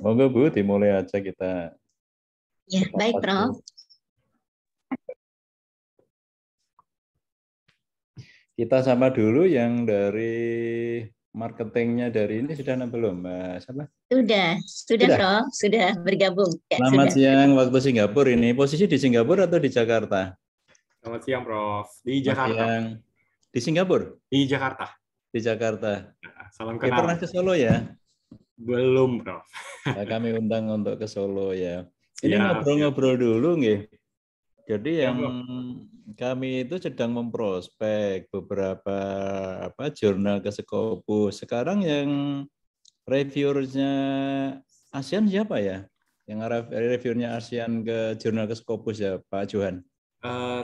Monggo Bu, dimulai aja kita. Ya, baik Prof. Kita sama dulu yang dari marketingnya dari ini sudah belum, Mbak? Siapa? Sudah Prof, sudah bergabung. Ya, selamat sudah. siang waktu Singapura ini. Posisi di Singapura atau di Jakarta? Selamat siang Prof. Di Selamat Jakarta. Siang. Di Singapura? Di Jakarta. Di Jakarta. Salam Oke, kenal. pernah ke Solo ya? Belum Prof. Nah, kami undang untuk ke Solo ya. Siap, Ini ngobrol-ngobrol dulu nggih. Jadi Siap, yang kami itu sedang memprospek beberapa jurnal ke Scopus. Sekarang yang reviewernya ASEAN siapa ya? Yang reviewernya ASEAN ke jurnal ke Scopus ya, Pak Johan?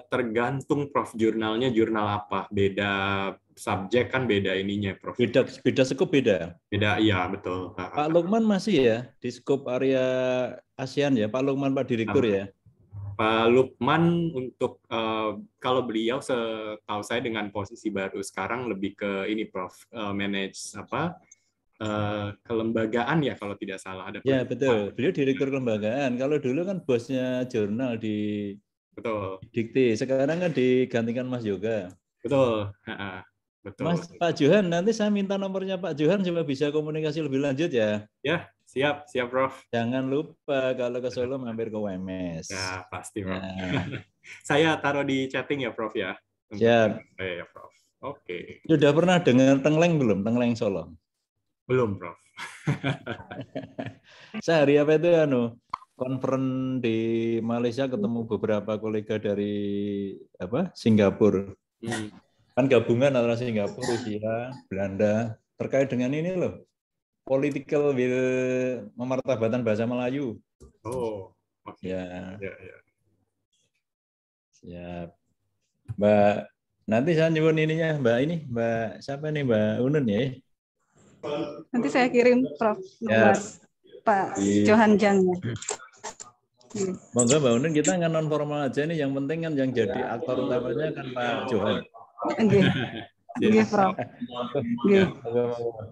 Tergantung Prof, jurnalnya jurnal apa. Beda subjek kan beda ininya Prof. Beda skop beda? Beda, iya betul. Pak Lukman masih ya di skop area ASEAN ya? Pak Lukman Pak Direktur ya? Pak Lukman untuk kalau beliau setahu saya dengan posisi baru sekarang lebih ke ini Prof, manage kelembagaan ya kalau tidak salah ada. Ya betul, beliau direktur kelembagaan. Kalau dulu kan bosnya jurnal di Dikti, sekarang kan digantikan Mas Yoga. Betul. Betul. Mas Pak Johan, nanti saya minta nomornya Pak Johan supaya bisa komunikasi lebih lanjut ya. Ya, siap Prof. Jangan lupa kalau ke Solo mampir ke WMS. Ya, pasti Prof. Ya. Saya taruh di chatting ya Prof ya. Siap. Ya Prof. Oke. Sudah pernah dengar Tengleng belum? Tengleng Solo? Belum Prof. Sehari apa itu konferen di Malaysia ketemu beberapa kolega dari Singapura. Kan gabungan antara Singapura, Rusia, Belanda terkait dengan ini loh. Political will memartabatkan bahasa Melayu. Oh, oke. Ya. Ya. Siap. Mbak, nanti saya nyuwun ininya, Mbak siapa nih, Mbak Unun ya? Nanti saya kirim Prof. Nomor Pak Johan Jang. Monggo Mbak Unun, kita nggak non formal aja nih, yang penting kan yang jadi aktor utamanya kan Pak Johan. Nggih, Prof. Nggih.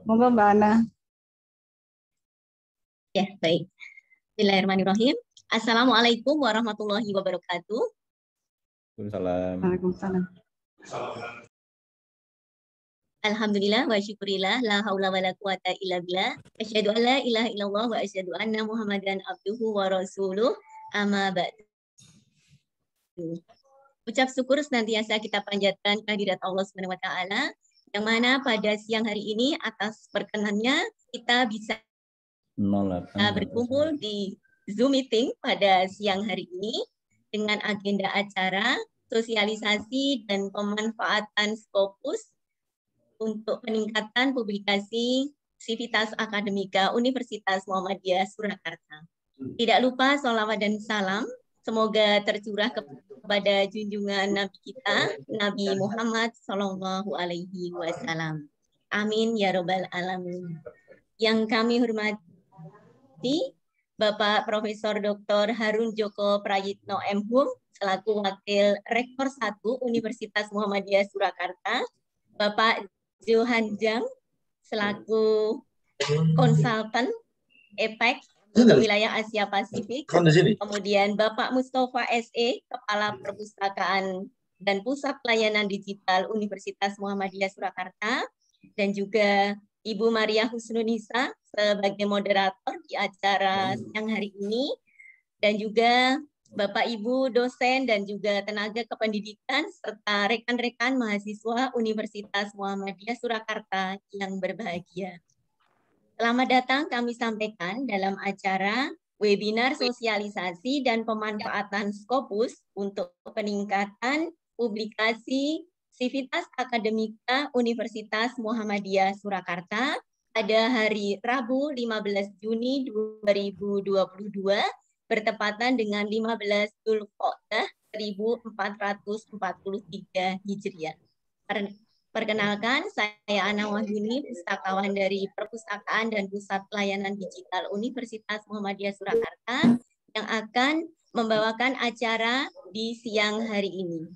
Monggo Mbak Ana. Ya, baik. Bismillahirrahmanirrahim. Assalamualaikum warahmatullahi wabarakatuh. Waalaikumsalam. Alhamdulillah wa syukurillah la haula wala quwata illa billah. Asyhadu an la ilaha illallah wa asyhadu anna Muhammadan abduhu wa rasuluh. Amma ba'du. Ucap syukur senantiasa kita panjatkan kehadirat Allah Subhanahu wa taala yang mana pada siang hari ini atas perkenannya kita bisa berkumpul di Zoom meeting pada siang hari ini dengan agenda acara sosialisasi dan pemanfaatan Scopus untuk peningkatan publikasi Sivitas Akademika Universitas Muhammadiyah Surakarta. Tidak lupa sholawat dan salam semoga tercurah kepada junjungan Nabi kita, Nabi Muhammad Sallallahu Alaihi Wasallam. Amin ya robbal alamin. Yang kami hormati Bapak Profesor Dr. Harun Joko Prayitno M.Hum selaku Wakil Rektor 1 Universitas Muhammadiyah Surakarta, Bapak Johan Jang selaku konsultan EPEC untuk wilayah Asia Pasifik, kemudian Bapak Mustafa SE, Kepala Perpustakaan dan Pusat Pelayanan Digital Universitas Muhammadiyah Surakarta, dan juga Ibu Maria Husnunisa sebagai moderator di acara siang hari ini, dan juga Bapak Ibu dosen dan juga tenaga kependidikan serta rekan-rekan mahasiswa Universitas Muhammadiyah Surakarta yang berbahagia. Selamat datang kami sampaikan dalam acara webinar sosialisasi dan pemanfaatan Scopus untuk peningkatan publikasi Sivitas Akademika Universitas Muhammadiyah Surakarta pada hari Rabu 15 Juni 2022 bertepatan dengan 15 Dzulqa'dah 1443 Hijriah. Perkenalkan, saya Ana Wahyuni, pustakawan dari Perpustakaan dan Pusat Pelayanan Digital Universitas Muhammadiyah Surakarta yang akan membawakan acara di siang hari ini.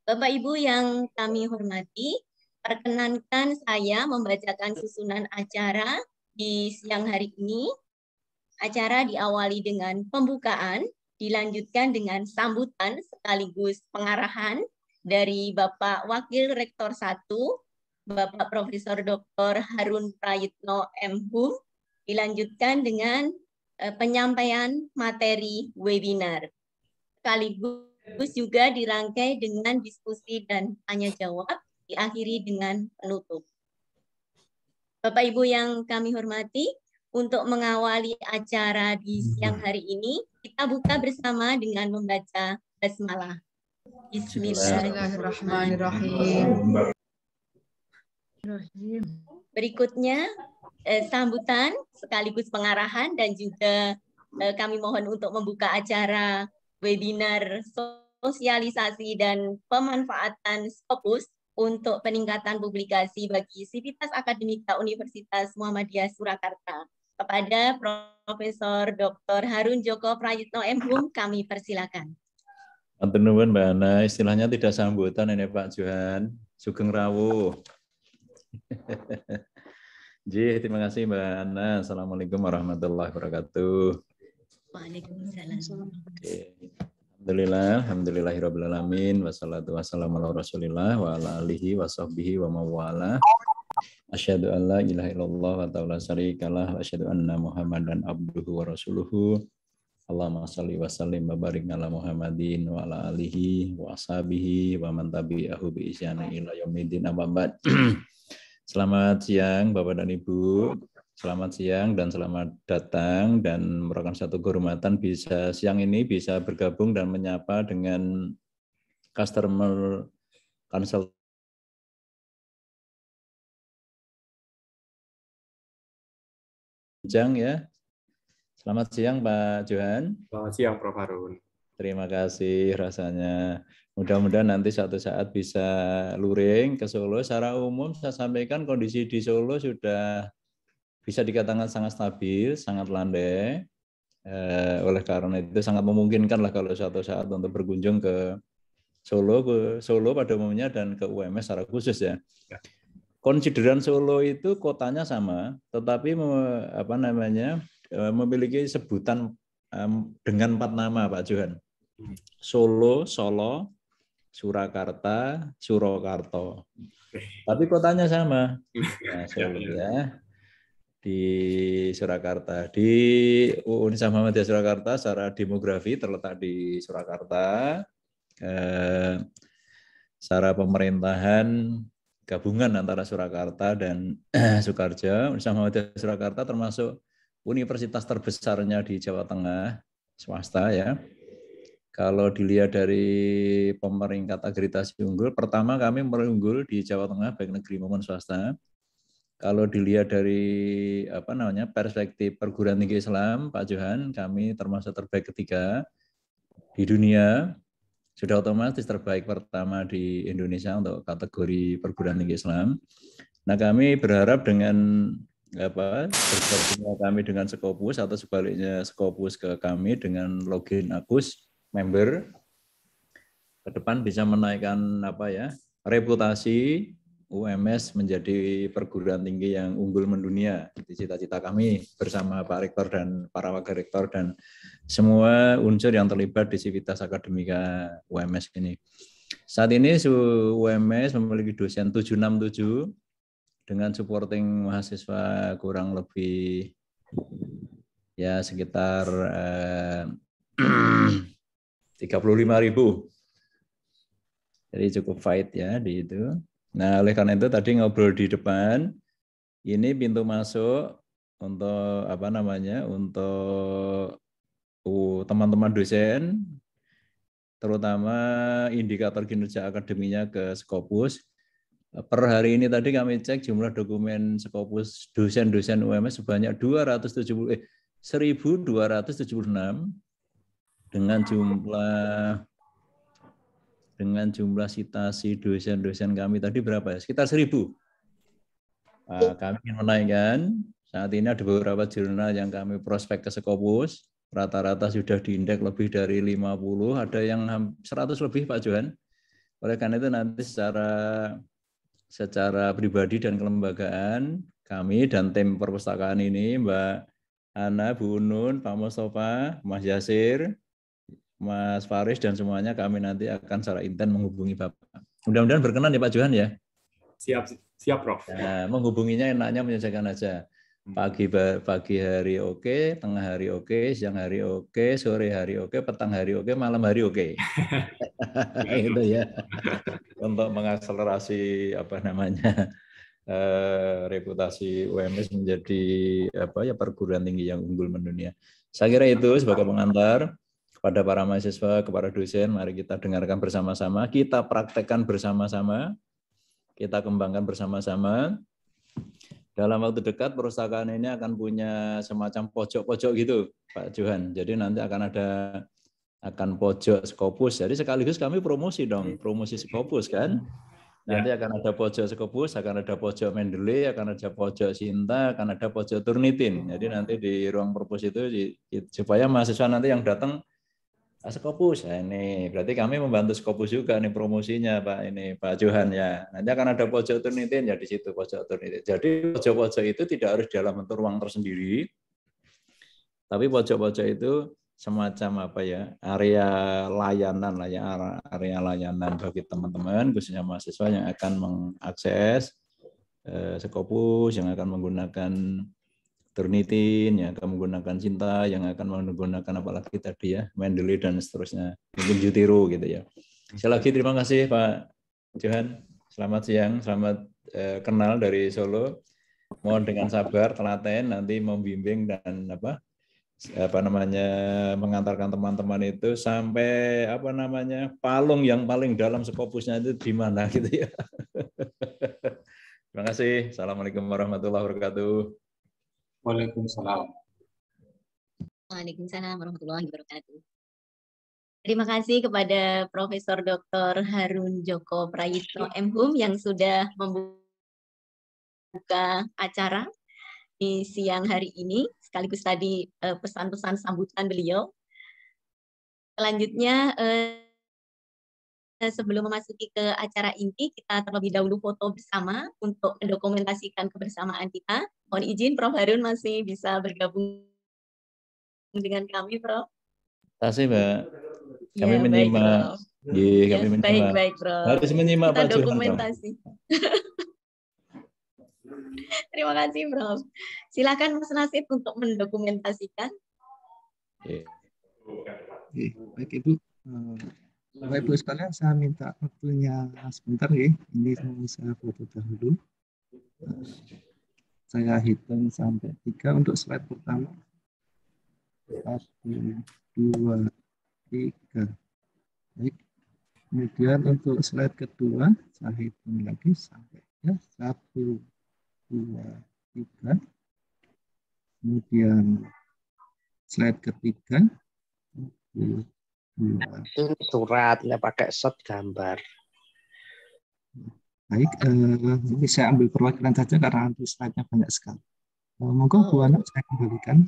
Bapak Ibu yang kami hormati, perkenankan saya membacakan susunan acara di siang hari ini. Acara diawali dengan pembukaan, dilanjutkan dengan sambutan sekaligus pengarahan dari Bapak Wakil Rektor 1, Bapak Profesor Dr. Harun Prayitno M.Hum, dilanjutkan dengan penyampaian materi webinar. Sekaligus juga dirangkai dengan diskusi dan tanya jawab, diakhiri dengan penutup. Bapak Ibu yang kami hormati, untuk mengawali acara di siang hari ini, kita buka bersama dengan membaca basmalah. Bismillahirrahmanirrahim. Berikutnya sambutan sekaligus pengarahan dan juga kami mohon untuk membuka acara webinar sosialisasi dan pemanfaatan Scopus untuk peningkatan publikasi bagi Sivitas Akademika Universitas Muhammadiyah Surakarta. Kepada Profesor Dr. Harun Joko Prayitno M.Hum, kami persilakan. Matur nuwun Mbak Ana, istilahnya tidak sambutan ini Pak Johan, sugeng rawuh. Ji, terima kasih Mbak Ana. Assalamualaikum warahmatullahi wabarakatuh. Waalaikumsalam. Alhamdulillahirabbil alamin wassalatu wassalamu ala Rasulillah wa ala alihi wa sahbihi wa mawala. Asyhadu an la ilaha illallah wa ta'ala syarikalah wa asyhadu anna Muhammadan abduhu wa rasuluhu. Allahumma shalli wa sallim wa barik ala Muhammadin wa ala alihi wa ashabihi wa man tabi'ahu bi ihsan ila yaumil amma ba'd. Selamat siang Bapak dan Ibu. Selamat siang dan selamat datang, dan merupakan satu kehormatan bisa siang ini bisa bergabung dan menyapa dengan customer consult ya. Selamat siang Pak Johan. Selamat siang Prof. Harun. Terima kasih rasanya. Mudah-mudahan nanti suatu saat bisa luring ke Solo. Secara umum saya sampaikan kondisi di Solo sudah bisa dikatakan sangat stabil, sangat landai. Oleh karena itu sangat memungkinkan lah kalau suatu saat untuk berkunjung ke Solo pada umumnya dan ke UMS secara khusus ya. Konsideran Solo itu kotanya sama, tetapi memiliki sebutan dengan 4 nama Pak Johan. Solo, Solo, Surakarta, Surakarta. Tapi kotanya sama. Nah, Solo ya. Di Surakarta, di Universitas Muhammadiyah Surakarta secara demografi terletak di Surakarta. Secara pemerintahan gabungan antara Surakarta dan Sukarja. Universitas Muhammadiyah Surakarta termasuk universitas terbesarnya di Jawa Tengah, swasta ya. Kalau dilihat dari peringkat akreditasi unggul, pertama kami unggul di Jawa Tengah baik negeri maupun swasta. Kalau dilihat dari perspektif perguruan tinggi Islam, Pak Johan, kami termasuk terbaik ketiga di dunia. Sudah otomatis terbaik pertama di Indonesia untuk kategori perguruan tinggi Islam. Nah, kami berharap dengan bergabungnya kami dengan Scopus atau sebaliknya Scopus ke kami dengan login Agus member, ke depan bisa menaikkan reputasi UMS menjadi perguruan tinggi yang unggul mendunia. Itu cita-cita kami bersama Pak Rektor dan para Wakil Rektor dan semua unsur yang terlibat di Sivitas Akademika UMS ini. Saat ini UMS memiliki dosen 767 dengan supporting mahasiswa kurang lebih ya sekitar 35.000. Jadi cukup fight ya di itu. Nah, oleh karena itu tadi ngobrol di depan, ini pintu masuk untuk untuk teman-teman dosen, terutama indikator kinerja akademinya ke Scopus. Per hari ini tadi kami cek jumlah dokumen Scopus dosen-dosen UMS sebanyak 1.276 dengan jumlah citasi dosen-dosen kami tadi berapa ya? Sekitar 1.000. Kami ingin menaikkan. Saat ini ada beberapa jurnal yang kami prospek ke Scopus. Rata-rata sudah diindeks lebih dari 50, ada yang 100 lebih Pak Johan. Oleh karena itu nanti secara pribadi dan kelembagaan, kami dan tim perpustakaan ini, Mbak Ana, Bu Nun, Pak Mustafa, Mas Yasir, Mas Faris, dan semuanya kami nanti akan secara intens menghubungi Bapak. Mudah-mudahan berkenan ya Pak Johan ya. Siap Prof. Nah, menghubunginya enaknya menyesuaikan aja. Pagi hari oke, tengah hari oke, siang hari oke, sore hari oke, petang hari oke, malam hari oke. Itu ya. Untuk mengakselerasi reputasi UMS menjadi perguruan tinggi yang unggul mendunia. Saya kira itu sebagai pengantar kepada para mahasiswa, kepada dosen, mari kita dengarkan bersama-sama, kita praktekkan bersama-sama, kita kembangkan bersama-sama. Dalam waktu dekat perpustakaan ini akan punya semacam pojok-pojok gitu, Pak Johan. Jadi nanti akan pojok Scopus. Jadi sekaligus kami promosi Scopus kan. Nanti akan ada pojok Scopus, akan ada pojok Mendeley, akan ada pojok Sinta, akan ada pojok Turnitin. Jadi nanti di ruang perpus itu supaya mahasiswa nanti yang datang Scopus. Nah, ini berarti kami membantu Scopus juga nih promosinya Pak Johan ya. Nanti akan ada pojok Turnitin ya di situ pojok Turnitin. Jadi pojok-pojok itu tidak harus dalam bentuk ruang tersendiri. Tapi pojok-pojok itu semacam area layanan lah ya, area layanan bagi teman-teman khususnya mahasiswa yang akan mengakses Scopus, yang akan menggunakan Turnitin, yang akan menggunakan Cinta, yang akan menggunakan apalagi tadi ya, Mendeley dan seterusnya, mungkin Jutiro gitu ya. Sekali lagi terima kasih Pak Johan, selamat siang, selamat kenal dari Solo. Mohon dengan sabar, telaten nanti membimbing dan mengantarkan teman-teman itu sampai palung yang paling dalam Scopusnya itu di mana gitu ya. Terima kasih. Assalamualaikum warahmatullahi wabarakatuh. Waalaikumsalam. Waalaikumsalam warahmatullahi wabarakatuh. Terima kasih kepada Profesor Dr. Harun Joko Prayitno MHum yang sudah membuka acara di siang hari ini, sekaligus tadi pesan-pesan sambutan beliau. Selanjutnya, sebelum memasuki ke acara inti, kita terlebih dahulu foto bersama untuk mendokumentasikan kebersamaan kita. Mohon izin, Prof. Harun masih bisa bergabung dengan kami, Prof. Terima kasih, Mbak. Kami ya, menyimak. Kami menyimak. Baik, Prof. Harus menyimak kita Pak Johan. Dokumentasi. Terima kasih, Prof. Silakan Mas Nasib untuk mendokumentasikan. Baik, Ibu. Bapak Ibu sekalian, saya minta waktunya sebentar ya. Ini saya foto dahulu. Saya hitung sampai 3 untuk slide pertama. 1, 2, 3. Baik. Kemudian untuk slide kedua, saya hitung lagi sampai 1, 2, 3. Kemudian slide ketiga. 1, 2. Itu suratnya pakai shot gambar. Baik, ini saya ambil perwakilan saja karena nanti slide-nya banyak sekali. Monggo Bu Ana, saya kembalikan.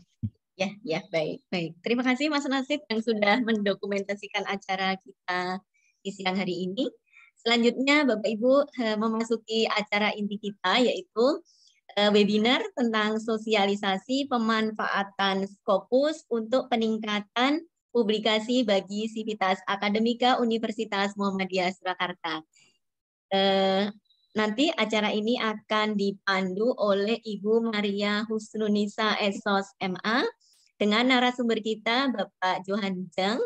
Ya, baik. Terima kasih Mas Nasib yang sudah mendokumentasikan acara kita di siang hari ini. Selanjutnya Bapak Ibu memasuki acara inti kita, yaitu webinar tentang sosialisasi pemanfaatan Scopus untuk peningkatan publikasi bagi Sivitas Akademika Universitas Muhammadiyah Surakarta. Nanti acara ini akan dipandu oleh Ibu Maria Husnunisa Esos MA dengan narasumber kita Bapak Johan Jang,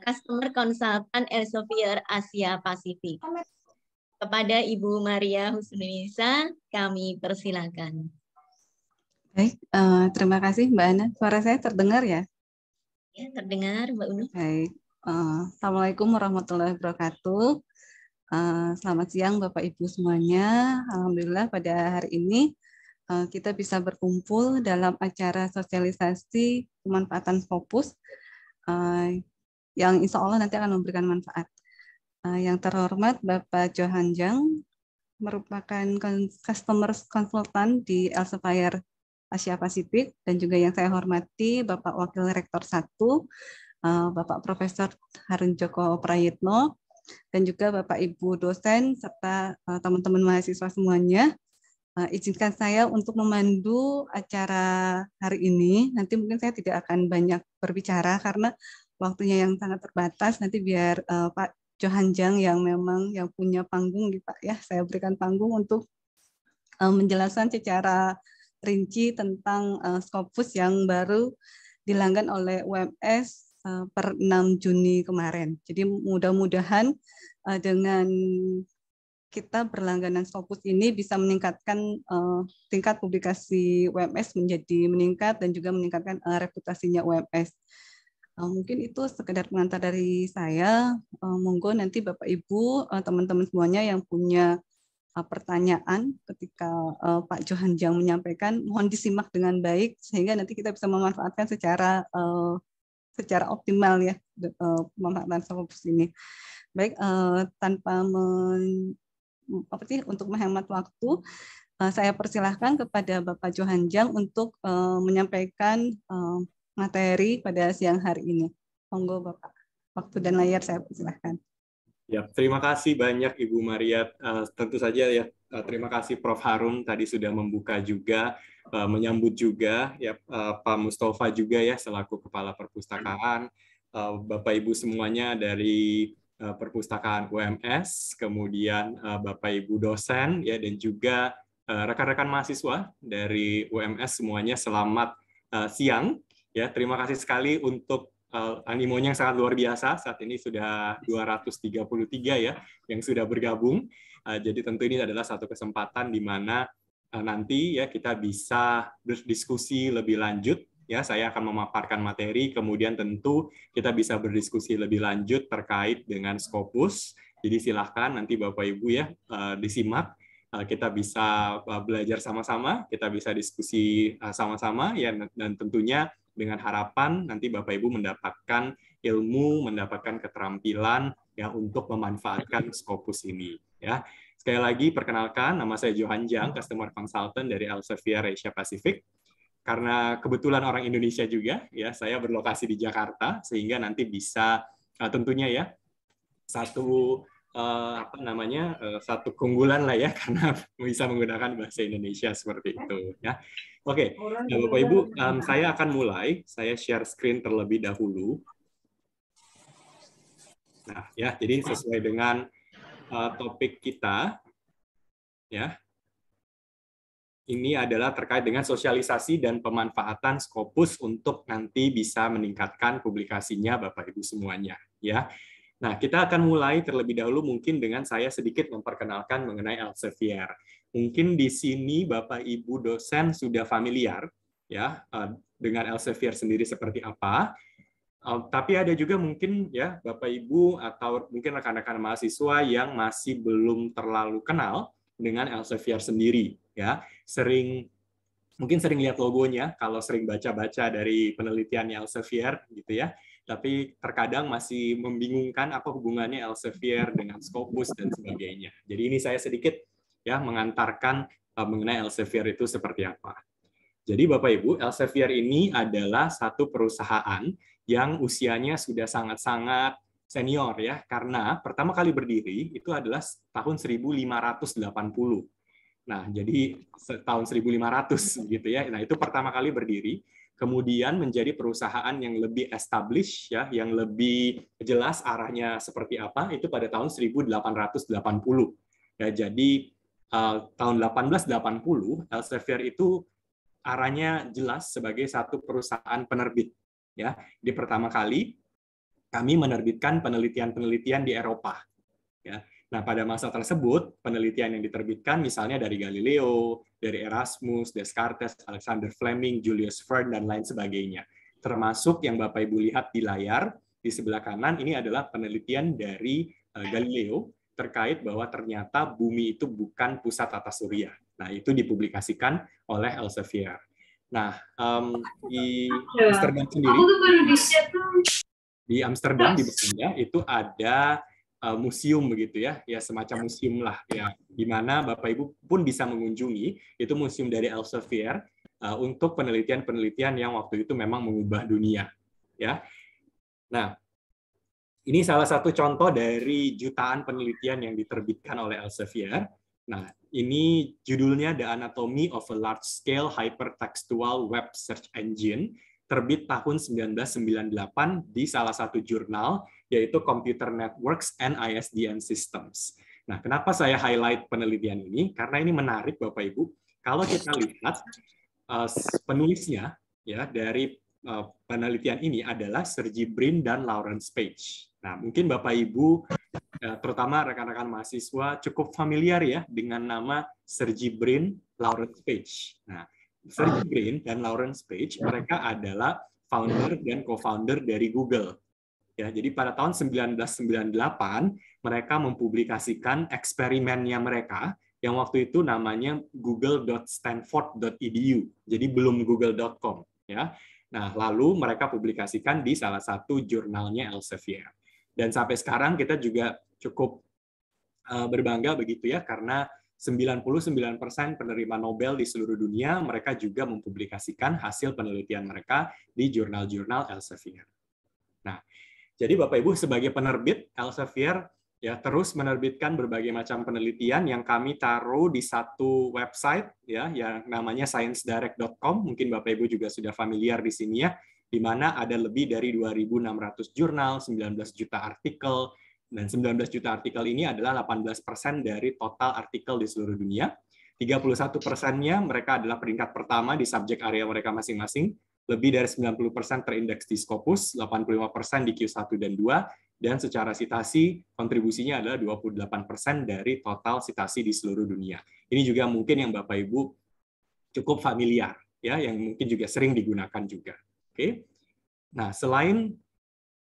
Customer Consultant Elsevier Asia Pasifik. Kepada Ibu Maria Husnunisa, kami persilakan. Baik, terima kasih Mbak Ana. Suara saya terdengar ya? Ya, terdengar Mbak Unu. Baik, Assalamualaikum warahmatullahi wabarakatuh. Selamat siang Bapak Ibu semuanya. Alhamdulillah pada hari ini kita bisa berkumpul dalam acara sosialisasi pemanfaatan Scopus yang insya Allah nanti akan memberikan manfaat. Yang terhormat Bapak Johan Jang merupakan customer consultant di Elsevier Asia Pasifik, dan juga yang saya hormati Bapak Wakil Rektor 1, Bapak Profesor Harun Joko Prayitno, dan juga Bapak Ibu dosen serta teman-teman mahasiswa semuanya. Izinkan saya untuk memandu acara hari ini. Nanti mungkin saya tidak akan banyak berbicara karena waktunya yang sangat terbatas. Nanti biar Pak Johanjang yang memang yang punya panggung, Pak ya, saya berikan panggung untuk menjelaskan secara rinci tentang Scopus yang baru dilanggan oleh UMS per 6 Juni kemarin. Jadi mudah-mudahan dengan kita berlangganan Scopus ini bisa meningkatkan tingkat publikasi UMS menjadi meningkat dan juga meningkatkan reputasinya UMS. Mungkin itu sekedar pengantar dari saya. Monggo nanti Bapak Ibu, teman-teman semuanya yang punya pertanyaan ketika Pak Johanjang menyampaikan, mohon disimak dengan baik sehingga nanti kita bisa memanfaatkan secara optimal ya pemanfaatan Scopus ini. Baik, tanpa untuk menghemat waktu, saya persilahkan kepada Bapak Johanjang untuk menyampaikan materi pada siang hari ini. Monggo Bapak, waktu dan layar saya persilahkan. Ya, terima kasih banyak Ibu Maria. Tentu saja ya, terima kasih Prof. Harun tadi sudah membuka juga, menyambut juga ya Pak Mustafa juga ya selaku Kepala Perpustakaan, Bapak Ibu semuanya dari Perpustakaan UMS, kemudian Bapak Ibu dosen ya dan juga rekan-rekan mahasiswa dari UMS semuanya selamat siang ya. Terima kasih sekali untuk animonya yang sangat luar biasa. Saat ini sudah 233 ya yang sudah bergabung. Jadi tentu ini adalah satu kesempatan di mana nanti ya kita bisa berdiskusi lebih lanjut. Ya, saya akan memaparkan materi, kemudian tentu kita bisa berdiskusi lebih lanjut terkait dengan Scopus. Jadi silahkan nanti Bapak Ibu ya disimak. Kita bisa belajar sama-sama, kita bisa diskusi sama-sama ya, dan tentunya dengan harapan nanti Bapak Ibu mendapatkan ilmu, mendapatkan keterampilan ya untuk memanfaatkan Scopus ini ya. Sekali lagi perkenalkan, nama saya Johanjang, Customer Consultant dari Elsevier Asia Pacific. Karena kebetulan orang Indonesia juga ya, saya berlokasi di Jakarta sehingga nanti bisa tentunya ya satu satu keunggulan lah ya karena bisa menggunakan bahasa Indonesia seperti itu ya. Oke, nah, Bapak Ibu, saya akan mulai. Saya share screen terlebih dahulu. Nah, ya, jadi sesuai dengan topik kita, ya. Ini adalah terkait dengan sosialisasi dan pemanfaatan Scopus untuk nanti bisa meningkatkan publikasinya Bapak Ibu semuanya, ya. Nah, kita akan mulai terlebih dahulu mungkin dengan saya sedikit memperkenalkan mengenai Elsevier. Mungkin di sini Bapak Ibu dosen sudah familiar ya dengan Elsevier sendiri seperti apa. Tapi ada juga mungkin ya Bapak Ibu atau mungkin rekan-rekan mahasiswa yang masih belum terlalu kenal dengan Elsevier sendiri ya. Mungkin sering lihat logonya kalau sering baca-baca dari penelitiannya Elsevier gitu ya. Tapi terkadang masih membingungkan apa hubungannya Elsevier dengan Scopus dan sebagainya. Jadi ini saya sedikit ya mengantarkan mengenai Elsevier itu seperti apa. Jadi Bapak Ibu, Elsevier ini adalah satu perusahaan yang usianya sudah sangat-sangat senior ya, karena pertama kali berdiri itu adalah tahun 1580. Nah, jadi tahun 1500 gitu ya. Nah, itu pertama kali berdiri. Kemudian menjadi perusahaan yang lebih established ya, yang lebih jelas arahnya seperti apa itu pada tahun 1880. Ya, jadi tahun 1880 Elsevier itu arahnya jelas sebagai satu perusahaan penerbit ya. Di pertama kali kami menerbitkan penelitian-penelitian di Eropa ya. Nah, pada masa tersebut, penelitian yang diterbitkan misalnya dari Galileo, dari Erasmus, Descartes, Alexander Fleming, Julius Verne, dan lain sebagainya. Termasuk yang Bapak Ibu lihat di layar, di sebelah kanan, ini adalah penelitian dari Galileo terkait bahwa ternyata bumi itu bukan pusat tata surya. Nah, itu dipublikasikan oleh Elsevier. Nah, di Amsterdam sendiri, di Amsterdam, di Belanda, itu ada museum begitu ya, ya semacam museum lah ya, di mana Bapak Ibu pun bisa mengunjungi. Itu museum dari Elsevier untuk penelitian-penelitian yang waktu itu memang mengubah dunia ya. Nah, Ini salah satu contoh dari jutaan penelitian yang diterbitkan oleh Elsevier. Nah, ini judulnya The Anatomy of a Large-Scale Hypertextual Web Search Engine, terbit tahun 1998 di salah satu jurnal, yaitu Computer Networks and ISDN Systems. Nah, kenapa saya highlight penelitian ini? Karena ini menarik, Bapak Ibu. Kalau kita lihat penulisnya ya dari penelitian ini adalah Sergey Brin dan Lawrence Page. Nah, mungkin Bapak Ibu, terutama rekan-rekan mahasiswa, cukup familiar ya dengan nama Sergey Brin, Lawrence Page. Nah, Sergey Brin dan Lawrence Page, mereka adalah founder dan co-founder dari Google. Ya, jadi pada tahun 1998, mereka mempublikasikan eksperimennya mereka, yang waktu itu namanya google.stanford.edu. Jadi belum google.com. Ya. Nah, lalu mereka publikasikan di salah satu jurnalnya Elsevier. Dan sampai sekarang kita juga cukup berbangga begitu ya, karena 99% penerima Nobel di seluruh dunia, mereka juga mempublikasikan hasil penelitian mereka di jurnal-jurnal Elsevier. Nah, jadi Bapak Ibu sebagai penerbit, Elsevier ya terus menerbitkan berbagai macam penelitian yang kami taruh di satu website ya yang namanya sciencedirect.com. Mungkin Bapak Ibu juga sudah familiar di sini ya, di mana ada lebih dari 2.600 jurnal, 19 juta artikel, dan 19 juta artikel ini adalah 18% dari total artikel di seluruh dunia. 31%-nya mereka adalah peringkat pertama di subjek area mereka masing-masing. Lebih dari 90% terindeks di Scopus, 85% di Q1 dan 2, dan secara citasi kontribusinya adalah 28% dari total citasi di seluruh dunia. Ini juga mungkin yang Bapak Ibu cukup familiar, ya, yang mungkin juga sering digunakan juga. Oke. Nah, selain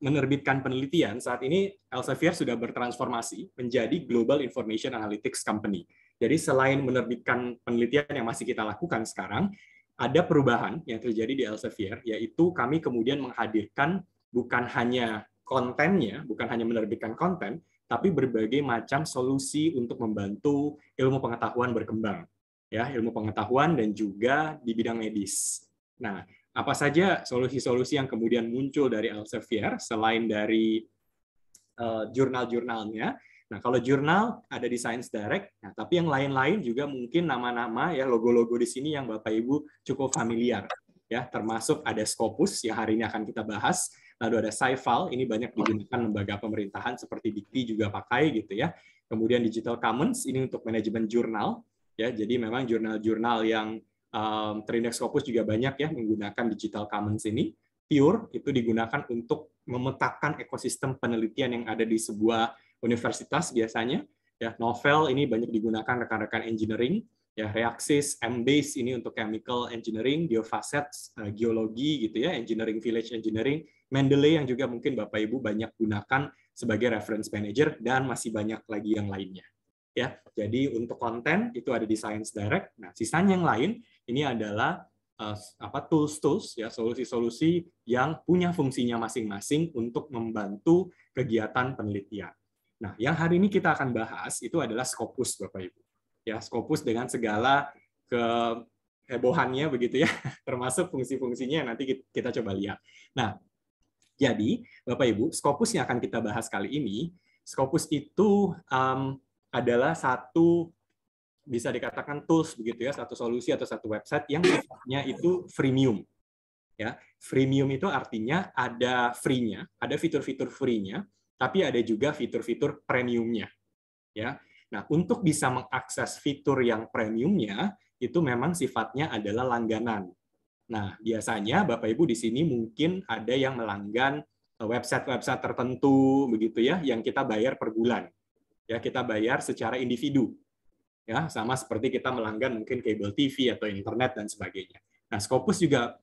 menerbitkan penelitian, saat ini Elsevier sudah bertransformasi menjadi Global Information Analytics Company. Jadi selain menerbitkan penelitian yang masih kita lakukan sekarang, ada perubahan yang terjadi di Elsevier, yaitu kami kemudian menghadirkan bukan hanya kontennya, bukan hanya menerbitkan konten, tapi berbagai macam solusi untuk membantu ilmu pengetahuan berkembang. Ya, ilmu pengetahuan dan juga di bidang medis. Nah, apa saja solusi-solusi yang kemudian muncul dari Elsevier selain dari jurnal-jurnalnya? Nah, kalau jurnal ada di Science Direct, nah, tapi yang lain-lain juga mungkin nama-nama ya logo-logo di sini yang Bapak Ibu cukup familiar. Ya, termasuk ada Scopus yang hari ini akan kita bahas, lalu ada Scifal, ini banyak digunakan lembaga pemerintahan seperti Dikti juga pakai gitu ya. Kemudian Digital Commons ini untuk manajemen jurnal, ya. Jadi memang jurnal-jurnal yang terindeks Scopus juga banyak ya menggunakan Digital Commons ini. Pure itu digunakan untuk memetakan ekosistem penelitian yang ada di sebuah universitas biasanya. Ya, Novel ini banyak digunakan rekan-rekan engineering. Ya, Reaxys, Embase ini untuk chemical engineering, Geofacets, geologi gitu ya, engineering village engineering, Mendeley yang juga mungkin Bapak Ibu banyak gunakan sebagai reference manager, dan masih banyak lagi yang lainnya. Ya, jadi untuk konten itu ada di Science Direct. Nah, sisanya yang lain ini adalah tools-tools ya, solusi-solusi yang punya fungsinya masing-masing untuk membantu kegiatan penelitian. Nah, yang hari ini kita akan bahas itu adalah Scopus, Bapak Ibu. Ya, Scopus dengan segala kehebohannya begitu ya, termasuk fungsi-fungsinya yang nanti kita coba lihat. Nah, jadi Bapak Ibu, Scopus yang akan kita bahas kali ini, Scopus itu adalah satu, bisa dikatakan tools begitu ya, satu solusi atau satu website yang sifatnya itu freemium. Ya, freemium itu artinya ada free-nya, ada fitur-fitur free-nya, tapi ada juga fitur-fitur premiumnya. Ya. Nah, untuk bisa mengakses fitur yang premiumnya, itu memang sifatnya adalah langganan. Nah, biasanya Bapak Ibu di sini mungkin ada yang melanggan website-website tertentu begitu ya, yang kita bayar per bulan. Ya, kita bayar secara individu. Ya, sama seperti kita melanggan mungkin kabel TV atau internet dan sebagainya. Nah, Scopus juga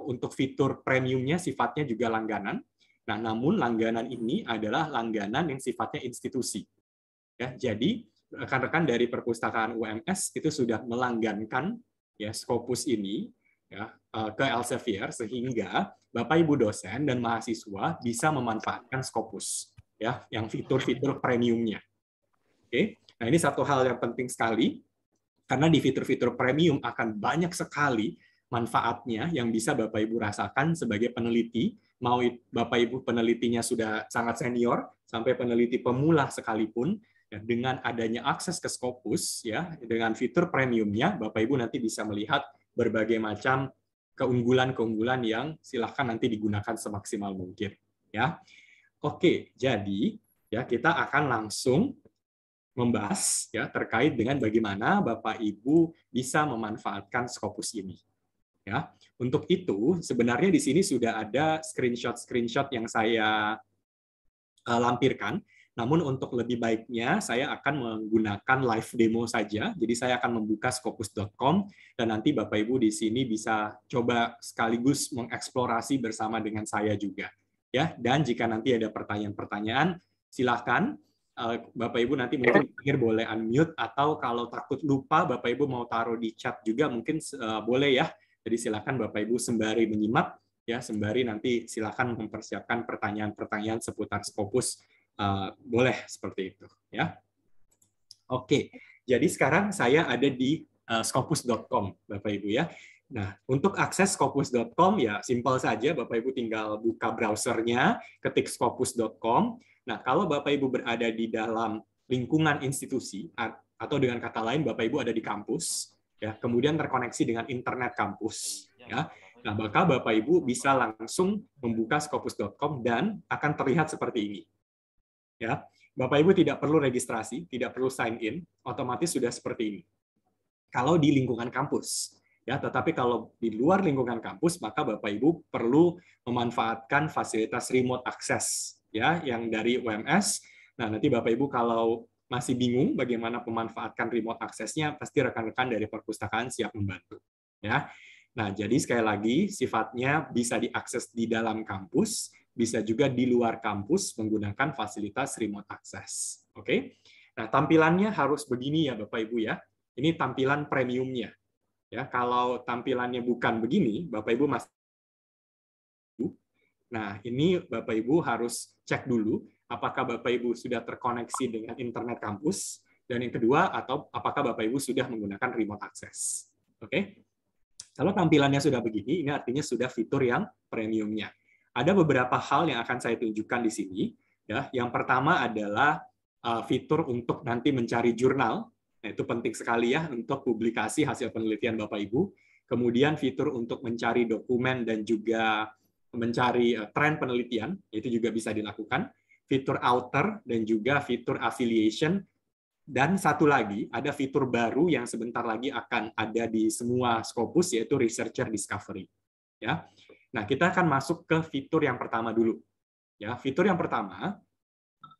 untuk fitur premiumnya sifatnya juga langganan. Nah, namun langganan ini adalah langganan yang sifatnya institusi. Ya, jadi rekan-rekan dari perpustakaan UMS itu sudah melanggankan ya Scopus ini ya ke Elsevier, sehingga Bapak Ibu dosen dan mahasiswa bisa memanfaatkan Scopus ya yang fitur-fitur premiumnya. Oke. Nah, ini satu hal yang penting sekali, karena di fitur-fitur premium akan banyak sekali manfaatnya yang bisa Bapak Ibu rasakan sebagai peneliti mau Bapak Ibu penelitinya sudah sangat senior sampai peneliti pemula sekalipun, ya, dengan adanya akses ke Scopus, ya, dengan fitur premiumnya, Bapak Ibu nanti bisa melihat berbagai macam keunggulan-keunggulan yang silahkan nanti digunakan semaksimal mungkin. Ya, oke, jadi ya kita akan langsung membahas ya terkait dengan bagaimana Bapak Ibu bisa memanfaatkan Scopus ini. Ya, untuk itu sebenarnya di sini sudah ada screenshot yang saya lampirkan. Namun untuk lebih baiknya saya akan menggunakan live demo saja. Jadi saya akan membuka scopus.com dan nanti Bapak Ibu di sini bisa coba sekaligus mengeksplorasi bersama dengan saya juga. Ya, dan jika nanti ada pertanyaan-pertanyaan, silakan Bapak Ibu nanti mungkin boleh unmute, atau kalau takut lupa Bapak Ibu mau taruh di chat juga mungkin boleh ya. Jadi silakan Bapak Ibu sembari menyimak ya, sembari nanti silakan mempersiapkan pertanyaan-pertanyaan seputar Scopus, boleh seperti itu ya. Oke, jadi sekarang saya ada di scopus.com Bapak Ibu ya. Nah, untuk akses scopus.com ya simpel saja, Bapak Ibu tinggal buka browsernya, ketik scopus.com. Nah, kalau Bapak Ibu berada di dalam lingkungan institusi, atau dengan kata lain Bapak Ibu ada di kampus, ya, kemudian terkoneksi dengan internet kampus, ya. Nah, maka Bapak Ibu bisa langsung membuka scopus.com dan akan terlihat seperti ini. Ya, Bapak Ibu tidak perlu registrasi, tidak perlu sign in, otomatis sudah seperti ini. Kalau di lingkungan kampus, ya, tetapi kalau di luar lingkungan kampus, maka Bapak Ibu perlu memanfaatkan fasilitas remote access, ya, yang dari UMS. Nah, nanti Bapak Ibu kalau masih bingung bagaimana memanfaatkan remote access-nya, pasti rekan-rekan dari perpustakaan siap membantu. Ya. Nah, jadi sekali lagi sifatnya bisa diakses di dalam kampus, bisa juga di luar kampus menggunakan fasilitas remote access. Oke. Nah, tampilannya harus begini ya Bapak Ibu ya. Ini tampilan premiumnya. Ya, kalau tampilannya bukan begini, Bapak Ibu masih. Nah, ini Bapak Ibu harus cek dulu apakah Bapak Ibu sudah terkoneksi dengan internet kampus, dan yang kedua, atau apakah Bapak Ibu sudah menggunakan remote access. Oke? Kalau tampilannya sudah begini, ini artinya sudah fitur yang premiumnya. Ada beberapa hal yang akan saya tunjukkan di sini. Ya, yang pertama adalah fitur untuk nanti mencari jurnal. Nah, itu penting sekali ya untuk publikasi hasil penelitian Bapak Ibu. Kemudian fitur untuk mencari dokumen dan juga mencari tren penelitian, itu juga bisa dilakukan. Fitur author dan juga fitur affiliation. Dan satu lagi, ada fitur baru yang sebentar lagi akan ada di semua Scopus, yaitu Researcher Discovery. Ya. Nah, kita akan masuk ke fitur yang pertama dulu. Ya, fitur yang pertama,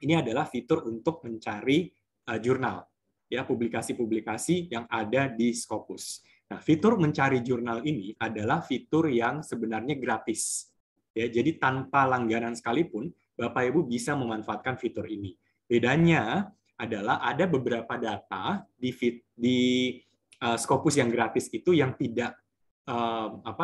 ini adalah fitur untuk mencari jurnal, ya, publikasi-publikasi yang ada di Scopus. Nah, fitur mencari jurnal ini adalah fitur yang sebenarnya gratis. Ya, jadi tanpa langganan sekalipun, Bapak Ibu bisa memanfaatkan fitur ini. Bedanya adalah ada beberapa data di Scopus yang gratis itu yang tidak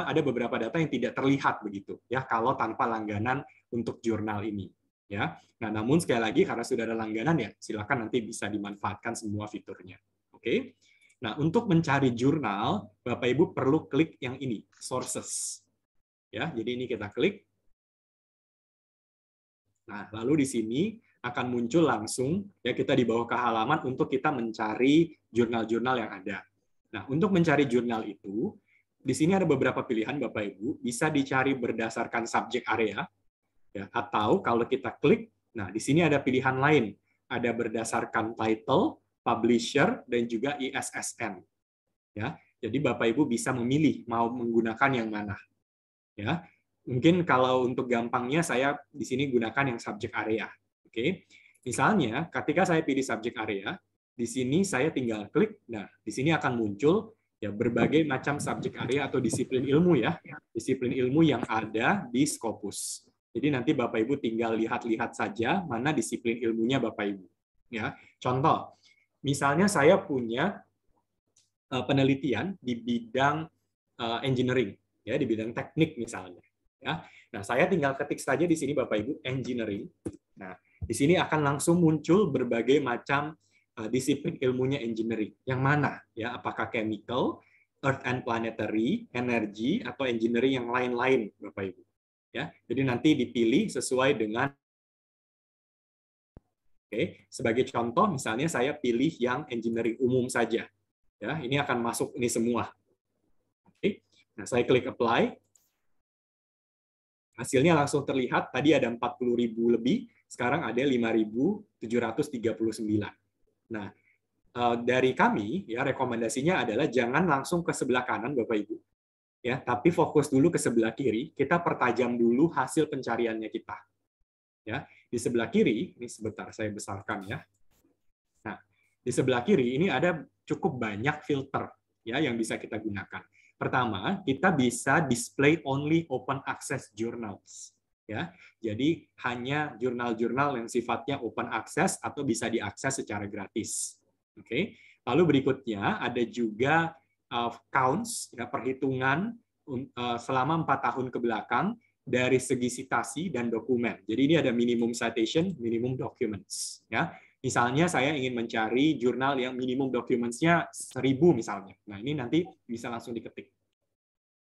ada beberapa data yang tidak terlihat begitu ya kalau tanpa langganan untuk jurnal ini ya. Nah, namun sekali lagi karena sudah ada langganan ya silakan nanti bisa dimanfaatkan semua fiturnya. Oke. Nah, untuk mencari jurnal Bapak Ibu perlu klik yang ini, sources. Ya, jadi ini kita klik. Nah, lalu di sini akan muncul langsung ya kita dibawa ke halaman untuk kita mencari jurnal-jurnal yang ada. Nah, untuk mencari jurnal itu di sini ada beberapa pilihan Bapak Ibu, bisa dicari berdasarkan subjek area ya, atau kalau kita klik, nah di sini ada pilihan lain, ada berdasarkan title, publisher dan juga ISSN. Ya. Jadi Bapak Ibu bisa memilih mau menggunakan yang mana. Ya. Mungkin kalau untuk gampangnya saya di sini gunakan yang subjek area. Oke. Misalnya ketika saya pilih subjek area, di sini saya tinggal klik. Nah, di sini akan muncul ya berbagai macam subjek area atau disiplin ilmu ya. Disiplin ilmu yang ada di Scopus. Jadi nanti Bapak Ibu tinggal lihat-lihat saja mana disiplin ilmunya Bapak Ibu. Ya. Contoh, misalnya saya punya penelitian di bidang engineering ya, di bidang teknik misalnya. Ya. Nah, saya tinggal ketik saja di sini Bapak Ibu engineering. Nah, di sini akan langsung muncul berbagai macam disiplin ilmunya engineering. Yang mana? Ya, apakah chemical, earth and planetary, energy atau engineering yang lain-lain Bapak Ibu. Ya, jadi nanti dipilih sesuai dengan. Oke, sebagai contoh misalnya saya pilih yang engineering umum saja. Ya, ini akan masuk ini semua. Oke. Nah, saya klik apply. Hasilnya langsung terlihat, tadi ada 40.000 lebih, sekarang ada 5.739. Nah, dari kami ya rekomendasinya adalah jangan langsung ke sebelah kanan Bapak Ibu. Ya, tapi fokus dulu ke sebelah kiri, kita pertajam dulu hasil pencariannya kita. Ya, di sebelah kiri, ini sebentar saya besarkan ya. Nah, di sebelah kiri ini ada cukup banyak filter ya yang bisa kita gunakan. Pertama, kita bisa display only open access journals. Ya, jadi hanya jurnal-jurnal yang sifatnya open access atau bisa diakses secara gratis. Oke. Lalu berikutnya ada juga counts, ya, perhitungan selama 4 tahun ke belakang dari segi citasi dan dokumen. Jadi ini ada minimum citation, minimum documents. Ya, misalnya saya ingin mencari jurnal yang minimum documents-nya 1000 misalnya. Nah ini nanti bisa langsung diketik.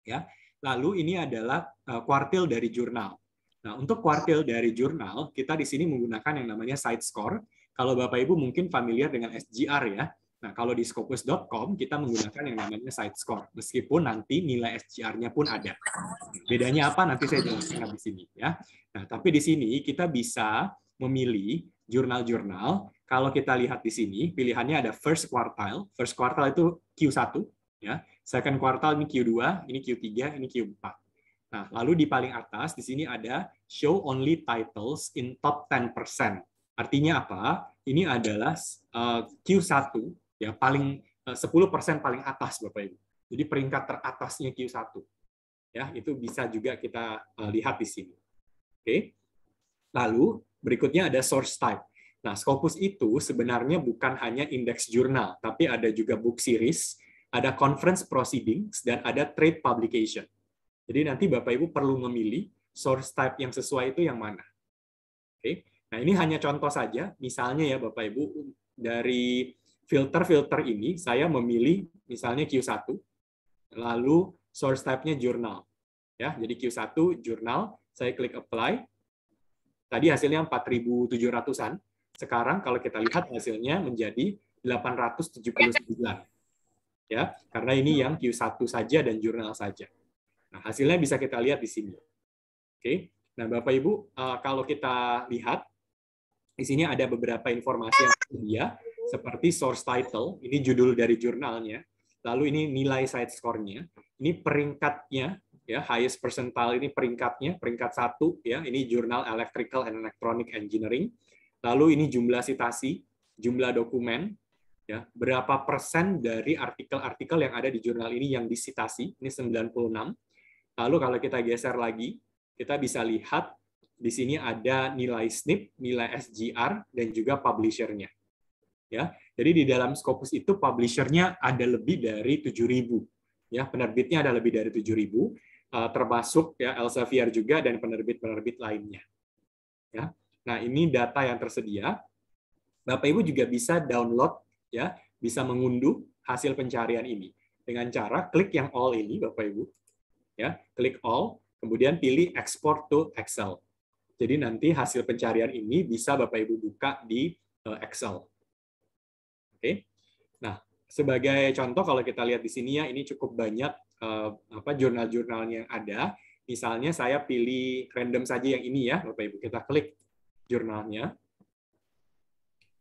Ya, lalu ini adalah kuartil dari jurnal. Nah untuk kuartil dari jurnal kita di sini menggunakan yang namanya site score. Kalau Bapak Ibu mungkin familiar dengan SGR ya. Nah, kalau di Scopus.com kita menggunakan yang namanya site score, meskipun nanti nilai SGR-nya pun ada. Bedanya apa? Nanti saya jelaskan di sini ya. Nah, tapi di sini kita bisa memilih jurnal-jurnal. Kalau kita lihat di sini, pilihannya ada first quartile. First quartile itu Q1 ya. Second quartile ini Q2, ini Q3, ini Q4. Nah, lalu di paling atas di sini ada show only titles in top 10%. Artinya apa? Ini adalah Q1 ya paling 10% paling atas Bapak Ibu. Jadi peringkat teratasnya Q1. Ya, itu bisa juga kita lihat di sini. Oke. Lalu berikutnya ada source type. Nah, Scopus itu sebenarnya bukan hanya indeks jurnal, tapi ada juga book series, ada conference proceedings dan ada trade publication. Jadi nanti Bapak Ibu perlu memilih source type yang sesuai itu yang mana. Oke. Nah, ini hanya contoh saja. Misalnya ya Bapak Ibu, dari filter-filter ini saya memilih misalnya Q1, lalu source type-nya jurnal. Ya, jadi Q1 jurnal, saya klik apply. Tadi hasilnya 4.700-an. Sekarang kalau kita lihat hasilnya menjadi 879. Ya, karena ini yang Q1 saja dan jurnal saja. Nah, hasilnya bisa kita lihat di sini. Oke. Nah, Bapak Ibu, kalau kita lihat di sini ada beberapa informasi yang tersedia, seperti source title, ini judul dari jurnalnya, lalu ini nilai site score-nya, ini peringkatnya, ya highest percentile ini peringkatnya, peringkat 1, ya ini jurnal Electrical and Electronic Engineering, lalu ini jumlah citasi, jumlah dokumen, ya berapa persen dari artikel-artikel yang ada di jurnal ini yang disitasi, ini 96. Lalu kalau kita geser lagi, kita bisa lihat di sini ada nilai SNP, nilai SGR, dan juga publisher-nya. Ya, jadi di dalam Scopus itu publisher-nya ada lebih dari 7.000. Ya, penerbitnya ada lebih dari 7.000, termasuk ya Elsevier juga dan penerbit-penerbit lainnya. Ya, nah ini data yang tersedia. Bapak Ibu juga bisa download, ya, bisa mengunduh hasil pencarian ini dengan cara klik yang all ini, Bapak Ibu. Ya, klik all, kemudian pilih export to Excel. Jadi nanti hasil pencarian ini bisa Bapak Ibu buka di Excel. Oke. Nah, sebagai contoh kalau kita lihat di sini ya, ini cukup banyak jurnal-jurnalnya yang ada. Misalnya saya pilih random saja yang ini ya, Bapak Ibu. Kita klik jurnalnya.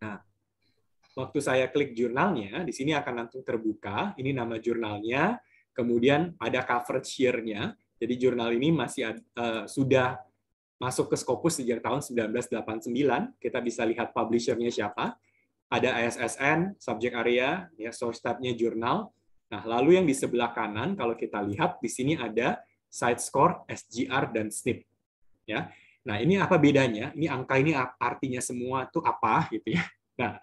Nah, waktu saya klik jurnalnya, di sini akan langsung terbuka. Ini nama jurnalnya, kemudian ada coverage year-nya. Jadi jurnal ini masih sudah masuk ke Scopus sejak tahun 1989, kita bisa lihat publisher-nya siapa, ada ISSN, subject area, ya source type-nya jurnal. Nah, lalu yang di sebelah kanan kalau kita lihat di sini ada site score, SGR dan SNP. Ya. Nah, ini apa bedanya? Ini angka ini artinya semua itu apa gitu ya. Nah,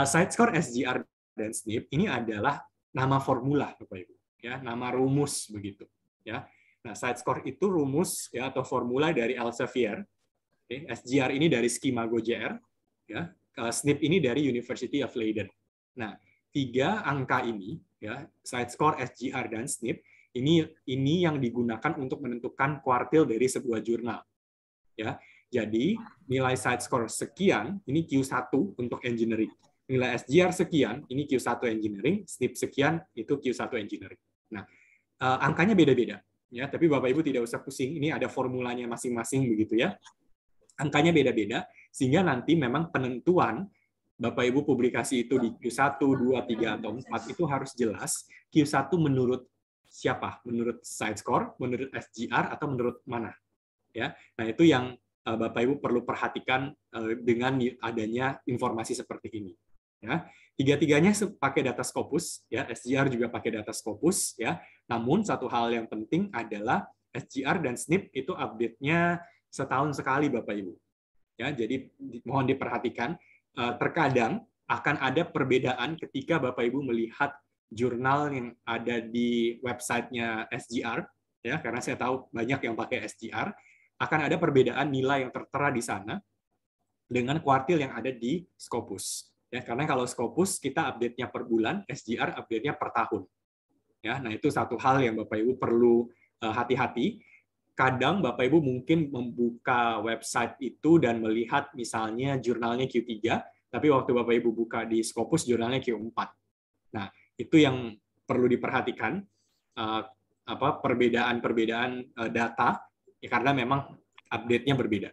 site score, SGR dan SNP ini adalah nama formula Bapak Ibu, ya, nama rumus begitu, ya. Nah, site score itu rumus ya atau formula dari Elsevier. Okay. SGR ini dari skema GoJR, ya. SNP ini dari University of Leiden. Nah, 3 angka ini ya, site score, SGR dan SNP Ini yang digunakan untuk menentukan kuartil dari sebuah jurnal. Ya, jadi nilai side score sekian, ini Q1 untuk engineering. Nilai SGR sekian, ini Q1 engineering, SNP sekian, itu Q1 engineering. Nah, angkanya beda-beda. Ya, tapi Bapak Ibu tidak usah pusing, ini ada formulanya masing-masing begitu ya. Angkanya beda-beda, sehingga nanti memang penentuan Bapak Ibu publikasi itu di Q1, 2, 3, atau 4 itu harus jelas Q1 menurut siapa? Menurut side score, menurut SGR, atau menurut mana? Ya, nah itu yang Bapak Ibu perlu perhatikan dengan adanya informasi seperti ini. Ya, tiga-tiganya pakai data Scopus, ya, SGR juga pakai data Scopus, ya. Namun satu hal yang penting adalah SGR dan SNP itu update-nya setahun sekali, Bapak Ibu. Ya, jadi mohon diperhatikan. Terkadang akan ada perbedaan ketika Bapak Ibu melihat jurnal yang ada di website-nya SGR, ya, karena saya tahu banyak yang pakai SGR. Akan ada perbedaan nilai yang tertera di sana dengan kuartil yang ada di Scopus. Ya, karena kalau Scopus kita update-nya per bulan, SGR update-nya per tahun. Ya, nah itu satu hal yang Bapak Ibu perlu hati-hati. Kadang Bapak Ibu mungkin membuka website itu dan melihat misalnya jurnalnya Q3, tapi waktu Bapak Ibu buka di Scopus jurnalnya Q4. Nah, itu yang perlu diperhatikan, perbedaan-perbedaan data, ya, karena memang update-nya berbeda.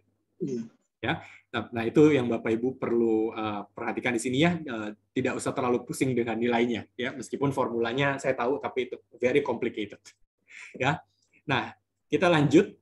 Ya, nah itu yang Bapak Ibu perlu perhatikan di sini ya. Tidak usah terlalu pusing dengan nilainya, ya, meskipun formulanya saya tahu, tapi itu very complicated. Ya, nah kita lanjut.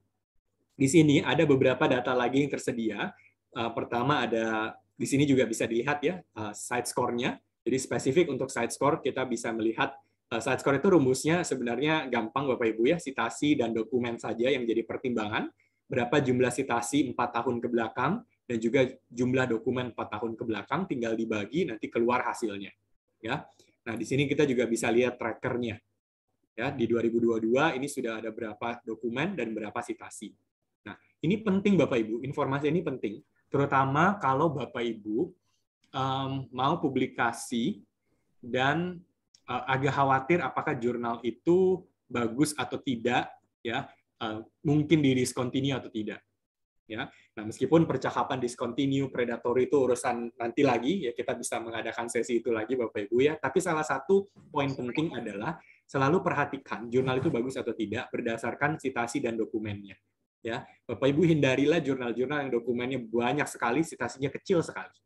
Di sini ada beberapa data lagi yang tersedia. Pertama ada di sini juga bisa dilihat ya side score-nya. Jadi spesifik untuk side score kita bisa melihat side score itu rumusnya sebenarnya gampang Bapak Ibu ya, citasi dan dokumen saja yang jadi pertimbangan. Berapa jumlah citasi 4 tahun ke belakang dan juga jumlah dokumen 4 tahun ke belakang tinggal dibagi nanti keluar hasilnya. Ya. Nah, di sini kita juga bisa lihat trackernya. Ya, di 2022 ini sudah ada berapa dokumen dan berapa citasi. Nah, ini penting Bapak Ibu, informasi ini penting, terutama kalau Bapak Ibu mau publikasi dan agak khawatir apakah jurnal itu bagus atau tidak, ya, mungkin di discontinue atau tidak. Ya, nah meskipun percakapan discontinue, predatory itu urusan nanti lagi, ya kita bisa mengadakan sesi itu lagi Bapak Ibu ya. Tapi salah satu poin penting adalah selalu perhatikan jurnal itu bagus atau tidak berdasarkan citasi dan dokumennya. Ya, Bapak Ibu hindarilah jurnal-jurnal yang dokumennya banyak sekali, citasinya kecil sekali.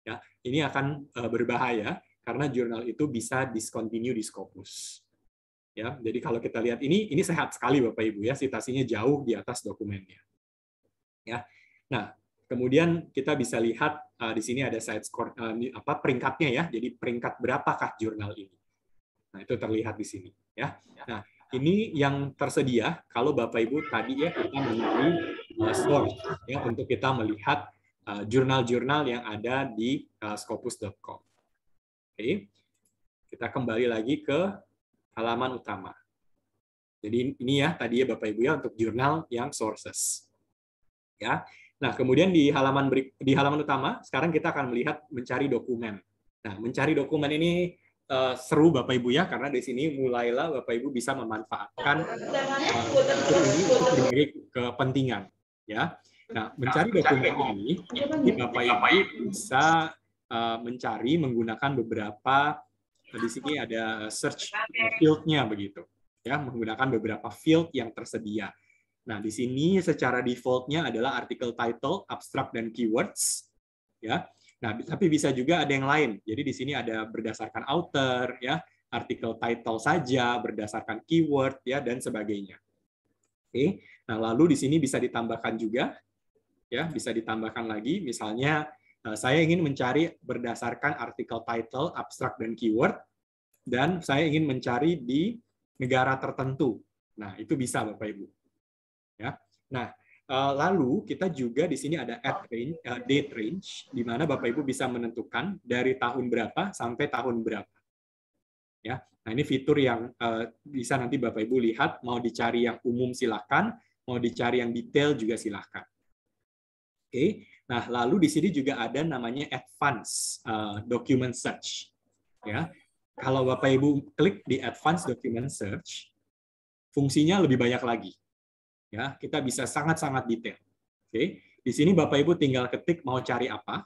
Ya, ini akan berbahaya karena jurnal itu bisa discontinue di Scopus. Ya, jadi kalau kita lihat ini sehat sekali Bapak Ibu ya, citasinya jauh di atas dokumennya. Ya, nah kemudian kita bisa lihat di sini ada side score peringkatnya ya, jadi peringkat berapakah jurnal ini. Nah itu terlihat di sini ya. Nah ini yang tersedia kalau Bapak Ibu tadi ya kita mencari source ya untuk kita melihat jurnal-jurnal yang ada di scopus.com. Oke, kita kembali lagi ke halaman utama. Jadi ini ya tadi ya Bapak Ibu ya untuk jurnal yang sources. Ya. Nah, kemudian di halaman utama sekarang kita akan melihat mencari dokumen. Nah, mencari dokumen ini seru Bapak Ibu ya karena di sini mulailah Bapak Ibu bisa memanfaatkan ini untuk berbagai kepentingan ya. Nah, mencari dokumen ini Bapak Ibu bisa mencari menggunakan beberapa di sini ada search field-nya begitu. Ya, menggunakan beberapa field yang tersedia. Nah, di sini secara default-nya adalah artikel title, abstract, dan keywords. Ya. Nah, tapi bisa juga ada yang lain. Jadi di sini ada berdasarkan author, ya, artikel title saja, berdasarkan keyword, ya, dan sebagainya. Oke. Nah, lalu di sini bisa ditambahkan juga, ya, bisa ditambahkan lagi. Misalnya, saya ingin mencari berdasarkan artikel title, abstract, dan keyword, dan saya ingin mencari di negara tertentu. Nah, itu bisa Bapak Ibu. Ya. Nah, lalu kita juga di sini ada date range, di mana Bapak Ibu bisa menentukan dari tahun berapa sampai tahun berapa. Ya, nah ini fitur yang bisa nanti Bapak Ibu lihat. Mau dicari yang umum silakan, mau dicari yang detail juga silakan. Oke, nah lalu di sini juga ada namanya advanced document search. Ya, kalau Bapak Ibu klik di advanced document search, fungsinya lebih banyak lagi. Ya, kita bisa sangat-sangat detail. Oke, di sini Bapak Ibu tinggal ketik mau cari apa,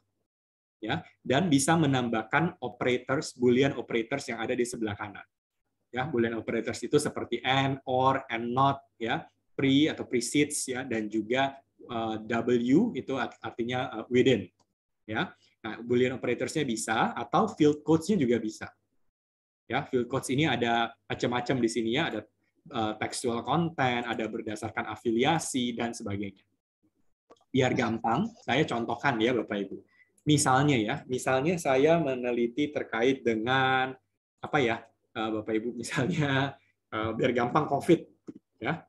ya, dan bisa menambahkan operators, boolean operators yang ada di sebelah kanan. Ya, boolean operators itu seperti and, or, and not, ya, pre atau precedes, ya, dan juga W itu artinya within. Ya, nah, boolean operatorsnya bisa, atau field codes-nya juga bisa. Ya, field codes ini ada macam-macam di sini ya, ada textual content, ada berdasarkan afiliasi dan sebagainya. Biar gampang, saya contohkan ya Bapak Ibu. Misalnya saya meneliti terkait dengan apa ya, Bapak Ibu, misalnya biar gampang COVID, ya.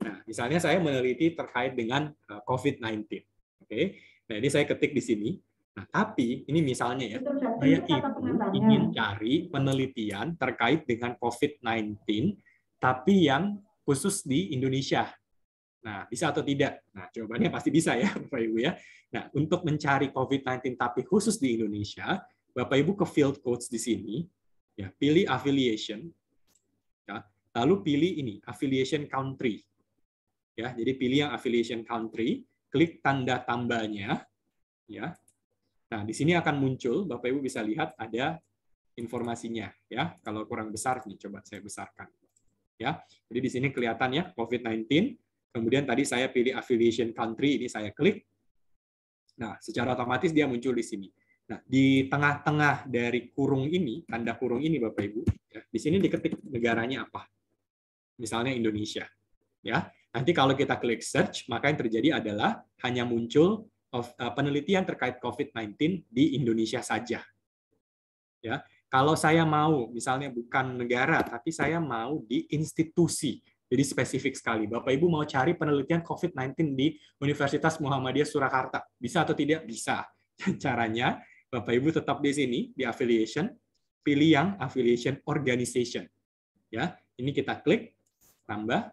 Nah, misalnya saya meneliti terkait dengan COVID-19. Oke, nah ini saya ketik di sini. Nah, tapi ini misalnya ya, saya ingin cari penelitian terkait dengan COVID-19, tapi yang khusus di Indonesia. Nah, bisa atau tidak? Nah, jawabannya pasti bisa ya, Bapak Ibu ya. Nah, untuk mencari COVID-19 tapi khusus di Indonesia, Bapak Ibu ke field codes di sini, ya, pilih affiliation, ya, lalu pilih ini affiliation country. Ya, jadi pilih yang affiliation country, klik tanda tambahnya, ya. Nah, di sini akan muncul, Bapak Ibu bisa lihat ada informasinya, ya. Kalau kurang besar nih, coba saya besarkan. Ya, jadi di sini kelihatan ya COVID-19. Kemudian tadi saya pilih affiliation country, ini saya klik. Nah, secara otomatis dia muncul di sini. Nah, di tengah-tengah dari kurung ini, tanda kurung ini Bapak Ibu, ya, di sini diketik negaranya apa. Misalnya Indonesia. Ya, nanti kalau kita klik search, maka yang terjadi adalah hanya muncul penelitian terkait COVID-19 di Indonesia saja. Ya, kalau saya mau, misalnya bukan negara, tapi saya mau di institusi, jadi spesifik sekali. Bapak Ibu mau cari penelitian COVID-19 di Universitas Muhammadiyah Surakarta, bisa atau tidak? Bisa. Caranya, Bapak Ibu tetap di sini, di affiliation, pilih yang affiliation organization. Ya, ini kita klik, tambah.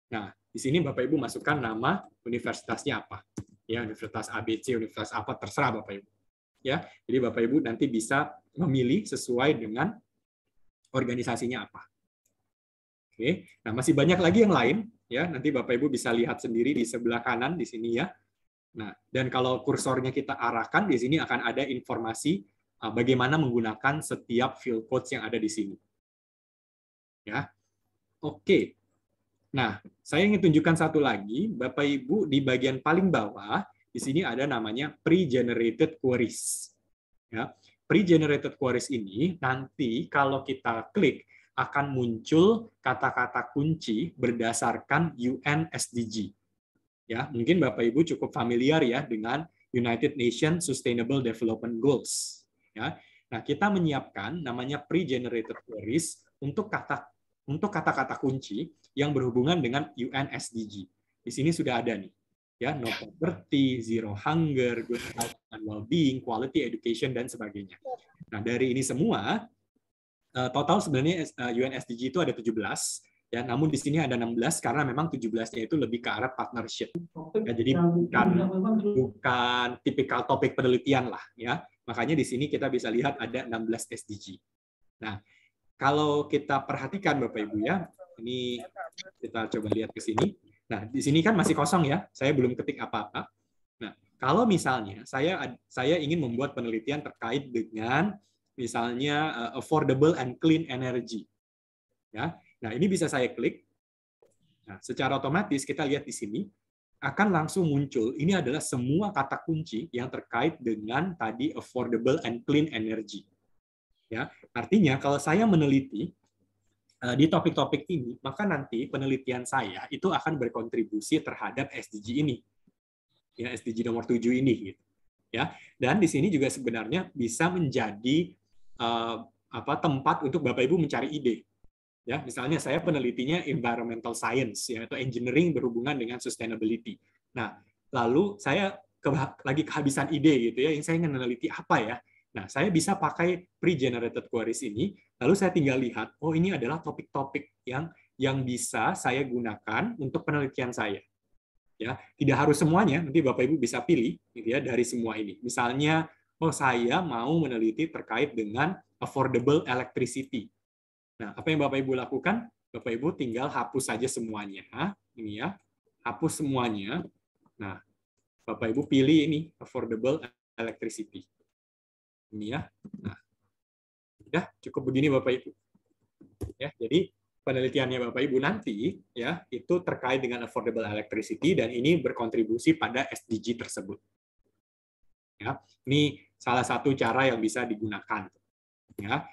Nah, di sini Bapak Ibu masukkan nama universitasnya apa. Ya, Universitas ABC, Universitas apa, terserah Bapak Ibu. Ya, jadi Bapak Ibu nanti bisa memilih sesuai dengan organisasinya apa. Oke, nah masih banyak lagi yang lain ya. Nanti Bapak Ibu bisa lihat sendiri di sebelah kanan di sini ya. Nah, dan kalau kursornya kita arahkan di sini akan ada informasi bagaimana menggunakan setiap field codes yang ada di sini. Ya, oke. Nah, saya ingin tunjukkan satu lagi, Bapak Ibu di bagian paling bawah. Di sini ada namanya pre-generated queries. Ya, pre-generated queries ini nanti kalau kita klik akan muncul kata-kata kunci berdasarkan UN SDG. Ya, mungkin Bapak Ibu cukup familiar ya dengan United Nations Sustainable Development Goals. Ya, nah kita menyiapkan namanya pre-generated queries untuk kata-kata kunci yang berhubungan dengan UN SDG. Di sini sudah ada nih. Ya, no poverty, zero hunger, good health and well-being, quality education, dan sebagainya. Nah, dari ini semua, total sebenarnya UN SDG itu ada 17, ya, namun di sini ada 16 karena memang 17-nya itu lebih ke arah partnership. Ya, jadi bukan tipikal topik penelitian lah, ya. Makanya di sini kita bisa lihat ada 16 SDG. Nah, kalau kita perhatikan Bapak Ibu ya, ini kita coba lihat ke sini. Nah, di sini kan masih kosong ya, saya belum ketik apa-apa. Nah, kalau misalnya saya ingin membuat penelitian terkait dengan misalnya affordable and clean energy. Ya. Nah, ini bisa saya klik. Nah, secara otomatis kita lihat di sini akan langsung muncul ini adalah semua kata kunci yang terkait dengan tadi affordable and clean energy. Ya, artinya kalau saya meneliti di topik-topik ini, maka nanti penelitian saya itu akan berkontribusi terhadap SDG ini. Ya, SDG nomor 7 ini gitu. Ya. Dan di sini juga sebenarnya bisa menjadi tempat untuk Bapak Ibu mencari ide. Ya, misalnya saya penelitinya environmental science ya, atau engineering berhubungan dengan sustainability. Nah, lalu saya lagi kehabisan ide gitu ya, yang saya ingin meneliti apa ya? Nah, saya bisa pakai pre-generated queries ini, lalu saya tinggal lihat, oh ini adalah topik-topik yang bisa saya gunakan untuk penelitian saya. Ya, tidak harus semuanya, nanti Bapak Ibu bisa pilih gitu ya dari semua ini. Misalnya, oh saya mau meneliti terkait dengan affordable electricity. Nah, apa yang Bapak Ibu lakukan? Bapak Ibu tinggal hapus saja semuanya. Ini ya, hapus semuanya. Nah, Bapak Ibu pilih ini affordable electricity. Ini ya. Nah, udah cukup begini Bapak Ibu. Ya, jadi penelitiannya Bapak Ibu nanti ya itu terkait dengan affordable electricity dan ini berkontribusi pada SDG tersebut. Ya, ini salah satu cara yang bisa digunakan. Ya.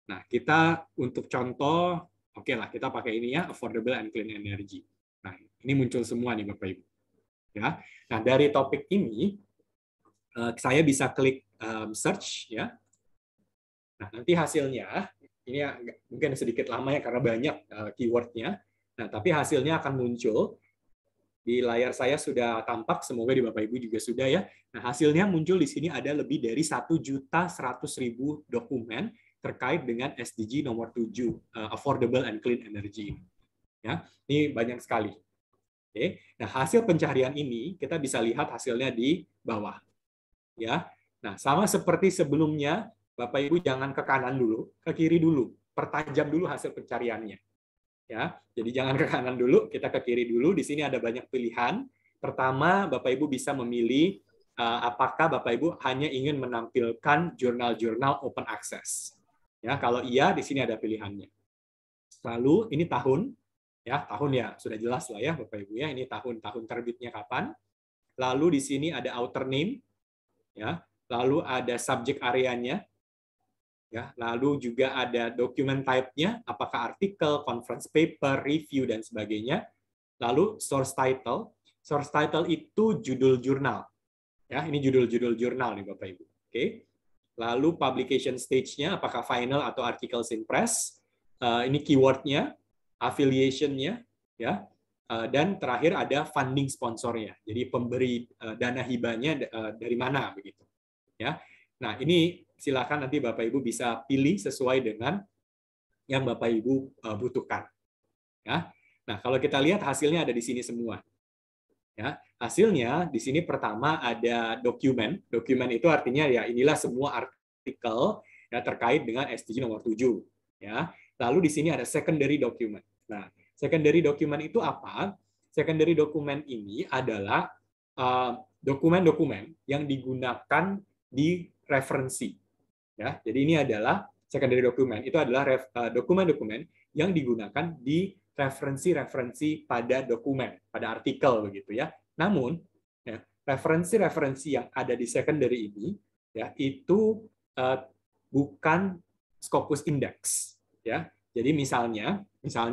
Nah, kita untuk contoh, oke lah, kita pakai ini ya, affordable and clean energy. Nah, ini muncul semua nih Bapak Ibu. Ya. Nah, dari topik ini, saya bisa klik search ya. Nah, nanti hasilnya, ini mungkin sedikit lama ya karena banyak keywordnya. Nah, tapi hasilnya akan muncul. Di layar saya sudah tampak, semoga di Bapak Ibu juga sudah ya. Nah, hasilnya muncul di sini ada lebih dari 1.100.000 dokumen terkait dengan SDG nomor 7, Affordable and Clean Energy. Ya, ini banyak sekali. Oke. Nah, hasil pencarian ini kita bisa lihat hasilnya di bawah. Ya. Nah, sama seperti sebelumnya, Bapak Ibu jangan ke kanan dulu, ke kiri dulu. Pertajam dulu hasil pencariannya. Ya. Jadi jangan ke kanan dulu, kita ke kiri dulu. Di sini ada banyak pilihan. Pertama, Bapak Ibu bisa memilih apakah Bapak Ibu hanya ingin menampilkan jurnal-jurnal open access. Ya, kalau iya di sini ada pilihannya. Lalu ini tahun, ya tahun ya sudah jelas lah ya Bapak Ibu ya, ini tahun terbitnya kapan. Lalu di sini ada author name, ya. Lalu ada subject areanya, ya. Lalu juga ada document type-nya, apakah artikel, conference paper, review dan sebagainya. Lalu source title, source title itu judul jurnal, ya ini judul-judul jurnal nih Bapak Ibu. Oke. Lalu publication stage-nya, apakah final atau articles in press. Ini keyword-nya, affiliation-nya, ya. Dan terakhir ada funding sponsornya. Jadi pemberi dana hibahnya dari mana begitu. Ya. Nah, ini silakan nanti Bapak Ibu bisa pilih sesuai dengan yang Bapak Ibu butuhkan. Ya. Nah, kalau kita lihat hasilnya ada di sini semua. Ya, hasilnya di sini pertama ada dokumen. Dokumen itu artinya ya inilah semua artikel ya terkait dengan SDG nomor 7 ya. Lalu di sini ada secondary document. Nah, secondary document itu apa? Secondary document ini adalah dokumen-dokumen yang digunakan di referensi. Ya, jadi ini adalah secondary document. Itu adalah dokumen-dokumen yang digunakan di referensi-referensi pada dokumen, pada artikel begitu ya. Namun, ya, referensi-referensi yang ada di secondary ini ya itu bukan Scopus Index ya. Jadi misalnya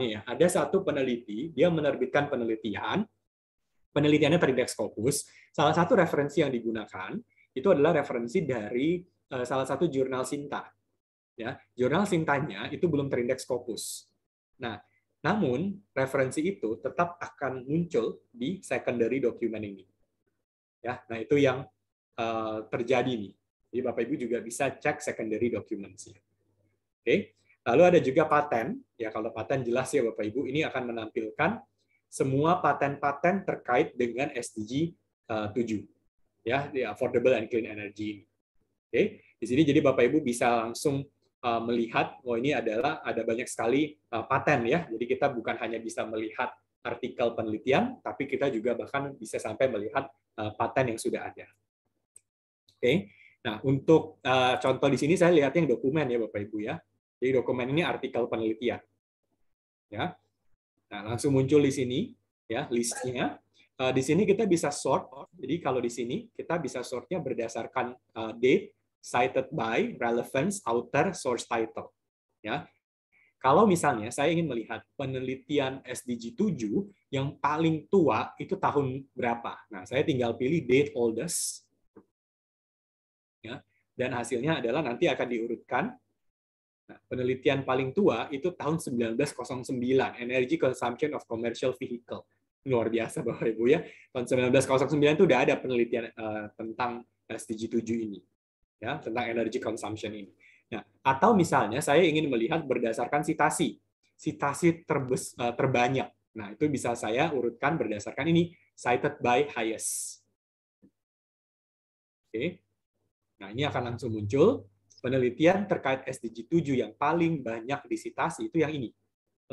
ya ada satu peneliti dia menerbitkan penelitiannya terindeks Scopus. Salah satu referensi yang digunakan itu adalah referensi dari salah satu jurnal Sinta. Ya, jurnal Sintanya itu belum terindeks Scopus. Nah, namun referensi itu tetap akan muncul di secondary document ini. Ya, nah itu yang terjadi nih. Jadi Bapak Ibu juga bisa cek secondary documents. Oke. Lalu ada juga paten. Ya, kalau paten jelas ya Bapak Ibu, ini akan menampilkan semua paten-paten terkait dengan SDG 7. Ya, di affordable and clean energy. Oke. Di sini jadi Bapak Ibu bisa langsung melihat, oh ini adalah ada banyak sekali paten ya. Jadi kita bukan hanya bisa melihat artikel penelitian, tapi kita juga bahkan bisa sampai melihat paten yang sudah ada. Oke. Nah, untuk contoh di sini saya lihatnya yang dokumen ya Bapak Ibu ya. Jadi dokumen ini artikel penelitian. Ya. Nah, langsung muncul di sini ya listnya. Di sini kita bisa sort. Jadi kalau di sini kita bisa sortnya berdasarkan date, cited by, relevance, author, source title. Ya. Kalau misalnya saya ingin melihat penelitian SDG 7 yang paling tua itu tahun berapa? Nah, saya tinggal pilih date oldest. Ya. Dan hasilnya adalah nanti akan diurutkan. Nah, penelitian paling tua itu tahun 1909, Energy Consumption of Commercial Vehicle. Luar biasa Bapak Ibu ya. Tahun 1909 itu udah ada penelitian tentang SDG 7 ini. Ya, tentang energy consumption ini. Nah, atau misalnya saya ingin melihat berdasarkan citasi terbanyak. Nah, itu bisa saya urutkan berdasarkan ini, cited by highest. Oke. Nah, ini akan langsung muncul penelitian terkait SDG 7 yang paling banyak disitasi itu yang ini.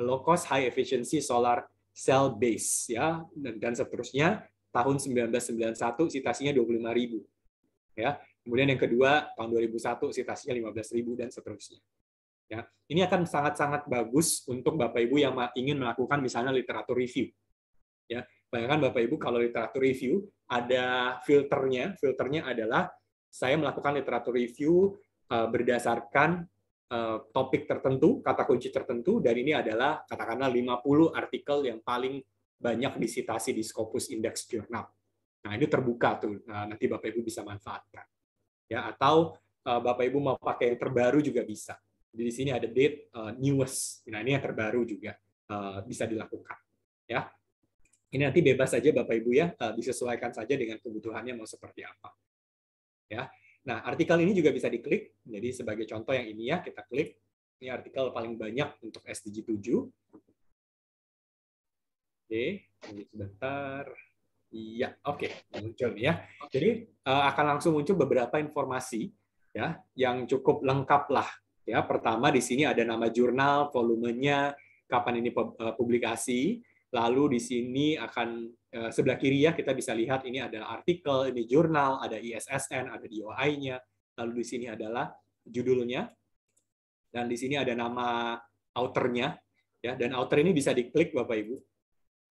low cost high efficiency solar cell base ya, dan seterusnya. Tahun 1991 citasinya 25.000 ya. Kemudian yang kedua tahun 2001 citasinya 15.000 dan seterusnya. Ya, ini akan sangat-sangat bagus untuk Bapak Ibu yang ingin melakukan misalnya literatur review. Ya, bayangkan Bapak Ibu kalau literatur review ada filternya. Filternya adalah saya melakukan literatur review berdasarkan topik tertentu, kata kunci tertentu, dan ini adalah katakanlah 50 artikel yang paling banyak disitasi di Scopus Index Journal. Nah, ini terbuka tuh. Nah, nanti Bapak Ibu bisa manfaatkan. Ya, atau Bapak Ibu mau pakai yang terbaru juga bisa. Jadi di sini ada date newest. Nah, ini yang terbaru juga bisa dilakukan. Ya. Ini nanti bebas saja Bapak Ibu ya, disesuaikan saja dengan kebutuhannya mau seperti apa. Ya. Nah, artikel ini juga bisa diklik. Jadi sebagai contoh yang ini ya, kita klik. Ini artikel paling banyak untuk SDG 7. Oke, sebentar. Iya, oke, muncul ya. Jadi akan langsung muncul beberapa informasi ya yang cukup lengkap lah. Ya, pertama di sini ada nama jurnal, volumenya, kapan ini publikasi. Lalu di sini akan sebelah kiri ya kita bisa lihat ini adalah artikel, ini jurnal, ada ISSN, ada DOI-nya. Lalu di sini adalah judulnya. Dan di sini ada nama author-nya ya, dan author ini bisa diklik Bapak Ibu.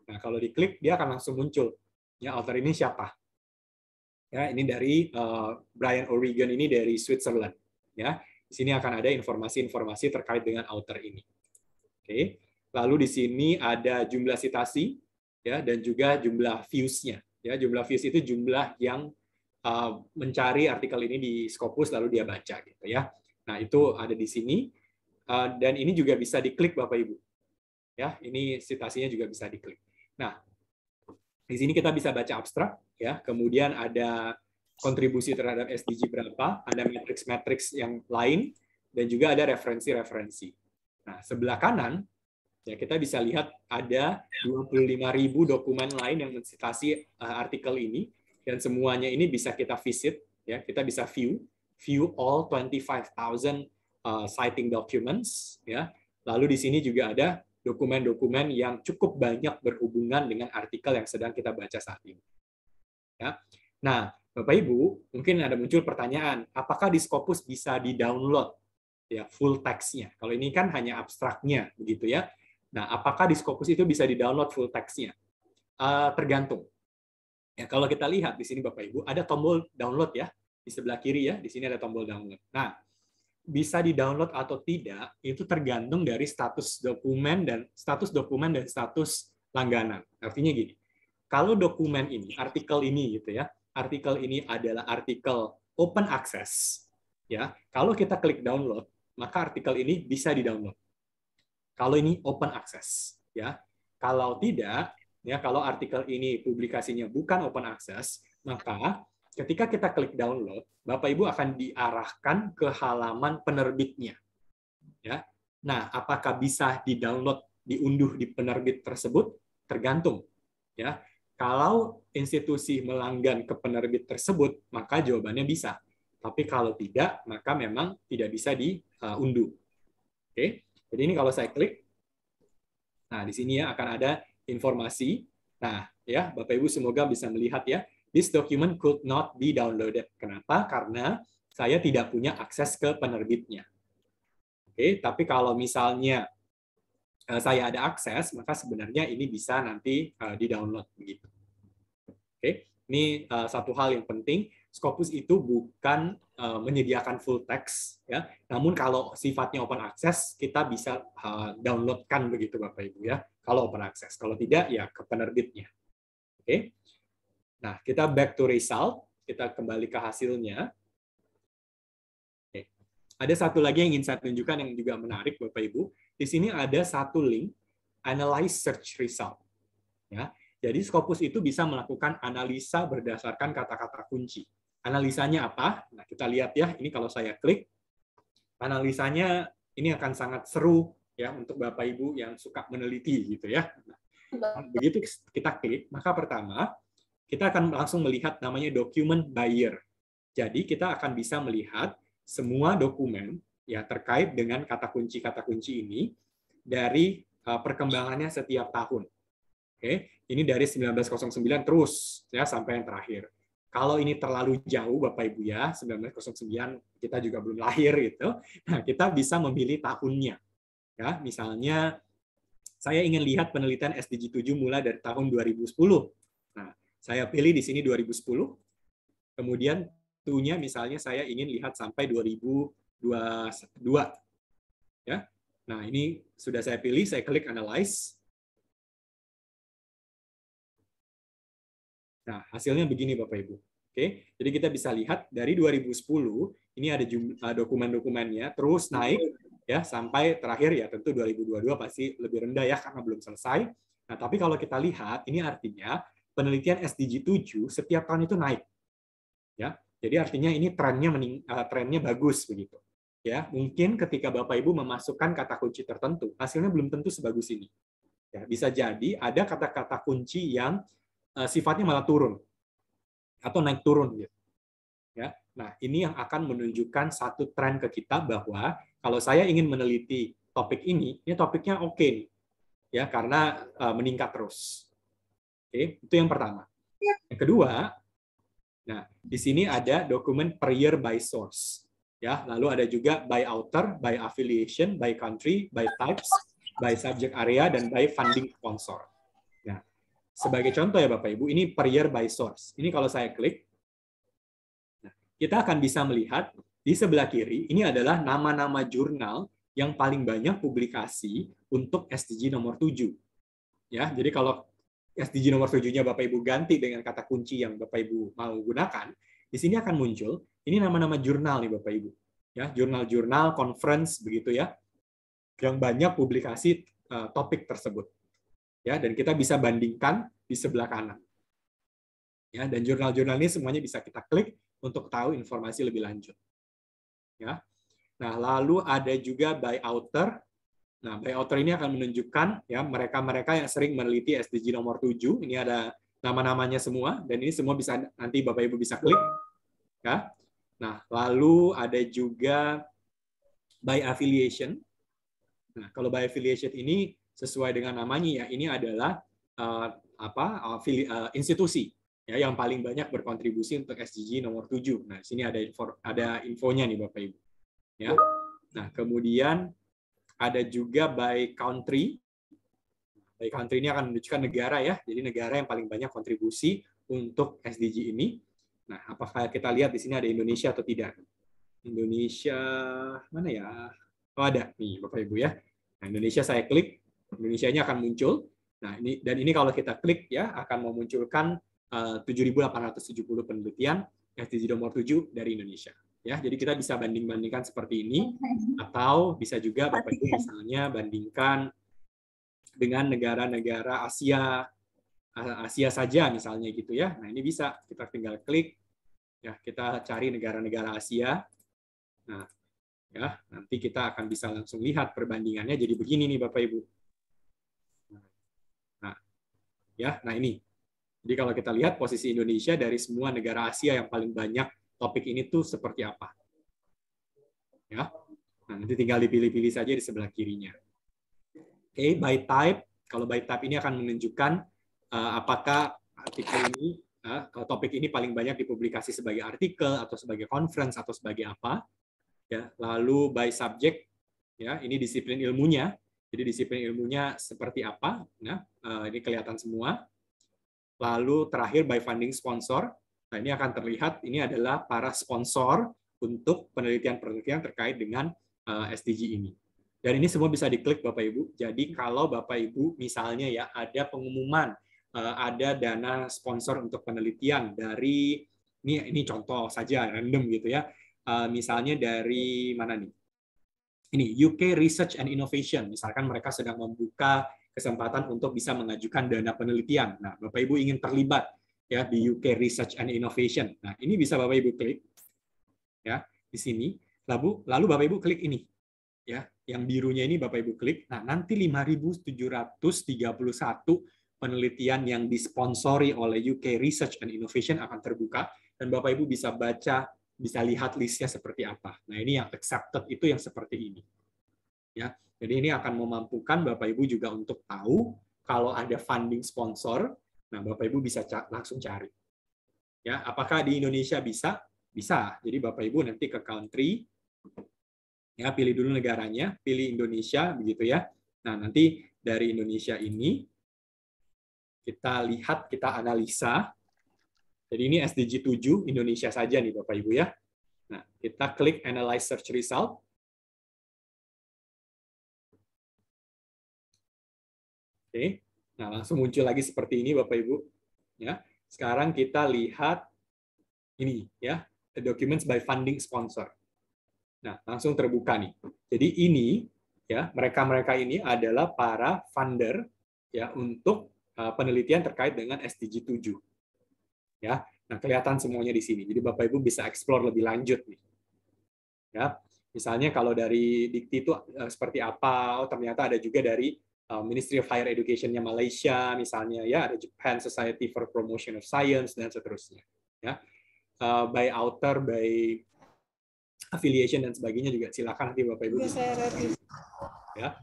Nah, kalau diklik dia akan langsung muncul. Ya, author ini siapa? Ya, ini dari Brian O'Regan, ini dari Switzerland. Ya, di sini akan ada informasi-informasi terkait dengan author ini. Oke. Lalu di sini ada jumlah citasi ya dan juga jumlah views-nya. Ya, jumlah views itu jumlah yang mencari artikel ini di Scopus lalu dia baca gitu ya. Nah, itu ada di sini dan ini juga bisa diklik Bapak Ibu. Ya, ini citasinya juga bisa diklik. Nah, di sini kita bisa baca abstrak, ya. Kemudian ada kontribusi terhadap SDG berapa, ada matriks-matriks yang lain, dan juga ada referensi-referensi. Nah, sebelah kanan, ya kita bisa lihat ada 25.000 dokumen lain yang mensitasi artikel ini, dan semuanya ini bisa kita visit, ya. Kita bisa view all 25,000 citing documents, ya. Lalu di sini juga ada dokumen-dokumen yang cukup banyak berhubungan dengan artikel yang sedang kita baca saat ini. Ya. Nah, Bapak Ibu, mungkin ada muncul pertanyaan, apakah di Scopus bisa di-download ya full text-nya? Kalau ini kan hanya abstraknya, begitu ya. Nah, apakah di Scopus itu bisa di-download full text-nya? Tergantung. Ya, kalau kita lihat di sini Bapak Ibu, ada tombol download ya, di sebelah kiri ya, di sini ada tombol download. Nah, bisa di-download atau tidak itu tergantung dari status dokumen dan status langganan. Artinya gini, kalau dokumen ini, artikel ini gitu ya, artikel ini adalah artikel open access, ya. Kalau kita klik download, maka artikel ini bisa di-download. Kalau ini open access, ya. Kalau tidak, ya, kalau artikel ini publikasinya bukan open access, maka ketika kita klik download, Bapak Ibu akan diarahkan ke halaman penerbitnya. Ya. Nah, apakah bisa di-download, diunduh di penerbit tersebut? Tergantung. Ya. Kalau institusi melanggan ke penerbit tersebut, maka jawabannya bisa. Tapi kalau tidak, maka memang tidak bisa diunduh. Oke. Jadi ini kalau saya klik, nah di sini ya akan ada informasi. Nah, ya Bapak Ibu semoga bisa melihat ya. This document could not be downloaded. Kenapa? Karena saya tidak punya akses ke penerbitnya. Oke, tapi kalau misalnya saya ada akses, maka sebenarnya ini bisa nanti di-download begitu. Oke, ini satu hal yang penting. Scopus itu bukan menyediakan full text, ya. Namun kalau sifatnya open access, kita bisa downloadkan begitu Bapak Ibu ya. Kalau open access, kalau tidak ya ke penerbitnya. Oke. Nah, kita back to result, kita kembali ke hasilnya. Oke. Ada satu lagi yang ingin saya tunjukkan yang juga menarik, Bapak Ibu. Di sini ada satu link, Analyze Search Result. Ya. Jadi Scopus itu bisa melakukan analisa berdasarkan kata-kata kunci. Analisanya apa? Nah, kita lihat ya, ini kalau saya klik, analisanya ini akan sangat seru ya untuk Bapak Ibu yang suka meneliti gitu ya. Nah, begitu kita klik, maka pertama, kita akan langsung melihat namanya document buyer. Jadi kita akan bisa melihat semua dokumen ya terkait dengan kata kunci ini dari perkembangannya setiap tahun. Oke, ini dari 1909 terus ya sampai yang terakhir. Kalau ini terlalu jauh Bapak Ibu ya, 1909 kita juga belum lahir gitu. Nah, kita bisa memilih tahunnya. Ya, misalnya saya ingin lihat penelitian SDG 7 mulai dari tahun 2010. Nah, saya pilih di sini 2010. Kemudian tuhnya misalnya saya ingin lihat sampai 2022. Ya. Nah, ini sudah saya pilih, saya klik analyze. Nah, hasilnya begini Bapak Ibu. Oke, jadi kita bisa lihat dari 2010 ini ada dokumen-dokumennya terus naik ya sampai terakhir ya tentu 2022 pasti lebih rendah ya karena belum selesai. Nah, tapi kalau kita lihat ini artinya penelitian SDG 7 setiap tahun itu naik. Ya. Jadi artinya ini trennya bagus begitu. Ya, mungkin ketika Bapak Ibu memasukkan kata kunci tertentu, hasilnya belum tentu sebagus ini. Ya, bisa jadi ada kata-kata kunci yang sifatnya malah turun atau naik turun gitu. Ya. Nah, ini yang akan menunjukkan satu tren ke kita bahwa kalau saya ingin meneliti topik ini topiknya oke nih. Ya, karena meningkat terus. Oke, itu yang pertama. Yang kedua, nah, di sini ada dokumen per year by source. Ya, lalu ada juga by author, by affiliation, by country, by types, by subject area dan by funding sponsor. Nah, sebagai contoh ya Bapak Ibu, ini per year by source. Ini kalau saya klik, nah, kita akan bisa melihat di sebelah kiri, ini adalah nama-nama jurnal yang paling banyak publikasi untuk SDG nomor 7. Ya, jadi kalau SDG nomor 7-nya Bapak Ibu ganti dengan kata kunci yang Bapak Ibu mau gunakan, di sini akan muncul, ini nama-nama jurnal nih Bapak Ibu. Ya, jurnal-jurnal, conference, begitu ya, yang banyak publikasi topik tersebut. Ya, dan kita bisa bandingkan di sebelah kanan. Ya, dan jurnal-jurnal ini semuanya bisa kita klik untuk tahu informasi lebih lanjut. Ya. Nah, lalu ada juga by author. Nah, by author ini akan menunjukkan ya mereka-mereka yang sering meneliti SDG nomor 7. Ini ada nama-namanya semua dan ini semua bisa nanti Bapak Ibu bisa klik. Ya. Nah, lalu ada juga by affiliation. Nah, kalau by affiliation ini sesuai dengan namanya ya, ini adalah institusi ya yang paling banyak berkontribusi untuk SDG nomor 7. Nah, di sini ada infonya nih Bapak Ibu. Ya. Nah, kemudian ada juga by country. By country ini akan menunjukkan negara ya. Jadi negara yang paling banyak kontribusi untuk SDG ini. Nah, apakah kita lihat di sini ada Indonesia atau tidak? Indonesia mana ya? Oh, ada nih Bapak Ibu ya. Nah, Indonesia saya klik, Indonesia-nya akan muncul. Nah, ini kalau kita klik ya akan memunculkan 7.870 penelitian SDG nomor 7 dari Indonesia. Ya, jadi kita bisa banding-bandingkan seperti ini, atau bisa juga Bapak Ibu misalnya bandingkan dengan negara-negara Asia saja misalnya gitu ya. Nah, ini bisa kita tinggal klik ya, kita cari negara-negara Asia. Nah, ya, nanti kita akan bisa langsung lihat perbandingannya jadi begini nih Bapak Ibu. Nah, ya, nah ini. Jadi kalau kita lihat posisi Indonesia dari semua negara Asia yang paling banyak topik ini tuh seperti apa. Ya. Nah, nanti tinggal dipilih-pilih saja di sebelah kirinya. Oke, by type. Kalau by type ini akan menunjukkan apakah artikel ini, topik ini paling banyak dipublikasi sebagai artikel atau sebagai conference atau sebagai apa. Ya, lalu by subject, ya ini disiplin ilmunya. Jadi disiplin ilmunya seperti apa? Nah, ini kelihatan semua. Lalu terakhir by funding sponsor. Nah, ini akan terlihat ini adalah para sponsor untuk penelitian-penelitian terkait dengan SDG ini. Dan ini semua bisa diklik Bapak Ibu. Jadi kalau Bapak Ibu misalnya ya ada pengumuman ada dana sponsor untuk penelitian dari ini contoh saja random gitu ya. Misalnya dari mana nih? Ini UK Research and Innovation. Misalkan mereka sedang membuka kesempatan untuk bisa mengajukan dana penelitian. Nah, Bapak Ibu ingin terlibat ya di UK Research and Innovation. Nah, ini bisa Bapak Ibu klik ya di sini. Lalu Bapak Ibu klik ini ya, yang birunya ini Bapak Ibu klik. Nah, nanti 5.731 penelitian yang disponsori oleh UK Research and Innovation akan terbuka dan Bapak Ibu bisa baca, bisa lihat listnya seperti apa. Nah, ini yang accepted itu yang seperti ini. Ya, jadi ini akan memampukan Bapak Ibu juga untuk tahu kalau ada funding sponsor, nah Bapak Ibu bisa langsung cari. Ya, apakah di Indonesia bisa? Bisa. Jadi Bapak Ibu nanti ke country, ya pilih dulu negaranya, pilih Indonesia, begitu ya. Nah, nanti dari Indonesia ini kita lihat, kita analisa. Jadi ini SDG 7 Indonesia saja nih Bapak Ibu ya. Nah, kita klik Analyze Search Result. Oke. Nah, langsung muncul lagi seperti ini Bapak Ibu. Ya. Sekarang kita lihat ini ya, the documents by funding sponsor. Nah, langsung terbuka nih. Jadi ini ya, mereka-mereka ini adalah para funder ya untuk penelitian terkait dengan SDG 7. Ya. Nah, kelihatan semuanya di sini. Jadi Bapak Ibu bisa explore lebih lanjut nih. Ya. Misalnya kalau dari Dikti itu seperti apa? Oh, ternyata ada juga dari Ministry of Higher Education-nya Malaysia misalnya ya, ada Japan Society for Promotion of Science dan seterusnya. Ya. By author, by affiliation dan sebagainya juga silakan nanti Bapak Ibu. Ya.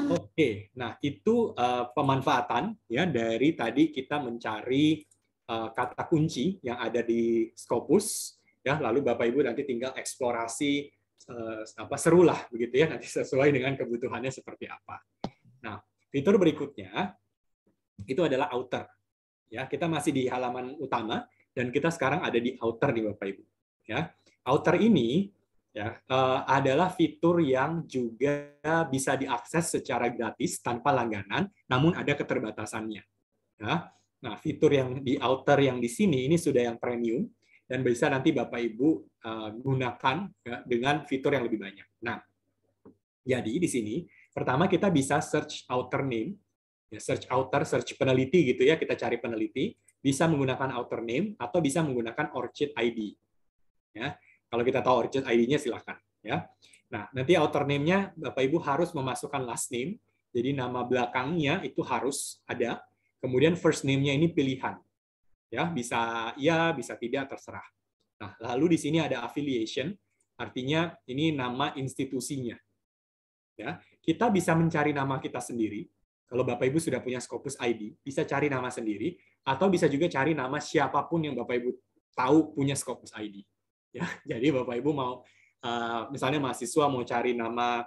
Oke, nah itu pemanfaatan ya dari tadi kita mencari kata kunci yang ada di Scopus ya, lalu Bapak Ibu nanti tinggal eksplorasi serulah begitu ya, nanti sesuai dengan kebutuhannya seperti apa. Nah, fitur berikutnya itu adalah outer. Ya, kita masih di halaman utama dan kita sekarang ada di outer nih Bapak Ibu. Ya, outer ini ya adalah fitur yang juga bisa diakses secara gratis tanpa langganan, namun ada keterbatasannya. Ya. Nah, fitur yang di outer yang di sini ini sudah yang premium dan bisa nanti Bapak Ibu gunakan ya, dengan fitur yang lebih banyak. Nah, jadi di sini pertama kita bisa search outer name. Ya, search outer, search peneliti gitu ya, kita cari peneliti, bisa menggunakan outer name atau bisa menggunakan ORCID ID. Ya, kalau kita tahu ORCID ID-nya silakan. Ya, nah nanti outer name-nya Bapak Ibu harus memasukkan last name, jadi nama belakangnya itu harus ada. Kemudian first name-nya ini pilihan, ya bisa iya, bisa tidak, terserah. Nah lalu di sini ada affiliation, artinya ini nama institusinya. Ya, kita bisa mencari nama kita sendiri. Kalau Bapak Ibu sudah punya Scopus ID, bisa cari nama sendiri, atau bisa juga cari nama siapapun yang Bapak Ibu tahu punya Scopus ID. Ya, jadi Bapak Ibu mau, misalnya mahasiswa mau cari nama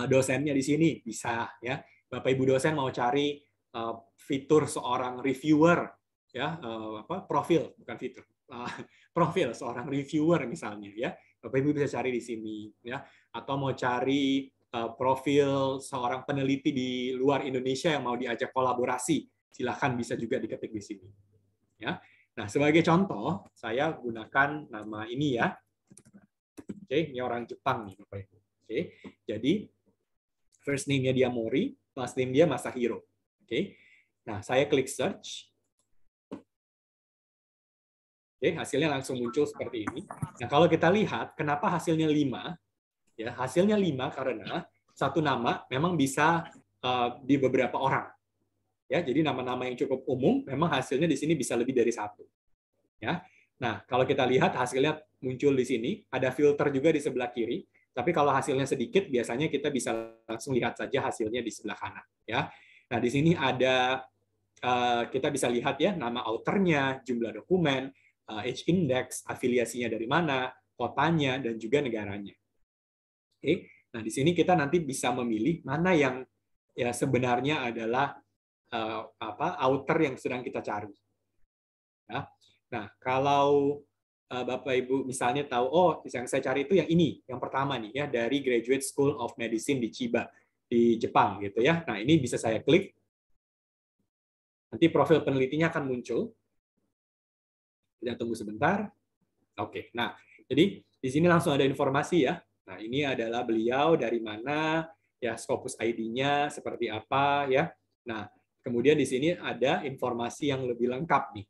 dosennya di sini, bisa. Ya, Bapak Ibu dosen mau cari fitur seorang reviewer, ya, profil, bukan fitur, profil seorang reviewer misalnya, ya, Bapak Ibu bisa cari di sini, ya, atau mau cari profil seorang peneliti di luar Indonesia yang mau diajak kolaborasi, silahkan bisa juga diketik di sini. Ya. Nah, sebagai contoh, saya gunakan nama ini ya. Oke, ini orang Jepang nih, Bapak Ibu. Oke, jadi first name-nya dia Mori, last name dia Masahiro. Oke, nah saya klik search. Oke, hasilnya langsung muncul seperti ini. Nah, kalau kita lihat, kenapa hasilnya 5? Ya, hasilnya 5 karena satu nama memang bisa di beberapa orang. Ya, jadi nama-nama yang cukup umum memang hasilnya di sini bisa lebih dari 1. Ya. Nah, kalau kita lihat hasilnya muncul di sini, ada filter juga di sebelah kiri. Tapi kalau hasilnya sedikit, biasanya kita bisa langsung lihat saja hasilnya di sebelah kanan. Ya. Nah, di sini ada kita bisa lihat ya nama authornya, jumlah dokumen, H-index, afiliasinya dari mana, kotanya, dan juga negaranya. Oke, nah di sini kita nanti bisa memilih mana yang ya sebenarnya adalah outer yang sedang kita cari. Ya. Nah, kalau Bapak Ibu misalnya tahu, oh yang saya cari itu yang ini, yang pertama nih ya dari Graduate School of Medicine di Chiba di Jepang gitu ya. Nah ini bisa saya klik, nanti profil penelitinya akan muncul. Kita tunggu sebentar. Oke, nah jadi di sini langsung ada informasi ya. Nah, ini adalah beliau dari mana, ya Scopus ID-nya seperti apa ya. Nah, kemudian di sini ada informasi yang lebih lengkap nih.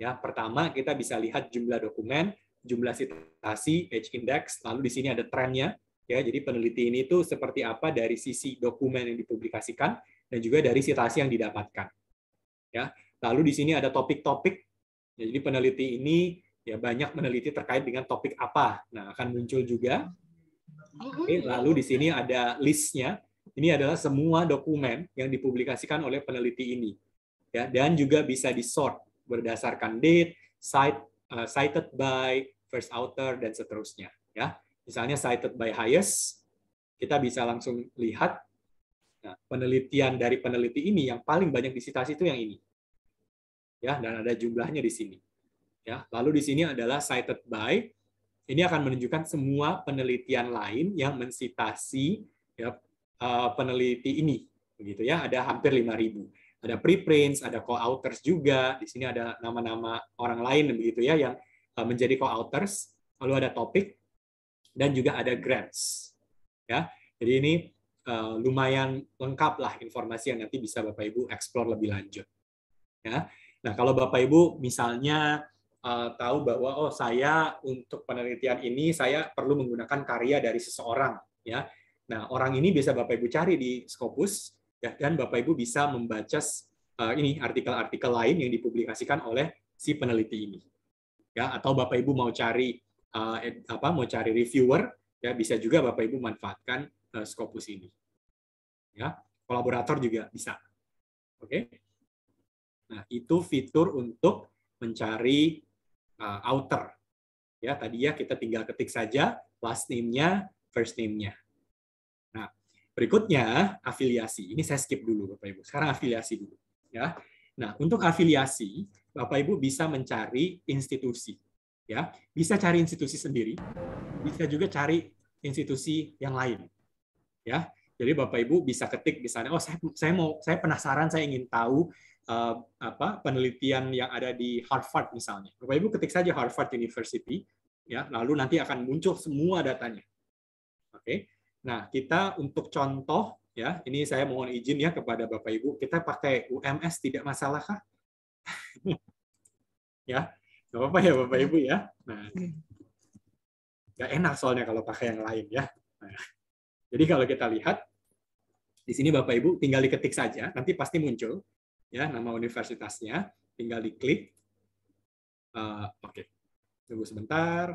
Ya, pertama kita bisa lihat jumlah dokumen, jumlah citasi, H-index, lalu di sini ada trennya. Ya, jadi peneliti ini tuh seperti apa dari sisi dokumen yang dipublikasikan dan juga dari citasi yang didapatkan. Ya, lalu di sini ada topik-topik. Ya, jadi peneliti ini ya banyak meneliti terkait dengan topik apa. Nah, akan muncul juga Oke, lalu di sini ada listnya. Ini adalah semua dokumen yang dipublikasikan oleh peneliti ini. Ya, dan juga bisa di-sort berdasarkan date, cited by, first author, dan seterusnya. Ya, misalnya cited by highest, kita bisa langsung lihat penelitian dari peneliti ini yang paling banyak disitasi itu yang ini. Ya, dan ada jumlahnya di sini. Ya, lalu di sini adalah cited by. Ini akan menunjukkan semua penelitian lain yang mensitasi ya, peneliti ini, begitu ya. Ada hampir 5.000. Ada preprints, ada co-authors juga. Di sini ada nama-nama orang lain, begitu ya, yang menjadi co-authors. Lalu ada topik dan juga ada grants. Ya, jadi ini lumayan lengkap lah informasi yang nanti bisa Bapak Ibu explore lebih lanjut. Ya, nah kalau Bapak Ibu misalnya tahu bahwa saya untuk penelitian ini saya perlu menggunakan karya dari seseorang, ya. Nah, orang ini bisa Bapak Ibu cari di Scopus, ya, dan Bapak Ibu bisa membaca ini artikel-artikel lain yang dipublikasikan oleh si peneliti ini, ya. Atau Bapak Ibu mau cari reviewer, ya, bisa juga Bapak Ibu manfaatkan Scopus ini, ya. Kolaborator juga bisa, oke. Nah, itu fitur untuk mencari author. Ya, tadi ya kita tinggal ketik saja last name-nya, first name-nya. Nah, berikutnya afiliasi. Ini saya skip dulu Bapak Ibu. Sekarang afiliasi dulu, ya. Nah, untuk afiliasi, Bapak Ibu bisa mencari institusi, ya. Bisa cari institusi sendiri, bisa juga cari institusi yang lain, ya. Jadi Bapak Ibu bisa ketik misalnya, saya penasaran, saya ingin tahu penelitian yang ada di Harvard misalnya. Bapak Ibu ketik saja Harvard University, ya, lalu nanti akan muncul semua datanya. Oke. Nah, kita untuk contoh, ya, ini saya mohon izin ya kepada Bapak Ibu, kita pakai UMS tidak masalah kah? Ya, nggak apa-apa ya Bapak Ibu ya. Nah, nggak enak soalnya kalau pakai yang lain ya. Nah, jadi kalau kita lihat di sini Bapak Ibu tinggal diketik saja, nanti pasti muncul. Ya, nama universitasnya, tinggal diklik. Oke, tunggu sebentar.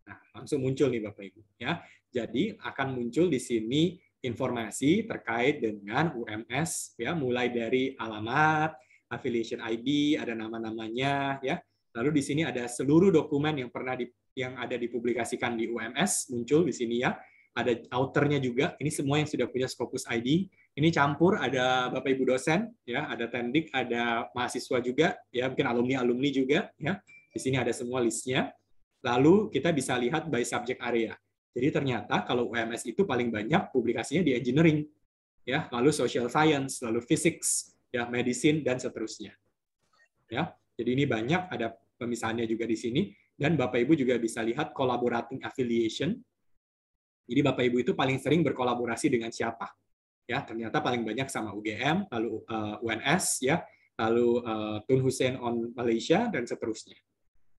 Nah, langsung muncul nih Bapak Ibu. Ya, jadi akan muncul di sini informasi terkait dengan UMS, ya, mulai dari alamat, affiliation ID, ada nama-namanya, ya. Lalu di sini ada seluruh dokumen yang ada dipublikasikan di UMS muncul di sini ya. Ada author-nya juga. Ini semua yang sudah punya Scopus ID. Ini campur, ada Bapak Ibu dosen, ya, ada tendik, ada mahasiswa juga, ya, mungkin alumni juga, ya. Di sini ada semua listnya. Lalu kita bisa lihat by subject area. Jadi ternyata kalau UMS itu paling banyak publikasinya di engineering, ya, lalu social science, lalu physics, ya, medicine dan seterusnya. Ya, jadi ini banyak, ada pemisahannya juga di sini, dan Bapak Ibu juga bisa lihat collaborating affiliation. Jadi Bapak Ibu itu paling sering berkolaborasi dengan siapa? Ya, ternyata paling banyak sama UGM, lalu UNS, ya, lalu Tun Hussein on Malaysia dan seterusnya.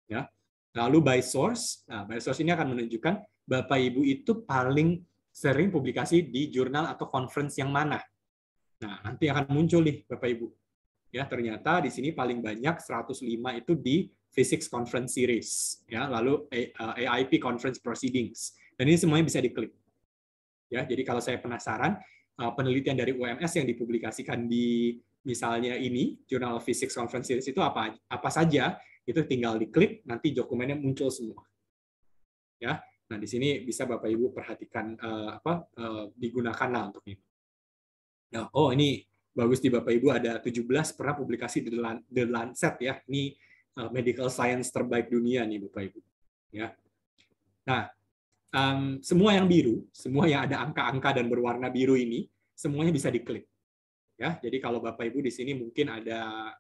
Ya. Lalu by source, nah by source ini akan menunjukkan Bapak Ibu itu paling sering publikasi di jurnal atau conference yang mana. Nah, nanti akan muncul nih Bapak Ibu. Ya, ternyata di sini paling banyak 105 itu di Physics Conference Series, ya, lalu AIP Conference Proceedings. Dan ini semuanya bisa diklik. Ya, jadi kalau saya penasaran penelitian dari UMS yang dipublikasikan di misalnya ini Journal of Physics Conference Series itu apa saja, itu tinggal diklik, nanti dokumennya muncul semua. Ya, nah di sini bisa Bapak Ibu perhatikan digunakan lah untuk ini. Nah, ini bagus di Bapak Ibu ada 17 pernah publikasi di The Lancet ya. Ini medical science terbaik dunia nih Bapak Ibu. Ya. Nah, semua yang biru, semua yang ada angka-angka dan berwarna biru ini, semuanya bisa diklik. Ya, jadi kalau Bapak Ibu di sini mungkin ada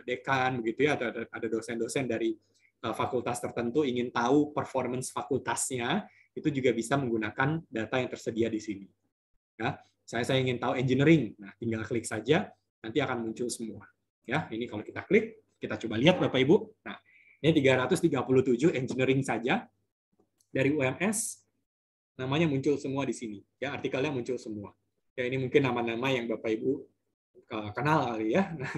dekan begitu ya, atau ada dosen-dosen dari fakultas tertentu ingin tahu performance fakultasnya, itu juga bisa menggunakan data yang tersedia di sini. Ya, saya ingin tahu engineering, nah tinggal klik saja, nanti akan muncul semua. Ya, ini kalau kita klik, kita coba lihat Bapak Ibu. Nah, ini 337 engineering saja. Dari UMS, namanya muncul semua di sini. Ya, artikelnya muncul semua. Ya, ini mungkin nama-nama yang Bapak Ibu kenal kali ya. Nah,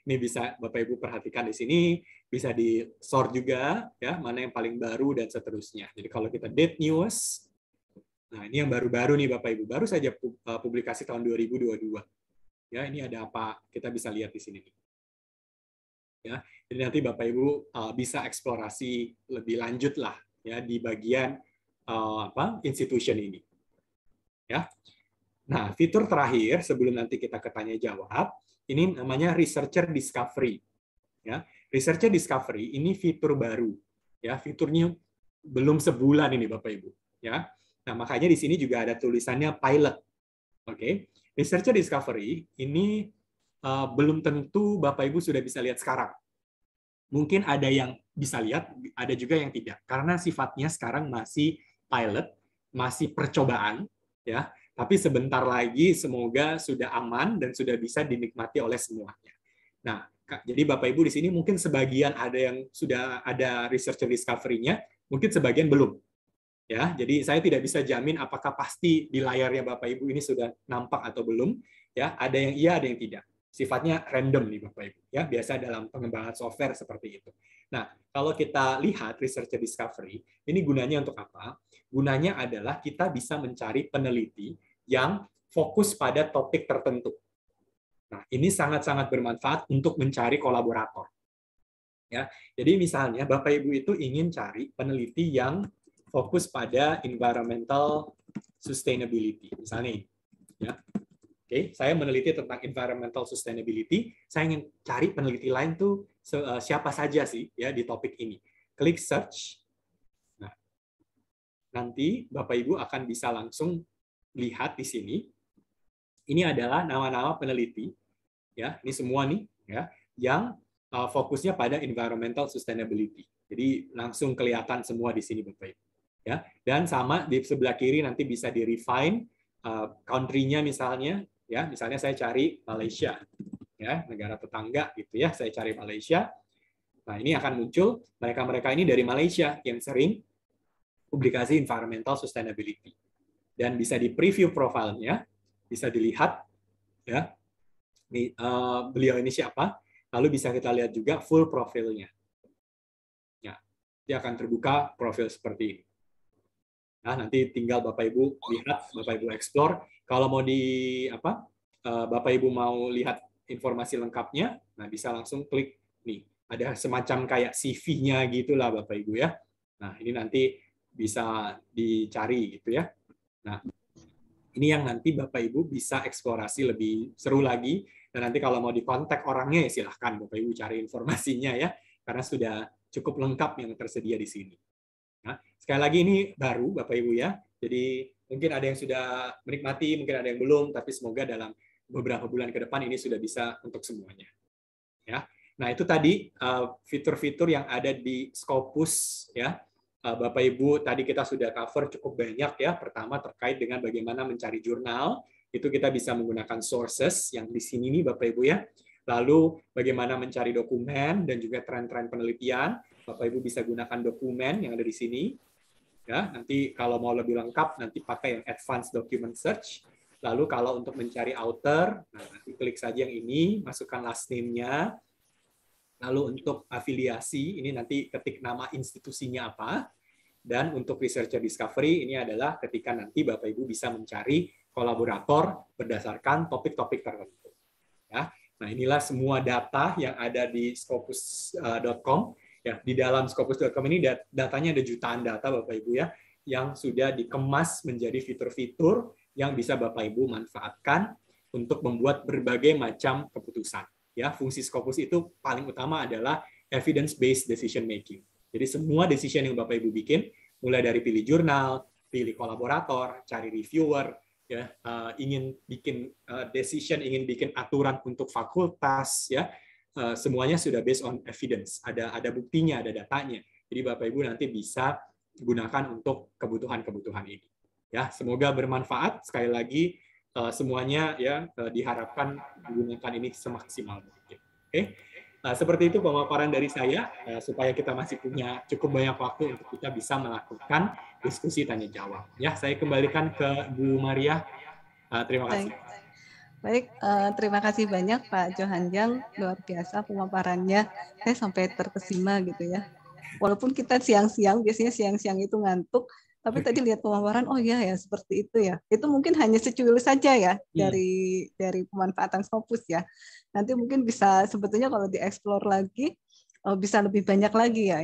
ini bisa Bapak Ibu perhatikan di sini, bisa di sort juga, ya, mana yang paling baru dan seterusnya. Jadi kalau kita date news, Nah, ini yang baru-baru nih Bapak Ibu, baru saja publikasi tahun 2022. Ya, ini ada apa? Kita bisa lihat di sini nih. Ya, jadi nanti Bapak Ibu bisa eksplorasi lebih lanjut lah ya di bagian institution ini. Ya. Nah, fitur terakhir sebelum nanti kita ke tanya jawab, ini namanya researcher discovery. Ya, researcher discovery ini fitur baru. Ya, fiturnya belum sebulan ini Bapak Ibu. Ya. Nah, makanya di sini juga ada tulisannya pilot. Oke. Researcher discovery ini belum tentu Bapak Ibu sudah bisa lihat sekarang. Mungkin ada yang bisa lihat, ada juga yang tidak. Karena sifatnya sekarang masih pilot, masih percobaan, ya. Tapi sebentar lagi semoga sudah aman dan sudah bisa dinikmati oleh semuanya. Nah, jadi Bapak Ibu di sini mungkin sebagian ada yang sudah ada researcher discovery-nya, mungkin sebagian belum. Ya, jadi saya tidak bisa jamin apakah pasti di layarnya Bapak Ibu ini sudah nampak atau belum. Ya, ada yang iya, ada yang tidak. Sifatnya random nih Bapak Ibu. Ya, biasa dalam pengembangan software seperti itu. Nah, kalau kita lihat researcher discovery, ini gunanya untuk apa? Gunanya adalah kita bisa mencari peneliti yang fokus pada topik tertentu. Nah, ini sangat-sangat bermanfaat untuk mencari kolaborator. Ya, jadi misalnya Bapak Ibu itu ingin cari peneliti yang fokus pada environmental sustainability. Misalnya ini. Ya. Oke, saya meneliti tentang environmental sustainability, saya ingin cari peneliti lain tuh siapa saja sih ya di topik ini. Klik search. Nah, nanti Bapak Ibu akan bisa langsung lihat di sini. Ini adalah nama-nama peneliti ya, ini semua nih ya yang fokusnya pada environmental sustainability. Jadi langsung kelihatan semua di sini Bapak Ibu. Ya, dan sama di sebelah kiri nanti bisa di refine country-nya misalnya, ya, misalnya saya cari Malaysia, ya, negara tetangga gitu ya, saya cari Malaysia. Nah, ini akan muncul mereka-mereka ini dari Malaysia yang sering publikasi environmental sustainability. Dan bisa di preview profilnya, bisa dilihat ya. Beliau ini siapa? Lalu bisa kita lihat juga full profilnya. Ya, dia akan terbuka profil seperti ini. Nah, nanti tinggal Bapak Ibu lihat, Bapak Ibu explore. Kalau mau Bapak Ibu mau lihat informasi lengkapnya, nah bisa langsung klik nih. Ada semacam kayak CV-nya gitulah Bapak Ibu ya. Nah, ini nanti bisa dicari gitu ya. Nah, ini yang nanti Bapak Ibu bisa eksplorasi lebih seru lagi. Dan nanti kalau mau dikontak orangnya ya silahkan Bapak Ibu cari informasinya ya. Karena sudah cukup lengkap yang tersedia di sini. Nah, sekali lagi ini baru Bapak Ibu ya. Jadi mungkin ada yang sudah menikmati, mungkin ada yang belum, tapi semoga dalam beberapa bulan ke depan ini sudah bisa untuk semuanya. Ya. Nah, itu tadi fitur-fitur yang ada di Scopus ya. Bapak Ibu tadi kita sudah cover cukup banyak ya. Pertama terkait dengan bagaimana mencari jurnal, itu kita bisa menggunakan sources yang di sini nih Bapak Ibu ya. Lalu bagaimana mencari dokumen dan juga tren-tren penelitian. Bapak Ibu bisa gunakan dokumen yang ada di sini. Ya, nanti kalau mau lebih lengkap nanti pakai yang advanced document search. Lalu kalau untuk mencari author, nah nanti klik saja yang ini, masukkan last name-nya. Lalu untuk afiliasi, ini nanti ketik nama institusinya apa. Dan untuk researcher discovery, ini adalah ketika nanti Bapak Ibu bisa mencari kolaborator berdasarkan topik-topik tertentu. Ya. Nah, inilah semua data yang ada di scopus.com. Ya, di dalam scopus.com ini datanya ada jutaan data Bapak Ibu ya, yang sudah dikemas menjadi fitur-fitur yang bisa Bapak Ibu manfaatkan untuk membuat berbagai macam keputusan. Ya, fungsi Scopus itu paling utama adalah evidence-based decision making. Jadi semua decision yang Bapak Ibu bikin, mulai dari pilih jurnal, pilih kolaborator, cari reviewer, ya, ingin bikin decision, ingin bikin aturan untuk fakultas, ya, semuanya sudah based on evidence. Ada buktinya, ada datanya. Jadi Bapak Ibu nanti bisa gunakan untuk kebutuhan-kebutuhan ini. Ya, semoga bermanfaat. Sekali lagi semuanya ya diharapkan menggunakan ini semaksimal mungkin. Oke. Seperti itu pemaparan dari saya supaya kita masih punya cukup banyak waktu untuk kita bisa melakukan diskusi tanya jawab. Ya, saya kembalikan ke Bu Maria. Terima kasih. Baik, terima kasih banyak Pak Johanjang, luar biasa pemaparannya. Saya sampai terkesima gitu ya. Walaupun kita siang-siang, biasanya siang-siang itu ngantuk, Tapi tadi lihat pemaparan, oh ya seperti itu ya. Itu mungkin hanya secuil saja ya dari pemanfaatan Scopus ya. Nanti mungkin bisa sebetulnya kalau dieksplor lagi bisa lebih banyak lagi ya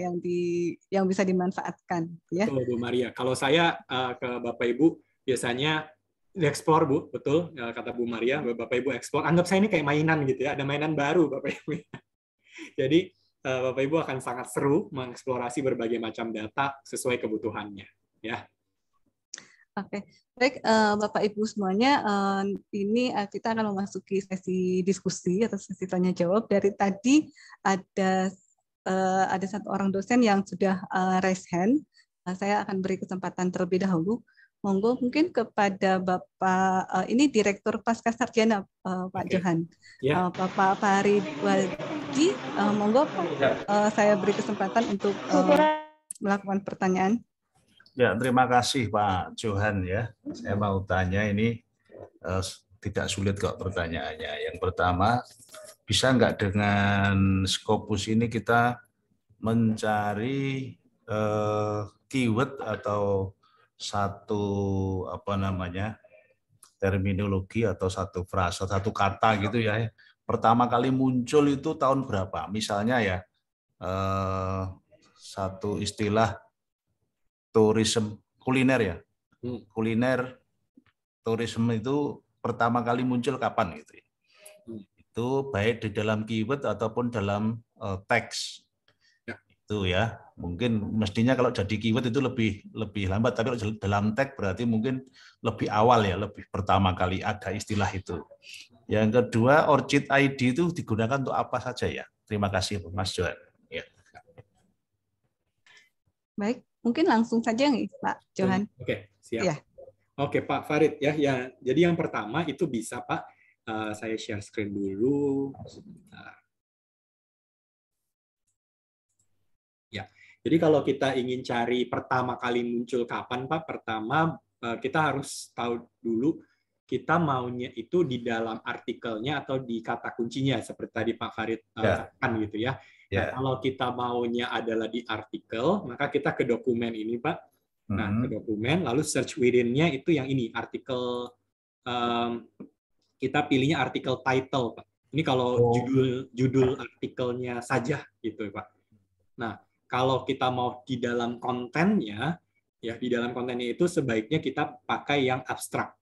yang bisa dimanfaatkan ya. Betul Bu Maria. Kalau saya ke Bapak Ibu biasanya dieksplor Bu, betul kata Bu Maria, Bapak Ibu eksplor. Anggap saya ini kayak mainan gitu ya, ada mainan baru Bapak Ibu. Jadi Bapak Ibu akan sangat seru mengeksplorasi berbagai macam data sesuai kebutuhannya. Ya. Oke, baik Bapak Ibu semuanya, ini kita akan memasuki sesi diskusi atau sesi tanya jawab. Dari tadi ada satu orang dosen yang sudah raise hand. Saya akan beri kesempatan terlebih dahulu. Monggo mungkin kepada Bapak ini Direktur Pascasarjana Pak Johan, Bapak Farid Wadi, monggo saya beri kesempatan untuk melakukan pertanyaan. Ya, terima kasih Pak Johan ya. Saya mau tanya ini tidak sulit kok pertanyaannya. Yang pertama, bisa nggak dengan Scopus ini kita mencari keyword atau satu terminologi atau satu frasa, satu kata gitu ya. Pertama kali muncul itu tahun berapa? Misalnya ya satu istilah tourism kuliner ya. Kuliner tourism itu pertama kali muncul kapan gitu ya. Itu baik di dalam keyword ataupun dalam teks. Itu ya. Mungkin mestinya kalau jadi keyword itu lebih lambat, tapi kalau dalam teks berarti mungkin lebih awal ya, lebih pertama kali ada istilah itu. Yang kedua, ORCID ID itu digunakan untuk apa saja ya? Terima kasih Mas Johan. Ya. Baik. Mungkin langsung saja nih, Pak Johan. Oke, siap. Ya. Oke, Pak Farid ya. Jadi yang pertama itu bisa Pak, saya share screen dulu. Ya. Jadi kalau kita ingin cari pertama kali muncul kapan, Pak? Pertama kita harus tahu dulu kita maunya itu di dalam artikelnya atau di kata kuncinya seperti tadi Pak Farid katakan gitu ya. Nah, kalau kita maunya adalah di artikel, maka kita ke dokumen ini, Pak. Nah, ke dokumen, lalu search within-nya itu yang ini, artikel, kita pilihnya artikel title, Pak. Ini kalau judul artikelnya saja, gitu, Pak. Nah, kalau kita mau di dalam kontennya, ya di dalam kontennya itu sebaiknya kita pakai yang abstrak.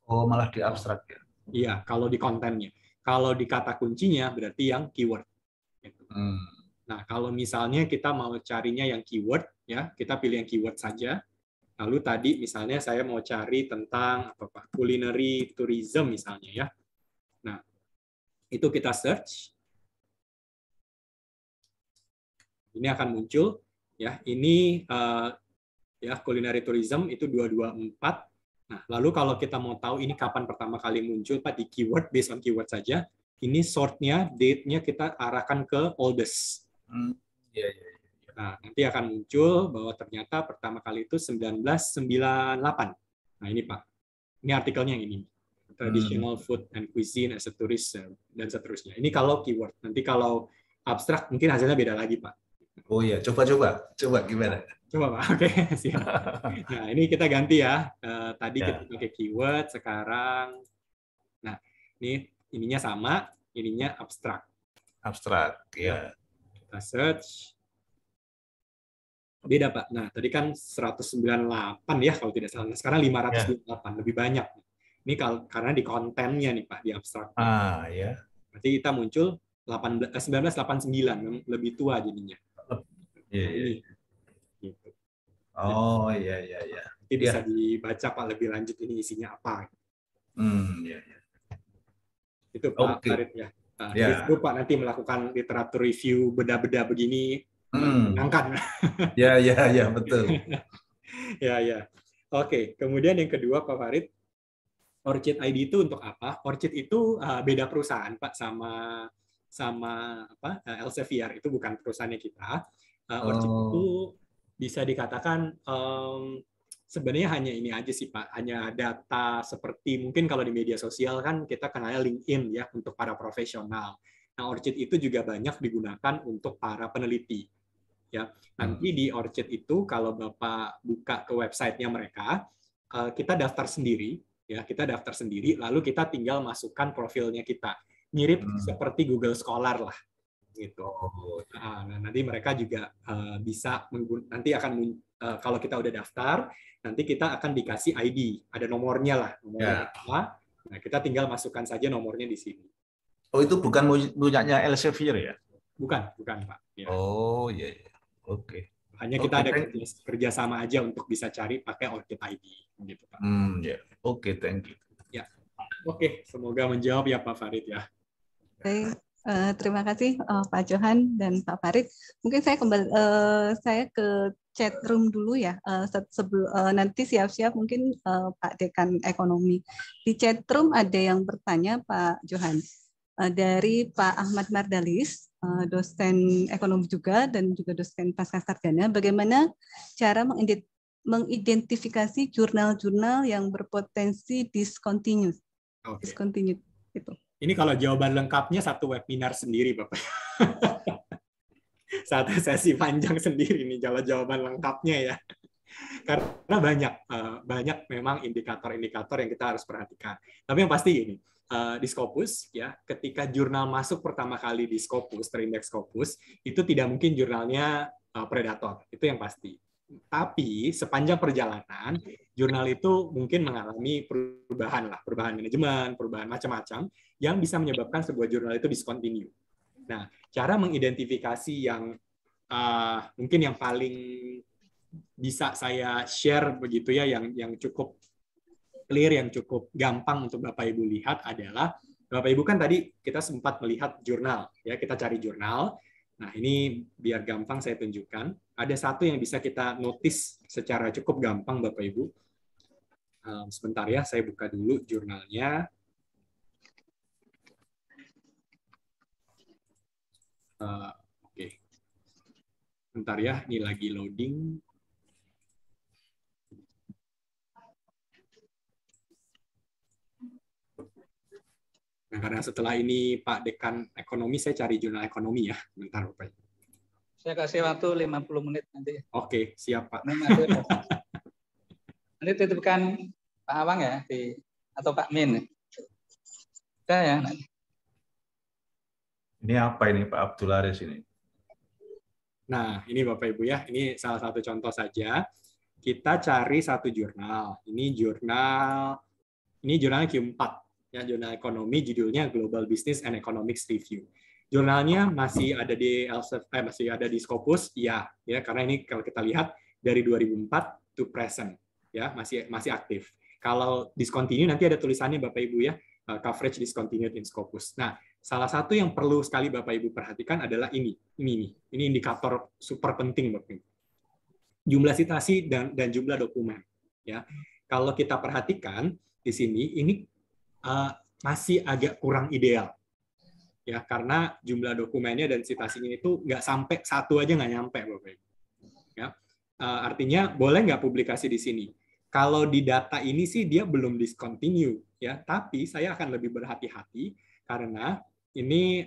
Oh, malah di abstrak ya? Iya, kalau di kontennya. Kalau di kata kuncinya, berarti yang keyword. Nah, kalau misalnya kita mau carinya yang keyword, ya kita pilih yang keyword saja. Lalu tadi misalnya saya mau cari tentang apa Pak, culinary tourism misalnya ya. Nah, itu kita search. Ini akan muncul ya. Ini ya culinary tourism itu 224. Nah, lalu kalau kita mau tahu ini kapan pertama kali muncul Pak di keyword, based on keyword saja. Ini sort-nya, date-nya kita arahkan ke oldest. Nah, nanti akan muncul bahwa ternyata pertama kali itu 1998. Nah, ini Pak. Ini artikelnya yang ini. Traditional food and cuisine as a tourist dan seterusnya. Ini kalau keyword. Nanti kalau abstrak mungkin hasilnya beda lagi, Pak. Oh iya, coba gimana? Coba Pak. Oke, siap. Nah, ini kita ganti ya. Tadi kita pakai keyword, sekarang. Nah, ini ininya sama, ininya abstrak. Abstrak, ya. Kita search. Beda, Pak. Nah, tadi kan 198 ya, kalau tidak salah. Sekarang 528, lebih banyak. Ini karena di kontennya nih, Pak, di abstrak. Ya. Berarti kita muncul 1989, lebih tua jadinya. Iya. Gitu. Oh, iya. Nanti bisa dibaca, Pak, lebih lanjut ini isinya apa. Iya. Itu Pak Farid ya. Jadi seru Pak nanti melakukan literatur review beda-beda begini menyenangkan. Ya betul. Ya. Oke, kemudian yang kedua Pak Farid, ORCID ID itu untuk apa? ORCID itu beda perusahaan Pak sama apa? Elsevier itu bukan perusahaannya kita. ORCID itu bisa dikatakan sebenarnya hanya ini aja sih Pak, hanya data seperti mungkin kalau di media sosial kan kita kenalnya LinkedIn ya untuk para profesional. Nah, ORCID itu juga banyak digunakan untuk para peneliti. Ya, nanti di Orchid itu kalau Bapak buka ke websitenya mereka, kita daftar sendiri, ya kita daftar sendiri, lalu kita tinggal masukkan profilnya kita, mirip seperti Google Scholar lah, gitu. Nah, nanti mereka juga bisa nanti akan kalau kita udah daftar, nanti kita akan dikasih ID, ada nomornya lah, nomornya apa. Nah, kita tinggal masukkan saja nomornya di sini. Oh, itu bukan punyanya Elsevier ya? Bukan Pak. Ya. Oh iya. Oke. Hanya kita ada kerjasama aja untuk bisa cari pakai Orchid ID, gitu Pak. Ya. Oke, thank you. Ya, oke, semoga menjawab ya Pak Farid ya. Baik, terima kasih Pak Johan dan Pak Farid. Mungkin saya kembali saya ke chat room dulu ya. Nanti siap-siap mungkin Pak Dekan Ekonomi. Di chat room ada yang bertanya Pak Johan. Dari Pak Ahmad Mardalis, dosen ekonomi juga dan juga dosen pascasarjana, bagaimana cara mengidentifikasi jurnal-jurnal yang berpotensi discontinued. Okay. Discontinued itu. Ini kalau jawaban lengkapnya satu webinar sendiri, Bapak. Satu sesi panjang sendiri nih jawaban lengkapnya ya. Karena banyak memang indikator-indikator yang kita harus perhatikan. Tapi yang pasti ini, di Scopus ya, ketika jurnal masuk pertama kali di Scopus, terindeks Scopus, itu tidak mungkin jurnalnya predator, itu yang pasti. Tapi sepanjang perjalanan, jurnal itu mungkin mengalami perubahan manajemen, perubahan macam-macam yang bisa menyebabkan sebuah jurnal itu discontinue. Nah, cara mengidentifikasi yang mungkin yang paling bisa saya share begitu ya, yang cukup clear, yang cukup gampang untuk Bapak Ibu lihat adalah, Bapak Ibu kan tadi kita sempat melihat jurnal, ya kita cari jurnal. Nah ini biar gampang saya tunjukkan. Ada satu yang bisa kita notice secara cukup gampang Bapak Ibu. Sebentar ya, saya buka dulu jurnalnya. Oke. Bentar ya, ini lagi loading. Nah, karena setelah ini Pak Dekan Ekonomi, saya cari jurnal ekonomi ya. Bentar, Bapak. Saya kasih waktu 50 menit nanti. Oke, siap, Pak. Nanti titipkan Pak Awang ya, atau Pak Min. Sudah ya. Ini apa ini Pak Abdul Aris ini? Nah, ini Bapak Ibu ya, ini salah satu contoh saja. Kita cari satu jurnal. Ini jurnal Q4. Ya, jurnal ekonomi, judulnya Global Business and Economics Review. Jurnalnya masih ada di Scopus, ya, karena ini kalau kita lihat dari 2004 to present, ya, masih aktif. Kalau discontinue nanti ada tulisannya Bapak Ibu ya, coverage discontinued in Scopus. Nah, salah satu yang perlu sekali Bapak Ibu perhatikan adalah ini indikator super penting Bapak Ibu. Jumlah citasi dan jumlah dokumen, ya. Kalau kita perhatikan di sini ini masih agak kurang ideal, ya karena jumlah dokumennya dan citasinya itu nggak sampai satu aja nggak nyampe, Bapak Ibu. Ya, artinya boleh nggak publikasi di sini? Kalau di data ini sih dia belum discontinue, ya. Tapi saya akan lebih berhati-hati karena ini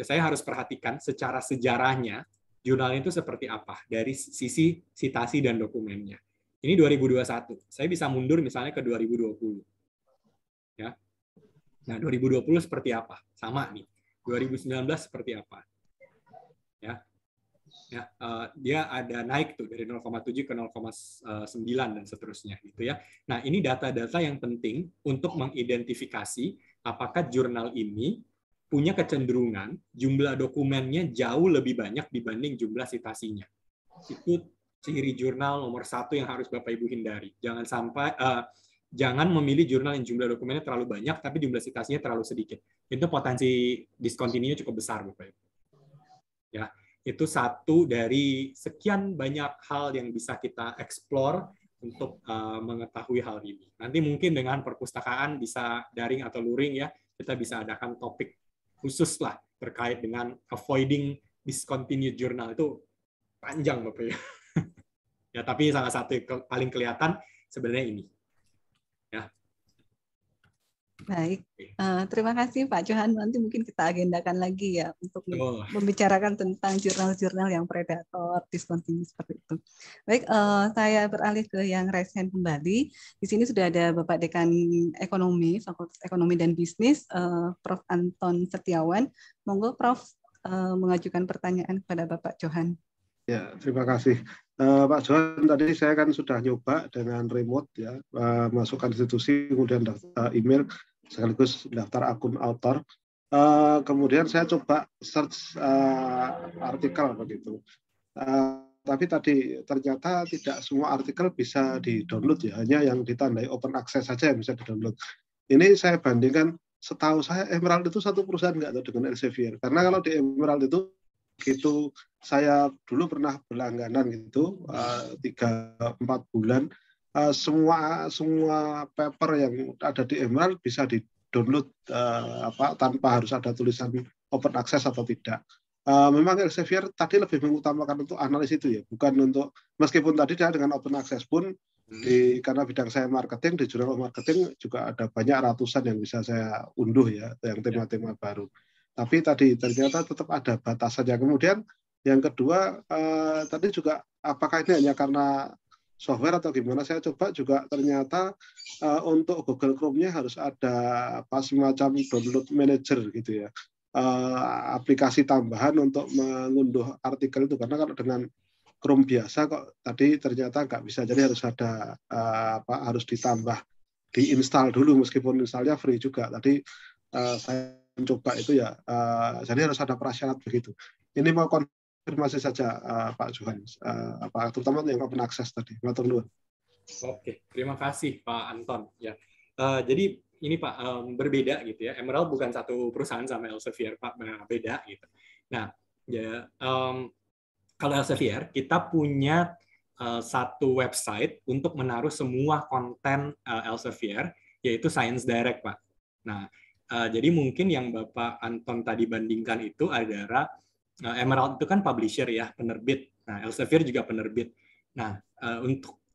saya harus perhatikan secara sejarahnya jurnal itu seperti apa dari sisi citasi dan dokumennya. Ini 2021. Saya bisa mundur misalnya ke 2020. Ya. Nah, 2020 seperti apa? Sama nih. 2019 seperti apa? Ya. Ya, dia ada naik tuh dari 0,7 ke 0,9 dan seterusnya gitu ya. Nah, ini data-data yang penting untuk mengidentifikasi apakah jurnal ini punya kecenderungan jumlah dokumennya jauh lebih banyak dibanding jumlah citasinya. Itu ciri jurnal nomor 1 yang harus Bapak Ibu hindari. Jangan memilih jurnal yang jumlah dokumennya terlalu banyak, tapi jumlah citasinya terlalu sedikit. Itu potensi discontinue cukup besar, Bapak Ibu. Ya, itu satu dari sekian banyak hal yang bisa kita explore untuk mengetahui hal ini. Nanti mungkin dengan perpustakaan bisa daring atau luring ya, kita bisa adakan topik khusus lah terkait dengan avoiding discontinued journal. Itu panjang, Bapak Ibu. Ya, tapi salah satu yang paling kelihatan sebenarnya ini. Ya. Baik, terima kasih Pak Johan. Nanti mungkin kita agendakan lagi ya untuk membicarakan tentang jurnal-jurnal yang predator, discontinue seperti itu. Baik, saya beralih ke yang raise hand kembali. Di sini sudah ada Bapak Dekan Ekonomi, Fakultas Ekonomi dan Bisnis, Prof. Anton Setiawan. Monggo Prof. Mengajukan pertanyaan kepada Bapak Johan. Ya, terima kasih. Pak Johan, tadi saya kan sudah nyoba dengan remote ya, masukkan institusi, kemudian daftar email, sekaligus daftar akun author. Kemudian saya coba search artikel begitu. Tapi tadi ternyata tidak semua artikel bisa di-download ya, hanya yang ditandai open access saja yang bisa di-download. Ini saya bandingkan, setahu saya Emerald itu satu perusahaan nggak tahu dengan Elsevier. Karena kalau di Emerald itu gitu, saya dulu pernah berlangganan gitu 3-4 bulan. Semua paper yang ada di Emerald bisa di-download tanpa harus ada tulisan open access atau tidak. Memang Elsevier tadi lebih mengutamakan untuk analis itu ya, bukan untuk, meskipun tadi dia dengan open access pun karena bidang saya marketing, di jurnal marketing juga ada banyak ratusan yang bisa saya unduh ya, yang tema-tema baru. Tapi tadi ternyata tetap ada batasannya. Kemudian yang kedua tadi juga apakah ini hanya karena software atau gimana, saya coba juga ternyata untuk Google Chrome-nya harus ada semacam download manager gitu ya, aplikasi tambahan untuk mengunduh artikel itu, karena kalau dengan Chrome biasa kok tadi ternyata nggak bisa, jadi harus ada harus ditambah, diinstal dulu, meskipun installnya free juga. Tadi saya mencoba itu ya, jadi harus ada prasyarat begitu. Ini mau konfirmasi saja Pak Johan, terutama yang open access tadi. Matur nuwun. Oke, terima kasih Pak Anton. Ya, jadi ini Pak berbeda gitu ya. Emerald bukan satu perusahaan sama Elsevier Pak, beda gitu. Nah, ya kalau Elsevier kita punya satu website untuk menaruh semua konten Elsevier, yaitu Science Direct Pak. Nah, jadi mungkin yang Bapak Anton tadi bandingkan itu adalah Emerald itu kan publisher ya, penerbit. Nah, Elsevier juga penerbit. Nah,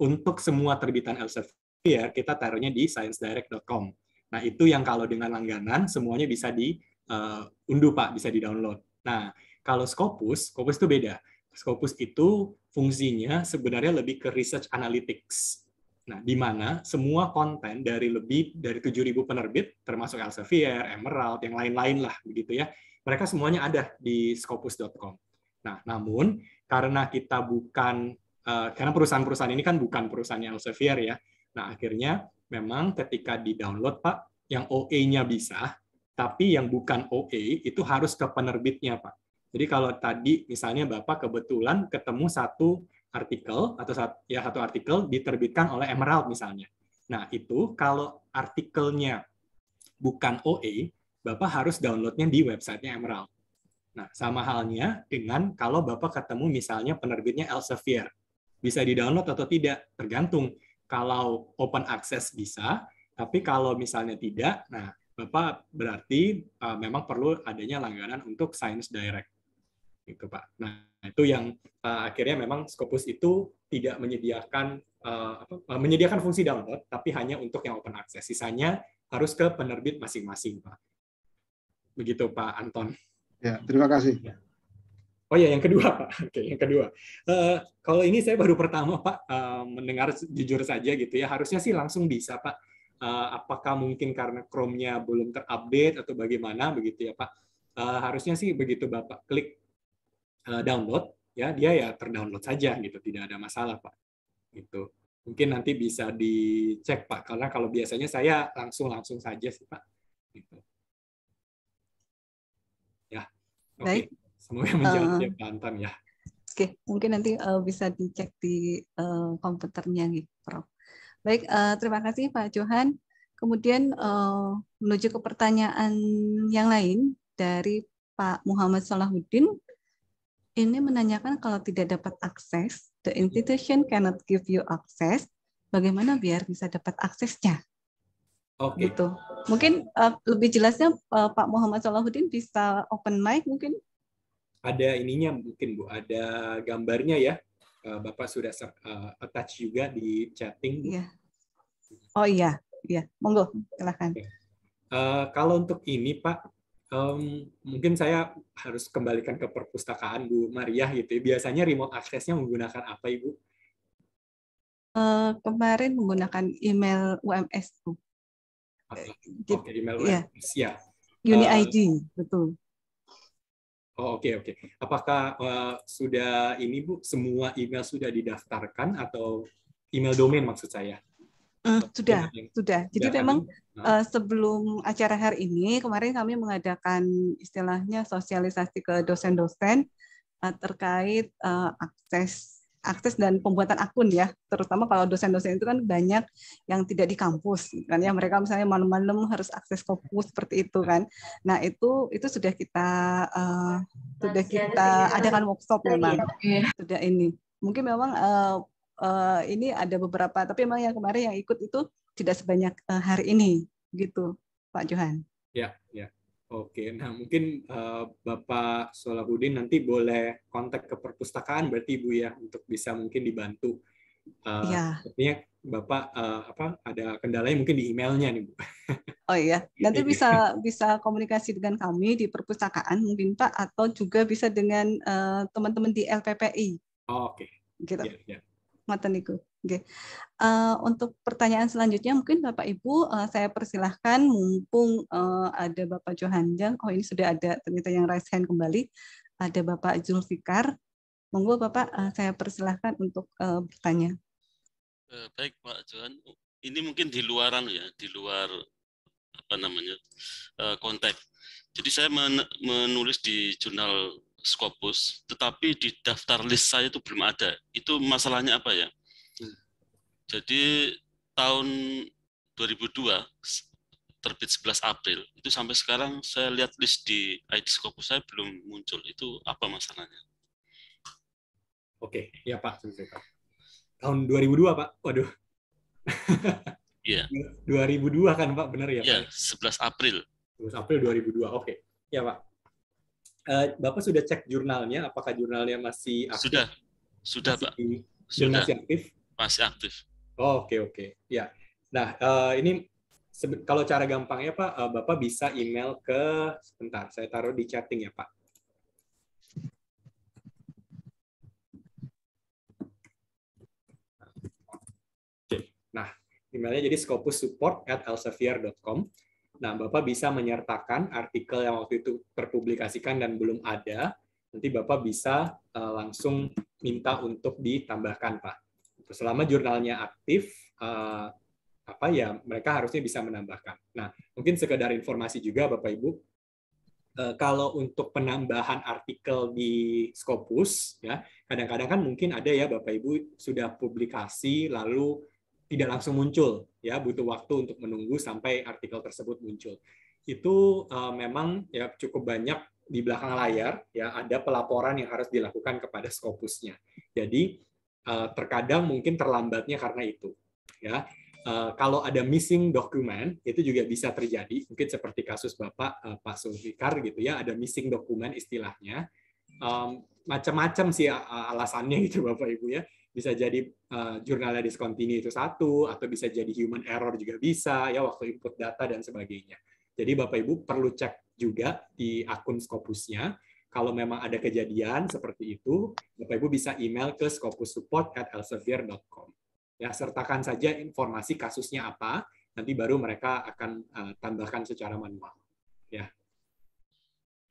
untuk semua terbitan Elsevier kita taruhnya di sciencedirect.com. Nah, itu yang kalau dengan langganan semuanya bisa diunduh Pak, bisa di-download. Nah, kalau Scopus itu beda. Scopus itu fungsinya sebenarnya lebih ke research analytics. Nah, di mana semua konten dari lebih dari 7.000 penerbit, termasuk Elsevier, Emerald, yang lain-lain lah, begitu ya. Mereka semuanya ada di scopus.com. Nah, namun karena kita bukan, karena perusahaan-perusahaan ini kan bukan perusahaan Elsevier ya. Nah, akhirnya memang ketika di-download Pak, yang OA-nya bisa, tapi yang bukan OA itu harus ke penerbitnya Pak. Jadi kalau tadi misalnya Bapak kebetulan ketemu satu artikel atau satu artikel diterbitkan oleh Emerald misalnya. Nah, itu kalau artikelnya bukan OA, Bapak harus downloadnya di websitenya Emerald. Nah, sama halnya dengan kalau Bapak ketemu misalnya penerbitnya Elsevier. Bisa di-download atau tidak, tergantung. Kalau open access bisa, tapi kalau misalnya tidak, nah Bapak berarti memang perlu adanya langganan untuk Science Direct. Gitu Pak. Nah, itu yang akhirnya memang Scopus itu tidak menyediakan menyediakan fungsi download, tapi hanya untuk yang open access. Sisanya harus ke penerbit masing-masing, Pak. Begitu Pak Anton. Ya, terima kasih. Oh ya, yang kedua Pak. Oke, yang kedua. Kalau ini saya baru pertama Pak mendengar, jujur saja gitu ya. Harusnya sih langsung bisa Pak. Apakah mungkin karena Chrome-nya belum terupdate atau bagaimana begitu ya Pak? Harusnya sih begitu Bapak klik download ya, dia ya terdownload saja gitu, tidak ada masalah Pak. Gitu. Mungkin nanti bisa dicek Pak, karena kalau biasanya saya langsung saja sih Pak. Gitu. Ya, oke. Baik. Semoga menjawab ya Pak Anton ya. Oke, mungkin nanti bisa dicek di komputernya gitu, Prof. Baik, terima kasih Pak Johan. Kemudian menuju ke pertanyaan yang lain dari Pak Muhammad Salahuddin. Ini menanyakan kalau tidak dapat akses, the institution cannot give you access, bagaimana biar bisa dapat aksesnya? Oke. Gitu. Mungkin lebih jelasnya Pak Muhammad Salahuddin bisa open mic mungkin? Ada ininya mungkin Bu, ada gambarnya ya. Bapak sudah attach juga di chatting. Iya. Oh iya, iya. Monggo, silakan. Kalau untuk ini Pak, mungkin saya harus kembalikan ke perpustakaan Bu Maria gitu. Biasanya remote access-nya menggunakan apa Ibu? Kemarin menggunakan email UMS Bu. Oke, email UMS ya. UniID, betul. Oh, oke. Apakah sudah ini Bu, semua email sudah didaftarkan atau email domain maksud saya? Sudah. Jadi memang sebelum acara hari ini, kemarin kami mengadakan istilahnya sosialisasi ke dosen-dosen terkait akses dan pembuatan akun ya, terutama kalau dosen-dosen itu kan banyak yang tidak di kampus kan ya, mereka misalnya malam-malam harus akses Scopus seperti itu kan. Nah itu sudah kita adakan workshop memang sudah ini. Mungkin memang ini ada beberapa, tapi memang yang kemarin yang ikut itu tidak sebanyak hari ini gitu Pak Johan. Ya. Oke, nah mungkin Bapak Solahuddin nanti boleh kontak ke perpustakaan berarti Bu ya, untuk bisa mungkin dibantu. Sepertinya Bapak ada kendalanya mungkin di emailnya nih Bu. Oh iya, nanti bisa komunikasi dengan kami di perpustakaan mungkin Pak, atau juga bisa dengan teman-teman di LPPI. Oh, oke. Gitu. Ya. Mateniku. Oke. Untuk pertanyaan selanjutnya mungkin Bapak Ibu saya persilahkan, mumpung ada Bapak Johanjang. Oh ini sudah ada ternyata yang raise hand kembali. Ada Bapak Zulfikar. Monggo Bapak saya persilahkan untuk bertanya. Baik Pak Johan. Ini mungkin di luar konteks. Jadi saya menulis di jurnal Scopus, tetapi di daftar list saya itu belum ada. Itu masalahnya apa ya? Jadi tahun 2002 terbit 11 April itu sampai sekarang saya lihat list di ID Scopus saya belum muncul. Itu apa masalahnya? Oke, ya Pak. Tahun 2002 Pak. Waduh. Iya. 2002 kan Pak, benar ya Pak? Iya, 11 April. 11 April 2002. Oke. Ya Pak. Bapak sudah cek jurnalnya, apakah jurnalnya masih aktif? Sudah Pak. Sudah. Masih aktif? Masih aktif. Oh, oke. Ya. Nah, ini kalau cara gampangnya Pak, Bapak bisa email ke, sebentar, saya taruh di chatting ya Pak. Oke. Nah, emailnya jadi scopussupport@elsevier.com. Nah, Bapak bisa menyertakan artikel yang waktu itu terpublikasikan dan belum ada. Nanti Bapak bisa langsung minta untuk ditambahkan, Pak. Selama jurnalnya aktif, mereka harusnya bisa menambahkan. Nah, mungkin sekedar informasi juga, Bapak Ibu, kalau untuk penambahan artikel di Scopus, ya kadang-kadang kan mungkin ada ya Bapak Ibu sudah publikasi lalu tidak langsung muncul, ya butuh waktu untuk menunggu sampai artikel tersebut muncul. Itu memang ya cukup banyak di belakang layar, ya ada pelaporan yang harus dilakukan kepada Scopusnya. Jadi terkadang mungkin terlambatnya karena itu. Ya, kalau ada missing dokumen itu juga bisa terjadi. Mungkin seperti kasus Bapak Pak Zulfikar gitu ya, ada missing dokumen istilahnya. Macam-macam sih alasannya gitu Bapak Ibu ya. Bisa jadi jurnalnya discontinue itu satu, atau bisa jadi human error juga bisa, ya waktu input data dan sebagainya. Jadi Bapak Ibu perlu cek juga di akun Scopusnya. Kalau memang ada kejadian seperti itu, Bapak Ibu bisa email ke scopussupport@elsevier.com. Ya, sertakan saja informasi kasusnya apa, nanti baru mereka akan tambahkan secara manual. Ya.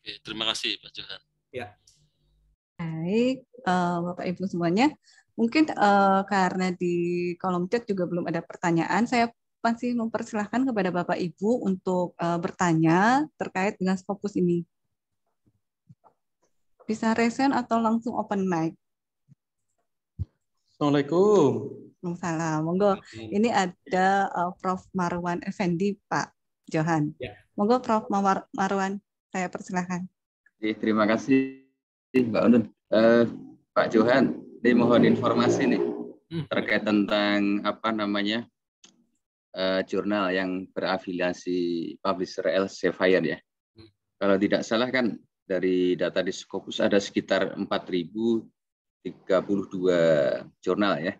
Oke, terima kasih Pak Johan. Ya. Baik, Bapak Ibu semuanya. Mungkin karena di kolom chat juga belum ada pertanyaan, saya masih mempersilahkan kepada Bapak Ibu untuk bertanya terkait dengan Scopus ini. Bisa raise atau langsung open mic. Assalamualaikum. Waalaikumsalam. Monggo, ini ada Prof. Marwan Effendi, Pak Johan. Ya. Monggo Prof. Marwan, saya persilahkan. Terima kasih Mbak Unun. Pak Johan, ini mohon informasi nih terkait tentang jurnal yang berafiliasi publisher Elsevier ya. Kalau tidak salah kan dari data di Scopus ada sekitar 4.032 jurnal ya.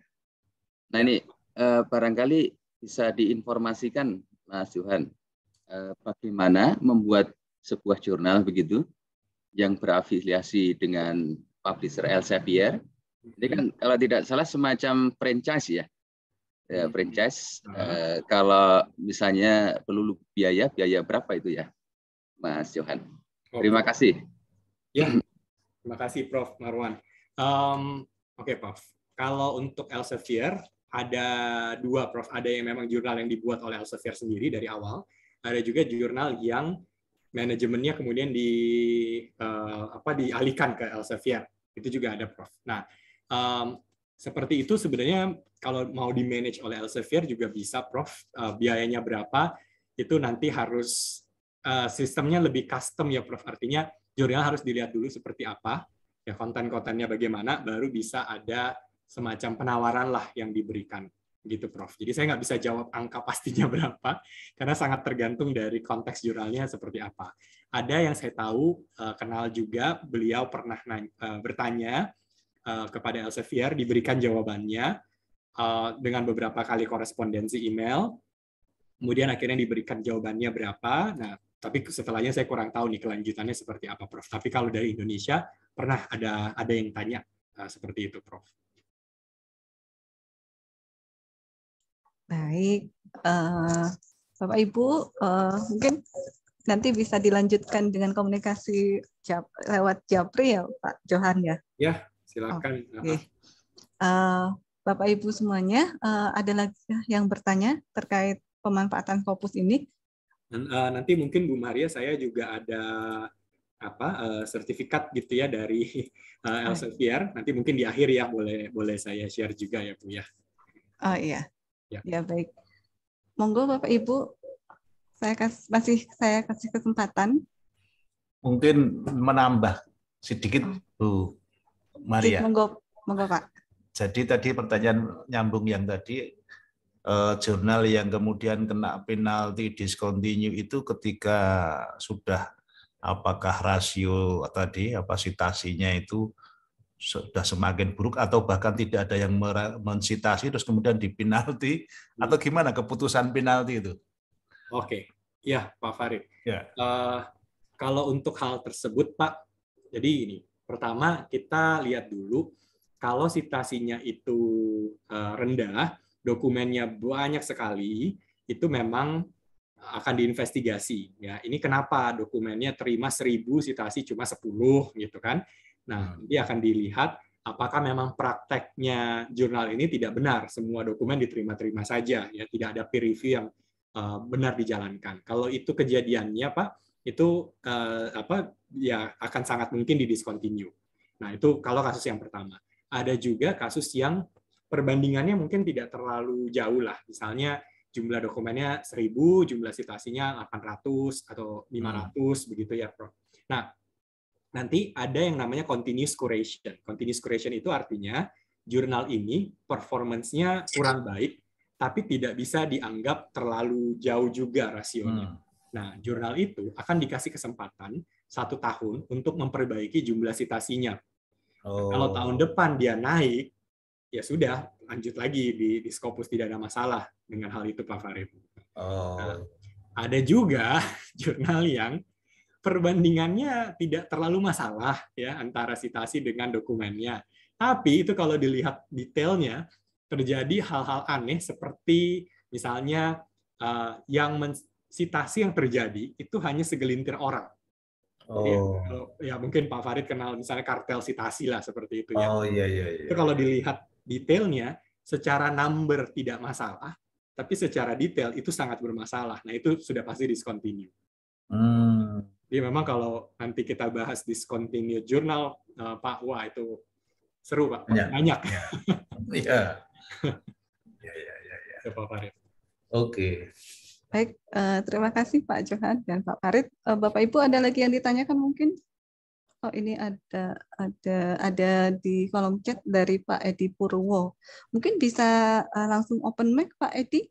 Nah ini barangkali bisa diinformasikan Mas Johan bagaimana membuat sebuah jurnal begitu yang berafiliasi dengan publisher Elsevier. Ini kan kalau tidak salah semacam franchise ya. Franchise. Kalau misalnya perlu biaya berapa itu ya, Mas Johan? Terima kasih. Ya, terima kasih Prof. Marwan. Oke, Prof. Kalau untuk Elsevier ada dua, Prof. Ada yang memang jurnal yang dibuat oleh Elsevier sendiri dari awal. Ada juga jurnal yang manajemennya kemudian dialihkan ke Elsevier. Itu juga ada, Prof. Nah, seperti itu sebenarnya kalau mau di-manage oleh Elsevier juga bisa, Prof. Biayanya berapa, itu nanti harus sistemnya lebih custom ya, Prof. Artinya jurnal harus dilihat dulu seperti apa, ya konten-kontennya bagaimana, baru bisa ada semacam penawaran lah yang diberikan. Gitu, Prof. Jadi saya nggak bisa jawab angka pastinya berapa, karena sangat tergantung dari konteks jurnalnya seperti apa. Ada yang saya tahu, kenal juga, beliau pernah bertanya kepada Elsevier, diberikan jawabannya dengan beberapa kali korespondensi email, kemudian akhirnya diberikan jawabannya berapa. Nah, tapi setelahnya saya kurang tahu nih kelanjutannya seperti apa, Prof. Tapi kalau dari Indonesia pernah ada yang tanya seperti itu, Prof. Baik, Bapak Ibu, mungkin nanti bisa dilanjutkan dengan komunikasi lewat Japri ya, Pak Johan ya. Ya, silakan. Oke. Bapak Ibu semuanya, ada lagi yang bertanya terkait pemanfaatan Scopus ini? Nanti mungkin Bu Maria, saya juga ada sertifikat gitu ya dari Elsevier. Nanti mungkin di akhir ya boleh saya share juga ya Bu ya. Oh iya. Ya baik. Monggo Bapak Ibu, saya kasih kesempatan. Mungkin menambah sedikit Bu Maria. Monggo Pak. Jadi tadi pertanyaan nyambung yang tadi, jurnal yang kemudian kena penalti discontinue itu ketika sudah apakah rasio tadi citasinya itu sudah semakin buruk atau bahkan tidak ada yang mensitasi terus kemudian dipinalti atau gimana keputusan penalti itu? Oke, ya Pak Farid. Ya. Kalau untuk hal tersebut Pak, jadi ini pertama kita lihat dulu kalau citasinya itu rendah, dokumennya banyak sekali, itu memang akan diinvestigasi. Ya, ini kenapa dokumennya terima 1000 citasi cuma 10 gitu kan? Nah, nanti akan dilihat apakah memang prakteknya jurnal ini tidak benar, semua dokumen diterima-terima saja, ya tidak ada peer review yang benar dijalankan. Kalau itu kejadiannya Pak, itu ya akan sangat mungkin didiscontinue. Nah, itu kalau kasus yang pertama. Ada juga kasus yang perbandingannya mungkin tidak terlalu jauh lah. Misalnya jumlah dokumennya 1000, jumlah citasinya 800 atau 500 begitu ya, Prof. Nah, nanti ada yang namanya continuous curation. Continuous curation itu artinya jurnal ini performance-nya kurang baik, tapi tidak bisa dianggap terlalu jauh juga rasionya. Nah, jurnal itu akan dikasih kesempatan 1 tahun untuk memperbaiki jumlah citasinya. Kalau tahun depan dia naik, ya sudah, lanjut lagi di Scopus, tidak ada masalah dengan hal itu, Pak Farid. Nah, ada juga jurnal yang perbandingannya tidak terlalu masalah ya antara citasi dengan dokumennya. Tapi itu kalau dilihat detailnya, terjadi hal-hal aneh seperti misalnya citasi yang terjadi itu hanya segelintir orang. Ya mungkin Pak Farid kenal misalnya kartel citasi lah seperti itu ya. Iya. Itu kalau dilihat detailnya, secara number tidak masalah, tapi secara detail itu sangat bermasalah. Nah itu sudah pasti discontinue. Jadi memang kalau nanti kita bahas discontinue jurnal, Pak, wah itu seru Pak, banyak. Iya. Pak Farid. Oke. Baik, terima kasih Pak Johan dan Pak Farid. Bapak Ibu ada lagi yang ditanyakan mungkin? Oh ini ada di kolom chat dari Pak Edi Purwo. Mungkin bisa langsung open mic Pak Edi.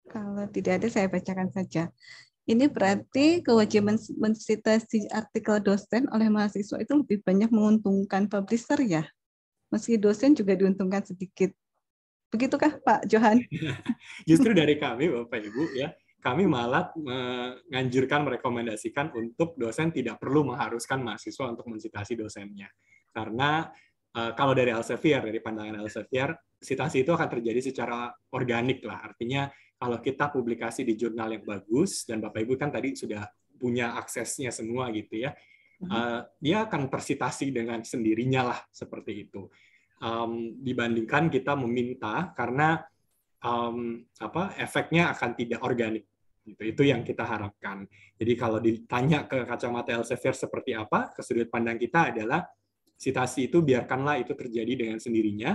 Kalau tidak ada saya bacakan saja. Ini berarti kewajiban mensitasi artikel dosen oleh mahasiswa itu lebih banyak menguntungkan publisher ya? Meski dosen juga diuntungkan sedikit. Begitukah Pak Johan? Justru dari kami Bapak Ibu ya, kami malah menganjurkan, merekomendasikan untuk dosen tidak perlu mengharuskan mahasiswa untuk mensitasi dosennya. Karena kalau dari Elsevier, dari pandangan Elsevier, sitasi itu akan terjadi secara organik lah. Artinya kalau kita publikasi di jurnal yang bagus, dan Bapak Ibu kan tadi sudah punya aksesnya semua gitu ya, dia akan tersitasi dengan sendirinya lah seperti itu. Dibandingkan kita meminta, karena efeknya akan tidak organik. Itu yang kita harapkan. Jadi kalau ditanya ke kacamata Elsevier seperti apa, ke sudut pandang kita adalah sitasi itu biarkanlah itu terjadi dengan sendirinya.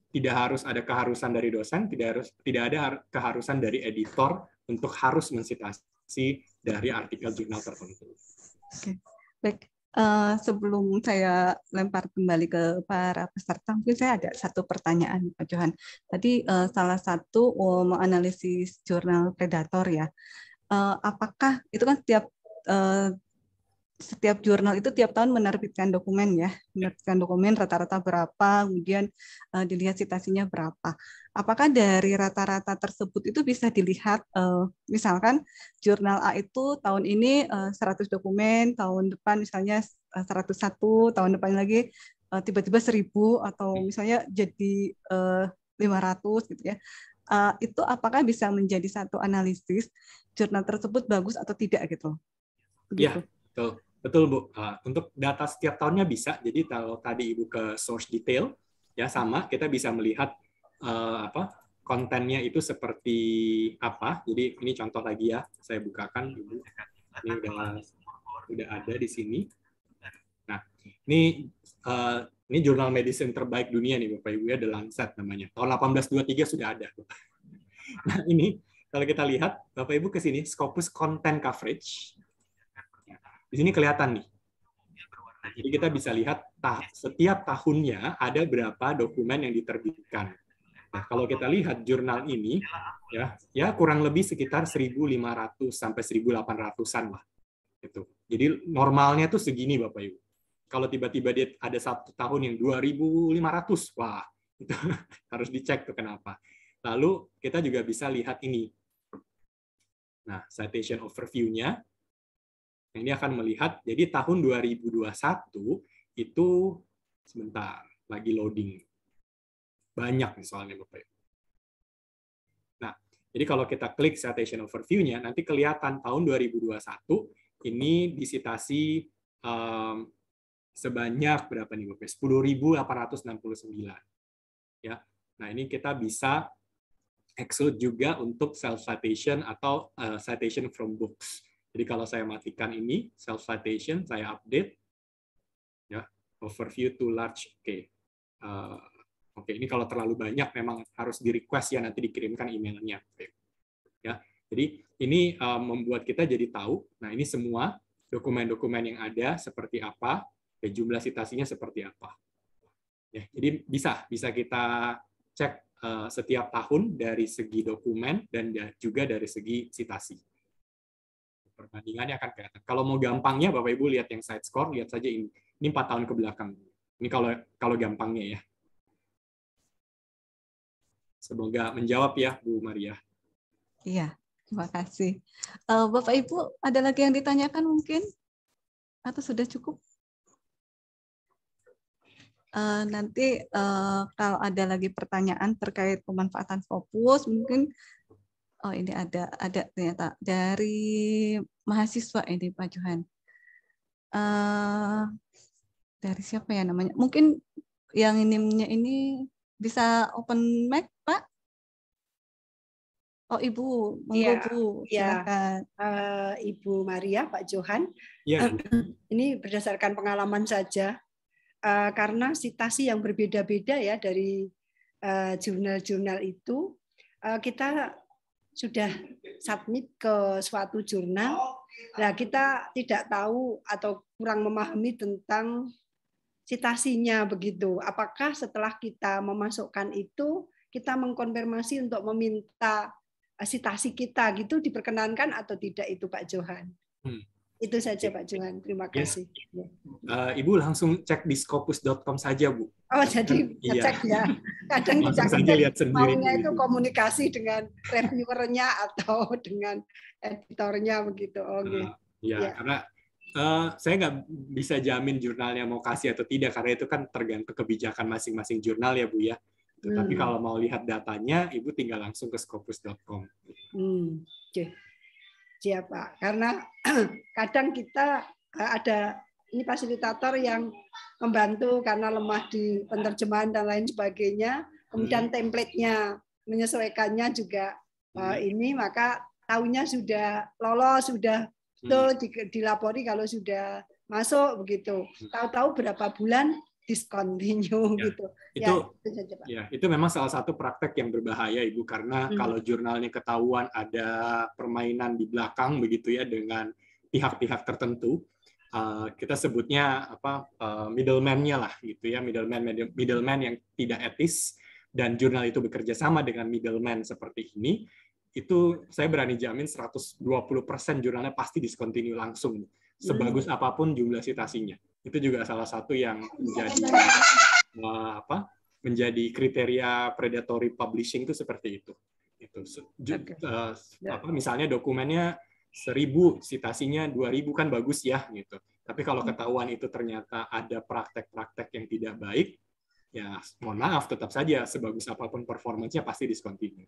Tidak harus ada keharusan dari dosen, tidak ada keharusan dari editor untuk harus mensitasi dari artikel jurnal tertentu. Oke, baik. Sebelum saya lempar kembali ke para peserta, mungkin saya ada satu pertanyaan, Pak Johan. Tadi salah satu menganalisis jurnal Predator ya. Apakah itu kan setiap jurnal itu tiap tahun menerbitkan dokumen ya, menerbitkan dokumen rata-rata berapa, kemudian dilihat citasinya berapa. Apakah dari rata-rata tersebut itu bisa dilihat, misalkan jurnal A itu tahun ini 100 dokumen, tahun depan misalnya 101, tahun depan lagi tiba-tiba 1000, atau misalnya jadi 500 gitu ya. Itu apakah bisa menjadi satu analisis jurnal tersebut bagus atau tidak gitu? Iya, betul Bu. Untuk data setiap tahunnya bisa. Jadi kalau tadi Ibu ke source detail, ya sama, kita bisa melihat kontennya itu seperti apa. Jadi ini contoh lagi ya, saya bukakan Ibu. Ini udah ada di sini. Nah, ini jurnal medicine terbaik dunia nih Bapak Ibu ya, The Lancet namanya. Tahun 1823 sudah ada. Nah, ini kalau kita lihat Bapak Ibu ke sini, Scopus Content Coverage. Di sini kelihatan nih. Jadi kita bisa lihat setiap tahunnya ada berapa dokumen yang diterbitkan. Nah, kalau kita lihat jurnal ini, ya kurang lebih sekitar 1.500 sampai 1.800-an lah. Gitu. Jadi normalnya tuh segini Bapak Ibu. Kalau tiba-tiba dia ada satu tahun yang 2.500, wah itu harus dicek tuh kenapa. Lalu kita juga bisa lihat ini. Nah, citation overview-nya. Ini akan melihat, jadi tahun 2021 itu sebentar, lagi loading. Banyak nih soalnya Bapak Ibu. Nah, jadi kalau kita klik citation overview-nya, nanti kelihatan tahun 2021 ini disitasi sebanyak berapa nih Bapak? 10.869. Ya. Nah, ini kita bisa exclude juga untuk self-citation atau citation from books. Jadi kalau saya matikan ini, self-citation, saya update, ya, overview to large, oke, ini kalau terlalu banyak memang harus di-request ya, nanti dikirimkan emailnya. Ya, jadi ini membuat kita jadi tahu, nah ini semua dokumen-dokumen yang ada seperti apa, dan jumlah citasinya seperti apa. Ya, jadi bisa kita cek setiap tahun dari segi dokumen dan juga dari segi citasi. Perbandingannya akan kelihatan. Kalau mau gampangnya, Bapak Ibu lihat yang side score, lihat saja ini. Ini 4 tahun ke belakang. Ini kalau gampangnya ya. Semoga menjawab ya, Bu Maria. Iya, terima kasih. Bapak Ibu, ada lagi yang ditanyakan mungkin? Atau sudah cukup? Nanti kalau ada lagi pertanyaan terkait pemanfaatan Scopus, mungkin ini ada ternyata dari mahasiswa ini Pak Johan. Dari siapa ya namanya? Mungkin yang ini bisa open mic, Pak? Oh, Ibu, monggo Bu, silakan. Ibu Maria, Pak Johan. Ya. Ini berdasarkan pengalaman saja, karena citasi yang berbeda-beda ya dari jurnal-jurnal itu, kita sudah submit ke suatu jurnal, nah kita tidak tahu atau kurang memahami tentang citasinya begitu. Apakah setelah kita memasukkan itu, kita mengkonfirmasi untuk meminta citasi kita gitu diperkenankan atau tidak itu Pak Johan? Itu saja Pak Johan. Terima kasih. Ibu langsung cek di scopus.com saja Bu. Oh, jadi ngecek ya. Kadang kita maunya itu komunikasi dengan reviewernya atau dengan editornya begitu. Oke. Ya, karena saya nggak bisa jamin jurnalnya mau kasih atau tidak, karena itu kan tergantung kebijakan masing-masing jurnal ya Bu ya. Tapi kalau mau lihat datanya, Ibu tinggal langsung ke scopus.com. Oke. Siap Pak. Karena kadang kita ada ini fasilitator yang membantu karena lemah di penerjemahan dan lain sebagainya. Kemudian template-nya menyesuaikannya juga ini, maka tahunya sudah lolos, sudah dilapori kalau sudah masuk begitu. Tahu-tahu berapa bulan discontinue gitu. Itu memang salah satu praktek yang berbahaya Ibu, karena kalau jurnalnya ketahuan ada permainan di belakang begitu ya dengan pihak-pihak tertentu, kita sebutnya middleman-nya lah gitu ya, middleman yang tidak etis, dan jurnal itu bekerja sama dengan middleman seperti ini, itu saya berani jamin 120% jurnalnya pasti discontinue langsung, sebagus apapun jumlah citasinya. Itu juga salah satu yang menjadi kriteria predatory publishing itu seperti itu. Misalnya dokumennya 1.000, citasinya 2.000 kan bagus ya gitu. Tapi kalau ketahuan itu ternyata ada praktek-praktek yang tidak baik, ya mohon maaf, tetap saja sebagus apapun performanya pasti discontinue.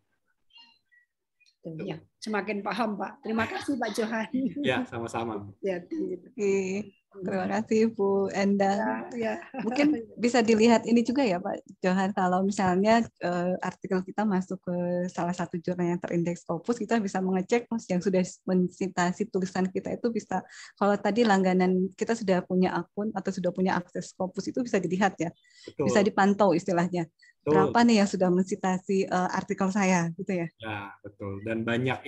Ya, semakin paham Pak. Terima kasih Pak Johan. Ya, sama-sama. Ya, terima kasih Bu Endang. Ya. Mungkin bisa dilihat ini juga ya Pak Johan, kalau misalnya artikel kita masuk ke salah satu jurnal yang terindeks Scopus, kita bisa mengecek yang sudah mensitasi tulisan kita itu bisa, kalau tadi langganan kita sudah punya akun atau sudah punya akses Scopus itu bisa dilihat ya. Betul. Bisa dipantau istilahnya. Betul. Berapa nih yang sudah mensitasi artikel saya gitu ya. Ya, betul. Dan banyak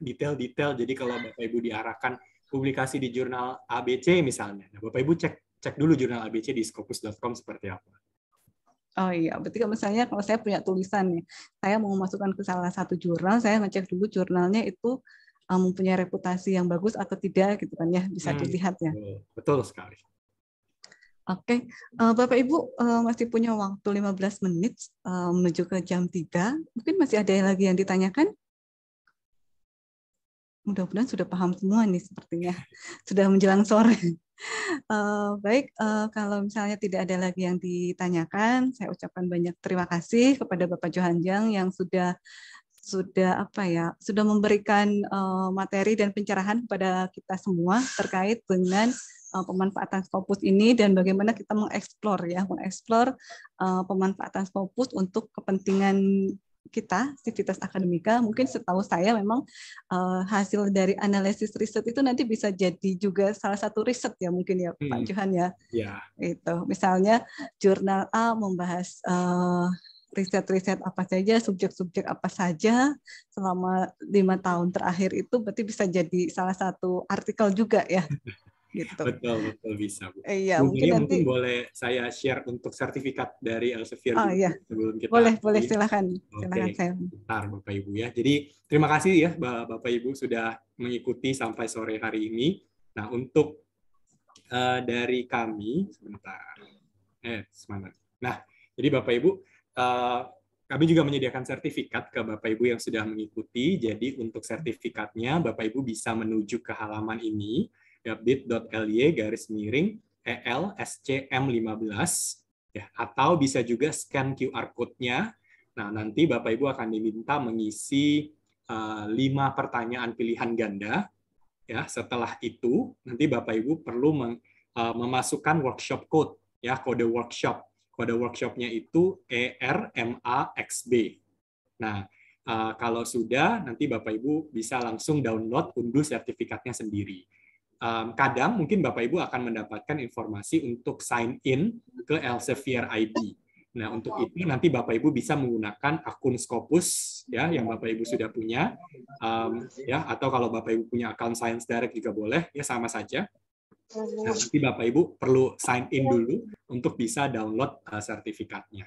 detail-detail. Jadi kalau Bapak Ibu diarahkan publikasi di jurnal ABC misalnya, nah, Bapak Ibu cek dulu jurnal ABC di scopus.com seperti apa. Oh iya, berarti misalnya kalau saya punya tulisan nih, saya mau memasukkan ke salah satu jurnal, saya ngecek dulu jurnalnya itu mempunyai reputasi yang bagus atau tidak gitu kan ya, bisa dilihat ya. Betul sekali. Oke, Bapak Ibu masih punya waktu 15 menit menuju ke jam 3. Mungkin masih ada lagi yang ditanyakan? Mudah-mudahan sudah paham semua nih sepertinya. Sudah menjelang sore. Baik, kalau misalnya tidak ada lagi yang ditanyakan, saya ucapkan banyak terima kasih kepada Bapak Johanjang yang sudah memberikan materi dan pencerahan kepada kita semua terkait dengan pemanfaatan Scopus ini dan bagaimana kita mengeksplor pemanfaatan Scopus untuk kepentingan kita, Civitas Akademika. Mungkin setahu saya memang hasil dari analisis riset itu nanti bisa jadi juga salah satu riset ya mungkin ya Pak Johan ya. Itu misalnya jurnal A membahas riset-riset apa saja, subjek-subjek apa saja selama 5 tahun terakhir itu, berarti bisa jadi salah satu artikel juga ya. Gitu. Betul bisa Bu. Iya, mungkin boleh saya share untuk sertifikat dari Elsevier sebelum kita boleh silakan saya. Bentar Bapak Ibu ya. Jadi terima kasih ya Bapak Ibu sudah mengikuti sampai sore hari ini. Nah, untuk dari kami sebentar. Semangat. Nah, jadi Bapak Ibu kami juga menyediakan sertifikat ke Bapak Ibu yang sudah mengikuti. Jadi untuk sertifikatnya Bapak Ibu bisa menuju ke halaman ini bit.ly/ELSCM15 ya, atau bisa juga scan QR code-nya. Nah, nanti Bapak Ibu akan diminta mengisi 5 pertanyaan pilihan ganda. Ya, setelah itu nanti Bapak Ibu perlu memasukkan workshop code ya, kode workshop. Kode workshop-nya itu ERMAXB. Nah, kalau sudah nanti Bapak Ibu bisa langsung download, unduh sertifikatnya sendiri. Kadang mungkin Bapak Ibu akan mendapatkan informasi untuk sign in ke Elsevier ID. Nah, untuk itu nanti Bapak Ibu bisa menggunakan akun Scopus ya yang Bapak Ibu sudah punya, ya, atau kalau Bapak Ibu punya akun Science Direct juga boleh, ya sama saja. Nah, nanti Bapak Ibu perlu sign in dulu untuk bisa download sertifikatnya.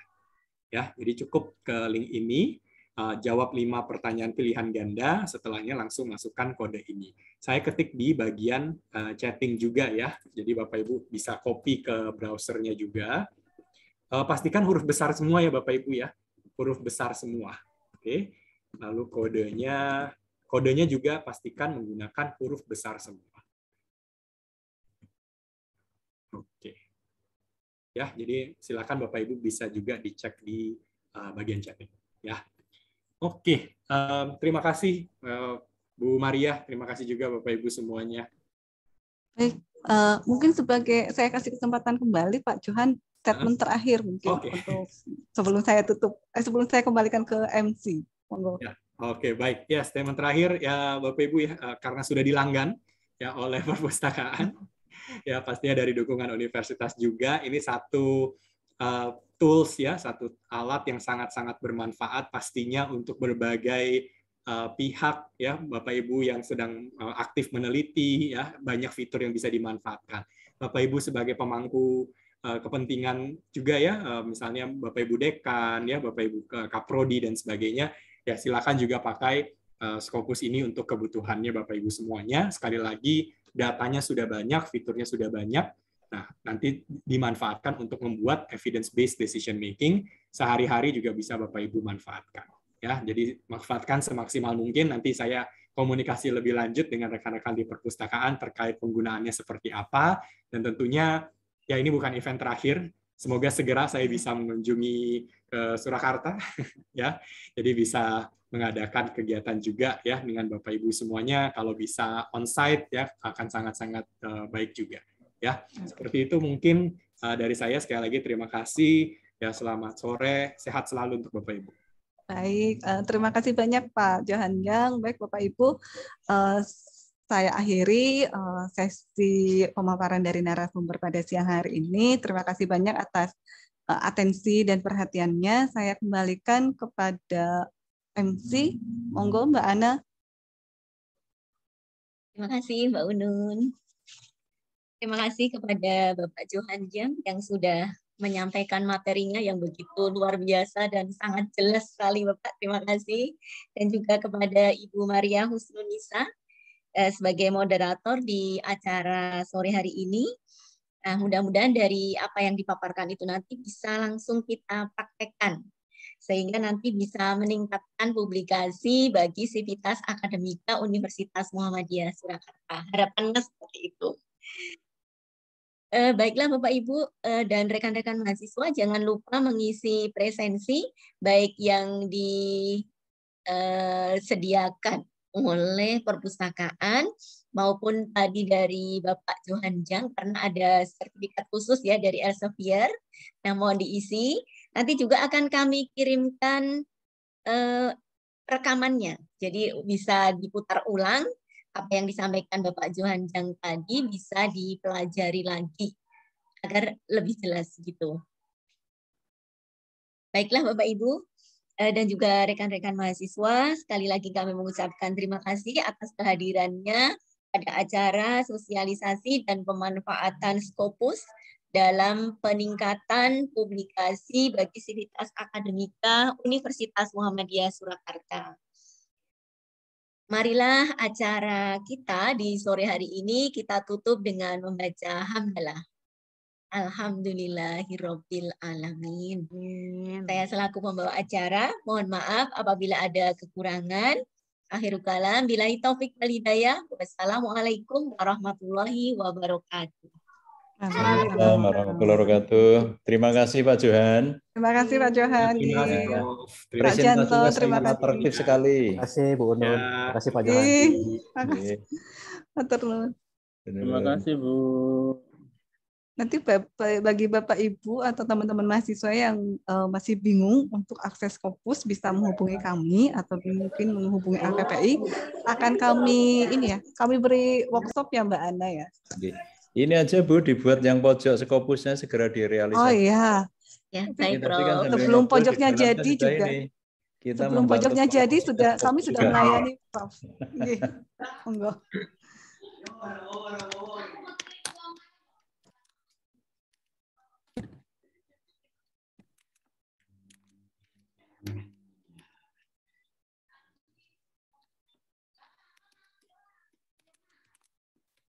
Ya, jadi cukup ke link ini. Jawab 5 pertanyaan pilihan ganda, setelahnya langsung masukkan kode ini. Saya ketik di bagian chatting juga ya, jadi Bapak Ibu bisa copy ke browsernya juga. Pastikan huruf besar semua ya Bapak Ibu ya. Huruf besar semua. Oke. Lalu kodenya juga pastikan menggunakan huruf besar semua. Oke. Ya, jadi silakan Bapak Ibu bisa juga dicek di bagian chatting ya. Oke, terima kasih Bu Maria, terima kasih juga Bapak Ibu semuanya. Baik, mungkin saya kasih kesempatan kembali Pak Johan statement terakhir mungkin untuk sebelum saya kembalikan ke MC. Monggo. Ya, oke, baik. Ya, statement terakhir ya Bapak Ibu ya, karena sudah dilanggan ya oleh perpustakaan. Ya, pastinya dari dukungan universitas juga. Ini satu tools ya, satu alat yang sangat-sangat bermanfaat pastinya untuk berbagai pihak ya, Bapak Ibu yang sedang aktif meneliti ya, banyak fitur yang bisa dimanfaatkan. Bapak Ibu sebagai pemangku kepentingan juga ya, misalnya Bapak Ibu dekan ya, Bapak Ibu kaprodi dan sebagainya, ya silakan juga pakai Scopus ini untuk kebutuhannya Bapak Ibu semuanya. Sekali lagi datanya sudah banyak, fiturnya sudah banyak. Nah, nanti dimanfaatkan untuk membuat evidence-based decision making sehari-hari juga bisa Bapak Ibu manfaatkan. Ya, jadi manfaatkan semaksimal mungkin. Nanti saya komunikasi lebih lanjut dengan rekan-rekan di perpustakaan terkait penggunaannya seperti apa. Dan tentunya ya ini bukan event terakhir. Semoga segera saya bisa mengunjungi ke Surakarta, ya. Jadi bisa mengadakan kegiatan juga ya dengan Bapak Ibu semuanya. Kalau bisa on-site ya akan sangat-sangat baik juga. Ya, seperti itu mungkin dari saya. Sekali lagi terima kasih. Ya, selamat sore, sehat selalu untuk Bapak Ibu. Baik, terima kasih banyak Pak Johan Jang. Baik Bapak Ibu, saya akhiri sesi pemaparan dari narasumber pada siang hari ini. Terima kasih banyak atas atensi dan perhatiannya. Saya kembalikan kepada MC. Monggo Mbak Ana. Terima kasih Mbak Unun. Terima kasih kepada Bapak Johan Jang yang sudah menyampaikan materinya yang begitu luar biasa dan sangat jelas sekali Bapak. Terima kasih. Dan juga kepada Ibu Maria Husnunisa sebagai moderator di acara sore hari ini. Nah, mudah-mudahan dari apa yang dipaparkan itu nanti bisa langsung kita praktekkan sehingga nanti bisa meningkatkan publikasi bagi Sivitas Akademika Universitas Muhammadiyah Surakarta. Harapannya seperti itu. Baiklah Bapak Ibu dan rekan-rekan mahasiswa, jangan lupa mengisi presensi baik yang disediakan oleh perpustakaan maupun tadi dari Bapak Johan Jang karena ada sertifikat khusus ya dari Elsevier yang mohon diisi. Nanti juga akan kami kirimkan rekamannya, jadi bisa diputar ulang. Apa yang disampaikan Bapak Johan Jang tadi bisa dipelajari lagi agar lebih jelas gitu. Baiklah Bapak Ibu dan juga rekan-rekan mahasiswa, sekali lagi kami mengucapkan terima kasih atas kehadirannya pada acara sosialisasi dan pemanfaatan Scopus dalam peningkatan publikasi bagi Sivitas Akademika Universitas Muhammadiyah Surakarta. Marilah acara kita di sore hari ini kita tutup dengan membaca hamdalah. Alhamdulillahirabbil alamin. Saya selaku pembawa acara, mohon maaf apabila ada kekurangan. Akhirul kalam, billahi taufik wal hidayah. Wassalamualaikum warahmatullahi wabarakatuh. Waalaikumsalam warahmatullahi wabarakatuh. Terima kasih Pak Johan. Terima kasih Pak Johan. Terima kasih Pak Janto, terima kasih. Interaktif sekali. Terima kasih Bu Unun. Terima kasih Pak Johan. Terima kasih. Terima kasih Bu. Nanti bagi Bapak Ibu atau teman-teman mahasiswa yang masih bingung untuk akses Scopus bisa menghubungi kami atau mungkin menghubungi LPPI. Akan kami kami beri workshop ya Mbak Ana ya. Ini aja Bu dibuat yang pojok Scopusnya segera direalisasi. Oh iya. Ya, baik Prof. Kan sebelum pojoknya jadi juga. Kita sebelum pojoknya jadi kami sudah melayani Prof. Monggo.